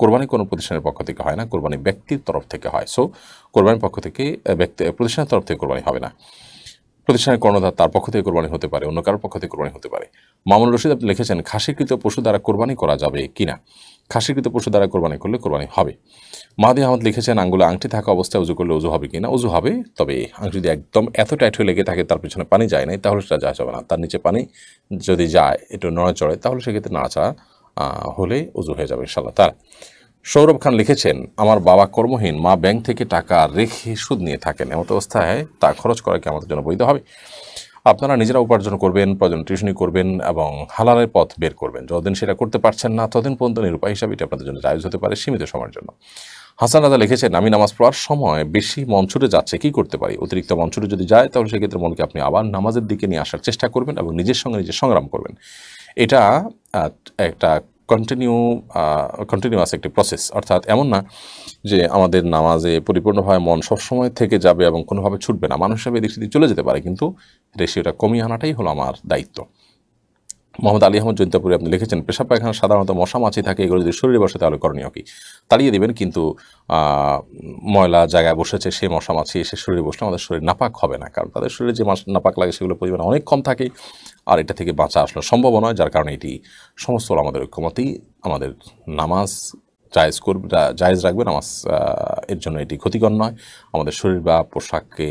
কোরবানি কোনো প্রতিষ্ঠানের পক্ষ থেকে হয় না, কোরবানি ব্যক্তির তরফ থেকে হয়। সো কোরবানির পক্ষ থেকে প্রতিষ্ঠানের তরফ থেকে কোরবানি হবে না। প্রতিষ্ঠানের কর্ণধার তার পক্ষ থেকে কোরবানি হতে পারে, অন্য কারোর পক্ষ থেকে কোরবানি হতে পারে। মামুন রশিদ আপনি লিখেছেন, খাসিকৃত পশু দ্বারা কোরবানি করা যাবে কিনা? খাসিকৃত পশু দ্বারা কোরবানি করলে কোরবানি হবে। মাহাদি আহমদ লিখেছেন, আঙ্গুলে আংটি থাকা অবস্থায় উজু করলে উজু হবে কিনা? উজু হবে, তবে আংটি যদি একদম এত টাইট হয়ে লেগে থাকে, তার পিছনে পানি যায় নাই, তাহলে সেটা যাওয়া যাবে না। তার নিচে পানি যদি যায়, একটু নড়ে চড়ে, তাহলে সেক্ষেত্রে নাড়াচাড়া হলে উজু হয়ে যাবে ইনশাআল্লাহ। তার সৌরভ খান লিখেছেন, আমার বাবা কর্মহীন, মা ব্যাংক থেকে টাকা রেখে সুদ নিয়ে থাকেন, এমত অবস্থায় তা খরচ করা কি আমাদের জন্য বৈধ হবে? আপনারা নিজেরা উপার্জন করবেন, প্রয়োজন টিউশনি করবেন এবং হালালের পথ বের করবেন। যতদিন সেটা করতে পারছেন না, ততদিন পর্যন্ত নিরুপায় হিসাবে এটা আপনাদের জন্য জায়েজ হতে পারে সীমিত সময়ের জন্য। হাসান রাজা লিখেছেন, আমি নামাজ পড়ার সময় বেশি মন ছুটে যাচ্ছে, কি করতে পারি? অতিরিক্ত মন ছুটে যদি যায়, তাহলে সেক্ষেত্রে মনকে আপনি আবার নামাজের দিকে নিয়ে আসার চেষ্টা করবেন এবং নিজের সঙ্গে নিজে সংগ্রাম করবেন। এটা একটা কন্টিনিউয়াস একটি প্রসেস। অর্থাৎ এমন না যে আমাদের নামাজে পরিপূর্ণভাবে মন সবসময় থেকে যাবে এবং কোনোভাবে ছুটবে না। মানুষ হিসাবে এদিক সেদিক চলে যেতে পারে, কিন্তু রেশিওটা কমিয়ে আনাটাই হলো আমার দায়িত্ব। মোহাম্মদ আলী আহমদ জৈন্তাপুরে আপনি লিখেছেন, পেশাব পায়খানা সাধারণত মশা মাছি থাকে, এগুলো যদি শরীরে বসে তাহলে করণীয় কি? তাড়িয়ে দেবেন, কিন্তু ময়লা জায়গায় বসেছে সেই মশা মাছি এসে শরীরে বসলে আমাদের শরীর নাপাক হবে না, কারণ তাদের শরীরে যে নাপাক লাগে সেগুলো পরিমাণ অনেক কম থাকে, আর এটা থেকে বাঁচা আসলে সম্ভব নয়। যার কারণে এটি সমস্ত আমাদের ঐক্যমতেই আমাদের নামাজ জায়েজ রাখবে। নামাজ এর জন্য এটি ক্ষতিকর নয়, আমাদের শরীর বা পোশাককে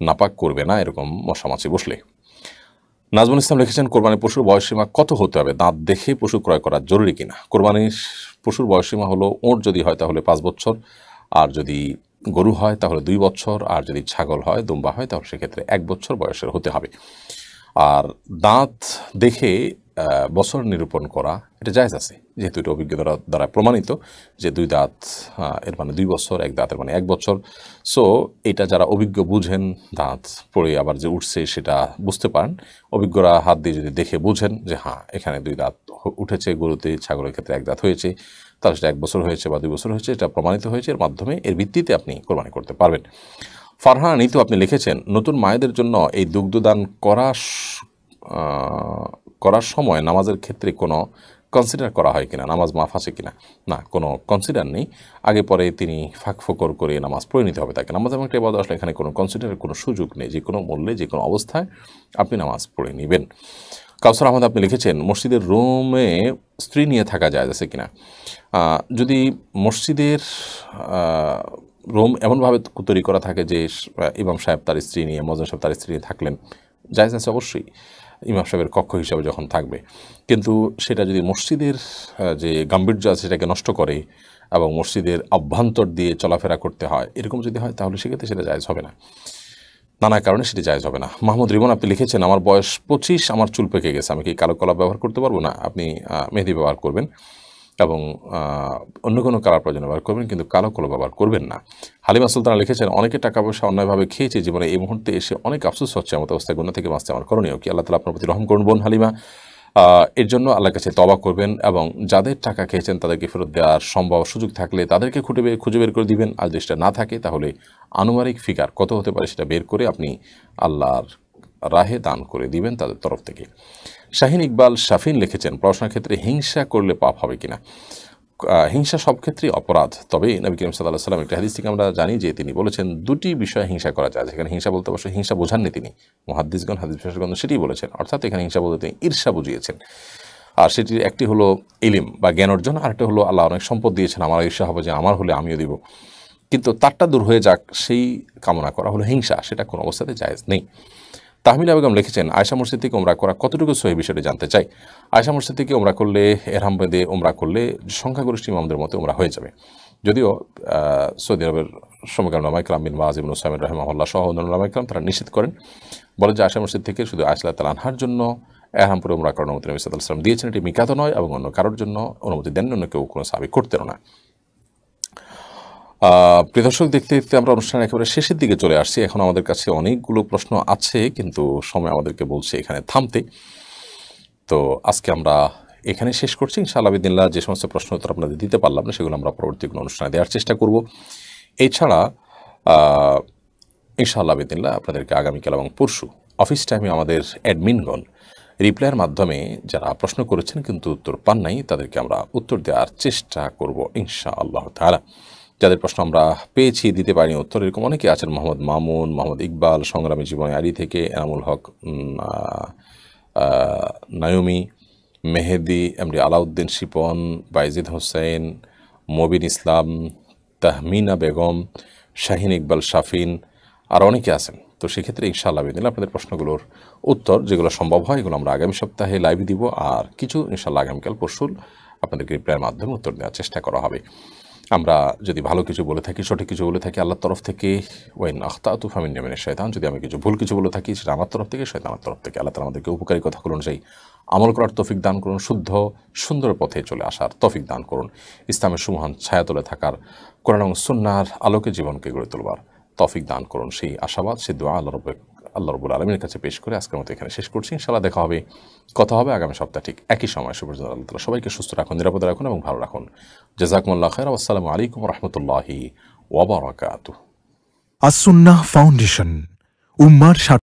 নাপাক করবে না এরকম মশা মাছি বসলে। নাজমুল ইসলাম লিখেছেন, কোরবানির পশুর বয়সসীমা কত হতে হবে? দাঁত দেখে পশু ক্রয় করা জরুরি কিনা? কোরবানির পশুর বয়সসীমা হলো, ওঁট যদি হয় তাহলে 5 বছর, আর যদি গরু হয় তাহলে 2 বছর, আর যদি ছাগল হয়, দুম্বা হয়, তাহলে সেক্ষেত্রে 1 বছর বয়সের হতে হবে। আর দাঁত দেখে বছর নিরূপণ করা এটা জায়েজ আছে, যেহেতু এটা অভিজ্ঞতা দ্বারা প্রমাণিত যে 2 দাঁত এর মানে 2 বছর, 1 দাঁতের মানে 1 বছর। সো এটা যারা অভিজ্ঞ বুঝেন, দাঁত পড়ে আবার যে উঠছে সেটা বুঝতে পারেন, অভিজ্ঞরা হাত দিয়ে যদি দেখে বুঝেন যে হ্যাঁ এখানে 2 দাঁত উঠেছে, গরুতে ছাগলের ক্ষেত্রে 1 দাঁত হয়েছে, তাহলে সেটা 1 বছর হয়েছে বা 2 বছর হয়েছে, এটা প্রমাণিত হয়েছে, এর মাধ্যমে এর ভিত্তিতে আপনি কোরবানি করতে পারবেন। ফারহানা নিতু আপনি লিখেছেন, নতুন মায়েদের জন্য এই দুগ্ধদান করার সময় নামাজের ক্ষেত্রে কোনো কনসিডার করা হয় কিনা? নামাজ মাফ আছে কিনা? না, কোনো কনসিডার নেই। আগে পরে তিনি ফাঁক ফোকর করে নামাজ পড়ে নিতে হবে তাকে। নামাজ এবং একটা ইবাদত, আসলে এখানে কোনো কনসিডারের কোনো সুযোগ নেই। যে কোনো মূল্যে, যে কোনো অবস্থায় আপনি নামাজ পড়ে নেবেন। কাউসার আহমদ আপনি লিখেছেন, মসজিদের রুমে স্ত্রী নিয়ে থাকা যায় আছে কিনা? যদি মসজিদের রুম এমনভাবে তৈরি করা থাকে যে ইমাম সাহেব তার স্ত্রী নিয়ে, মজনু সাহেব তার স্ত্রী নিয়ে থাকলেন, জায়েজ আছে অবশ্যই, ইমাম সাহেবের কক্ষ হিসাবে যখন থাকবে। কিন্তু সেটা যদি মসজিদের যে গাম্ভীর্য আছে সেটাকে নষ্ট করে এবং মসজিদের অভ্যন্তর দিয়ে চলাফেরা করতে হয়, এরকম যদি হয়, তাহলে সেক্ষেত্রে সেটা জায়েজ হবে না, নানা কারণে সেটি জায়েজ হবে না। মাহমুদ রিমন আপনি লিখেছেন, আমার বয়স 25, আমার চুল পেকে গেছে, আমি কি কালো কলা ব্যবহার করতে পারবো? না, আপনি মেহেদি ব্যবহার করবেন এবং অন্য কোনো কালার প্রয়োজন ব্যবহার করবেন, কিন্তু কালো কলা ব্যবহার করবেন না। হালিমা সুলতানা লিখেছেন, অনেকে টাকা পয়সা অন্যায়ভাবে খেয়েছে জীবনে, এই মুহূর্তে এসে অনেক আফসোস হচ্ছে, এমত অবস্থায় গুনাহ থেকে বাঁচতে আমার করণীয় কি? আল্লাহ তাআলা আপনার প্রতি রহম করুন বোন হালিমা। এর জন্য আল্লাহর কাছে তওবা করবেন এবং যাদের টাকা খেয়েছেন তাদেরকে ফেরত দেওয়ার সম্ভব সুযোগ থাকলে তাদেরকে খুঁজে বের করে দিবেন। আর যেটা না থাকে তাহলে আনুমানিক ফিগার কত হতে পারে সেটা বের করে আপনি আল্লাহর রাহে দান করে দিবেন তাদের তরফ থেকে। শাহিন ইকবাল শাফিন লিখেছেন, পড়াশোনার ক্ষেত্রে হিংসা করলে পাপ হবে কিনা? হিংসা সব ক্ষেত্রেই অপরাধ, তবে নবী করিম সাল্লাল্লাহু আলাইহি ওয়াসাল্লাম একটা হাদিস থেকে আমরা জানি যে তিনি বলেছেন দুটি বিষয়ে হিংসা করা যায়। যেখানে হিংসা বলতে অবশ্যই হিংসা বোঝাননি তিনি, মুহাদ্দিসগণ হাদিস বিশেষজ্ঞগণ সেটাই বলেছেন, অর্থাৎ এখানে হিংসা বলতে তিনি ঈর্ষা বুঝিয়েছেন। আর সেটির একটি হলো ইলম বা জ্ঞান অর্জন, আর একটা হলো আল্লাহ অনেক সম্পদ দিয়েছেন, আমার ঈর্ষা হবে যে আমার হলে আমিও দিব, কিন্তু তারটা দূর হয়ে যাক সেই কামনা করা হলো হিংসা, সেটা কোনো অবস্থাতে জায়েজ নেই। তাহমিলা বেগম লিখেছেন, আয়েশা মসজিদ থেকে ওমরা করা কতটুকু সহিহ বিষয়টি জানতে চাই। আয়েশা মসজিদ থেকে ওমরা করলে, এহরাম বেঁধে ওমরা করলে সংখ্যাগরিষ্ঠ ইমামদের মতো ওমরা হয়ে যাবে। যদিও সৌদি আরবের সমকালীন উলামা ইকরাম বিন বাজ ইবনে উসাইমিন রাহিমাহুল্লাহ সহ অন্যান্য উলামা ইকরাম তারা নিষেধ করেন, বলে যে আয়েশা মসজিদ থেকে শুধু আয়েশা রাদিয়াল্লাহু আনহার জন্য এহরাম পরে ওমরা করার অনুমতি নবী সাল্লাল্লাহু আলাইহি ওয়াসাল্লাম দিয়েছেন, এটি মিকাত নয়, এবং অন্য কারোর জন্য অনুমতি দেন অন্য কেউ কোনো সাহাবী করতেন না। প্রিয় দর্শক, দেখতে দেখতে আমরা অনুষ্ঠানের একেবারে শেষের দিকে চলে আসছি। এখন আমাদের কাছে অনেকগুলো প্রশ্ন আছে, কিন্তু সময় আমাদেরকে বলছে এখানে থামতে। তো আজকে আমরা এখানে শেষ করছি। ইনশাআল্লাহ বিদিনিল্লাহ যে সমস্ত প্রশ্ন উত্তর আপনাদের দিতে পারলাম না সেগুলো আমরা পরবর্তী কোনো অনুষ্ঠানে দেওয়ার চেষ্টা করব। এছাড়া ইনশাআল্লাহ বিদিনিল্লাহ আপনাদেরকে আগামীকাল এবং পরশু অফিস টাইমে আমাদের অ্যাডমিনগণ রিপ্লাইয়ের মাধ্যমে যারা প্রশ্ন করেছেন কিন্তু উত্তর পান নাই তাদেরকে আমরা উত্তর দেওয়ার চেষ্টা করব ইনশাআল্লাহ তাআলা। যাদের প্রশ্ন আমরা পেয়েছি দিতে পারিনি উত্তর, এরকম অনেকে আছেন, মোহাম্মদ মামুন, মোহাম্মদ ইকবাল, সংগ্রামী জীবনে আলী থেকে, এনামুল হক, নায়মি, মেহেদি, এমডি আলাউদ্দিন শিপন, বাইজিদ হোসেন, মবিন ইসলাম, তাহমিনা বেগম, শাহিন ইকবাল শাফিন, আর অনেকে আছেন। তো সেক্ষেত্রে ইনশাআল্লাহ বিদিনিল্লাহ আপনাদের প্রশ্নগুলোর উত্তর যেগুলো সম্ভব হয় এগুলো আমরা আগামী সপ্তাহে লাইভে দিব, আর কিছু ইনশাআল্লাহ আগামীকাল পরশু আপনাদেরকে রিপ্লাইয়ের মাধ্যমে উত্তর দেওয়ার চেষ্টা করা হবে। আমরা যদি ভালো কিছু বলে থাকি, সঠিক কিছু বলে থাকি আল্লাহর তরফ থেকে, ওয়াইন আখতাতু ফামিন্নী মিনাশ শাইতান, যদি আমি কিছু ভুল কিছু বলে থাকি সেটা আমার তরফ থেকে, শয়তানের তরফ থেকে। আল্লাহ তাআলা আমাদেরকে উপকারী কথাগুলো অনুযায়ী আমল করার তৌফিক দান করুন, শুদ্ধ সুন্দর পথে চলে আসার তৌফিক দান করুন, ইসলামের সুমহান ছায়াতলে থাকার, কোরআন এবং সুন্নাহর আলোকে জীবনকে গড়ে তোলবার তৌফিক দান করুন, সেই আশাবাদ, সেই দোয়া আল্লাহ রাব্বুল আলামিনের কাছে পেশ করে আজকের মতো এখানে শেষ করছি। ইনশাআল্লাহ দেখা হবে, কথা হবে আগামী সপ্তাহে ঠিক একই সময়। সুপর্যন্ত আল্লাহ তাআলা সবাইকে সুস্থ রাখুন, নিরাপদে রাখুন এবং ভালো রাখুন। জাযাকুমুল্লাহু খায়রা। আসসালামু আলাইকুম ওয়া রাহমাতুল্লাহি ওয়া বারাকাতুহু। আস-সুন্নাহ ফাউন্ডেশন, উম্মার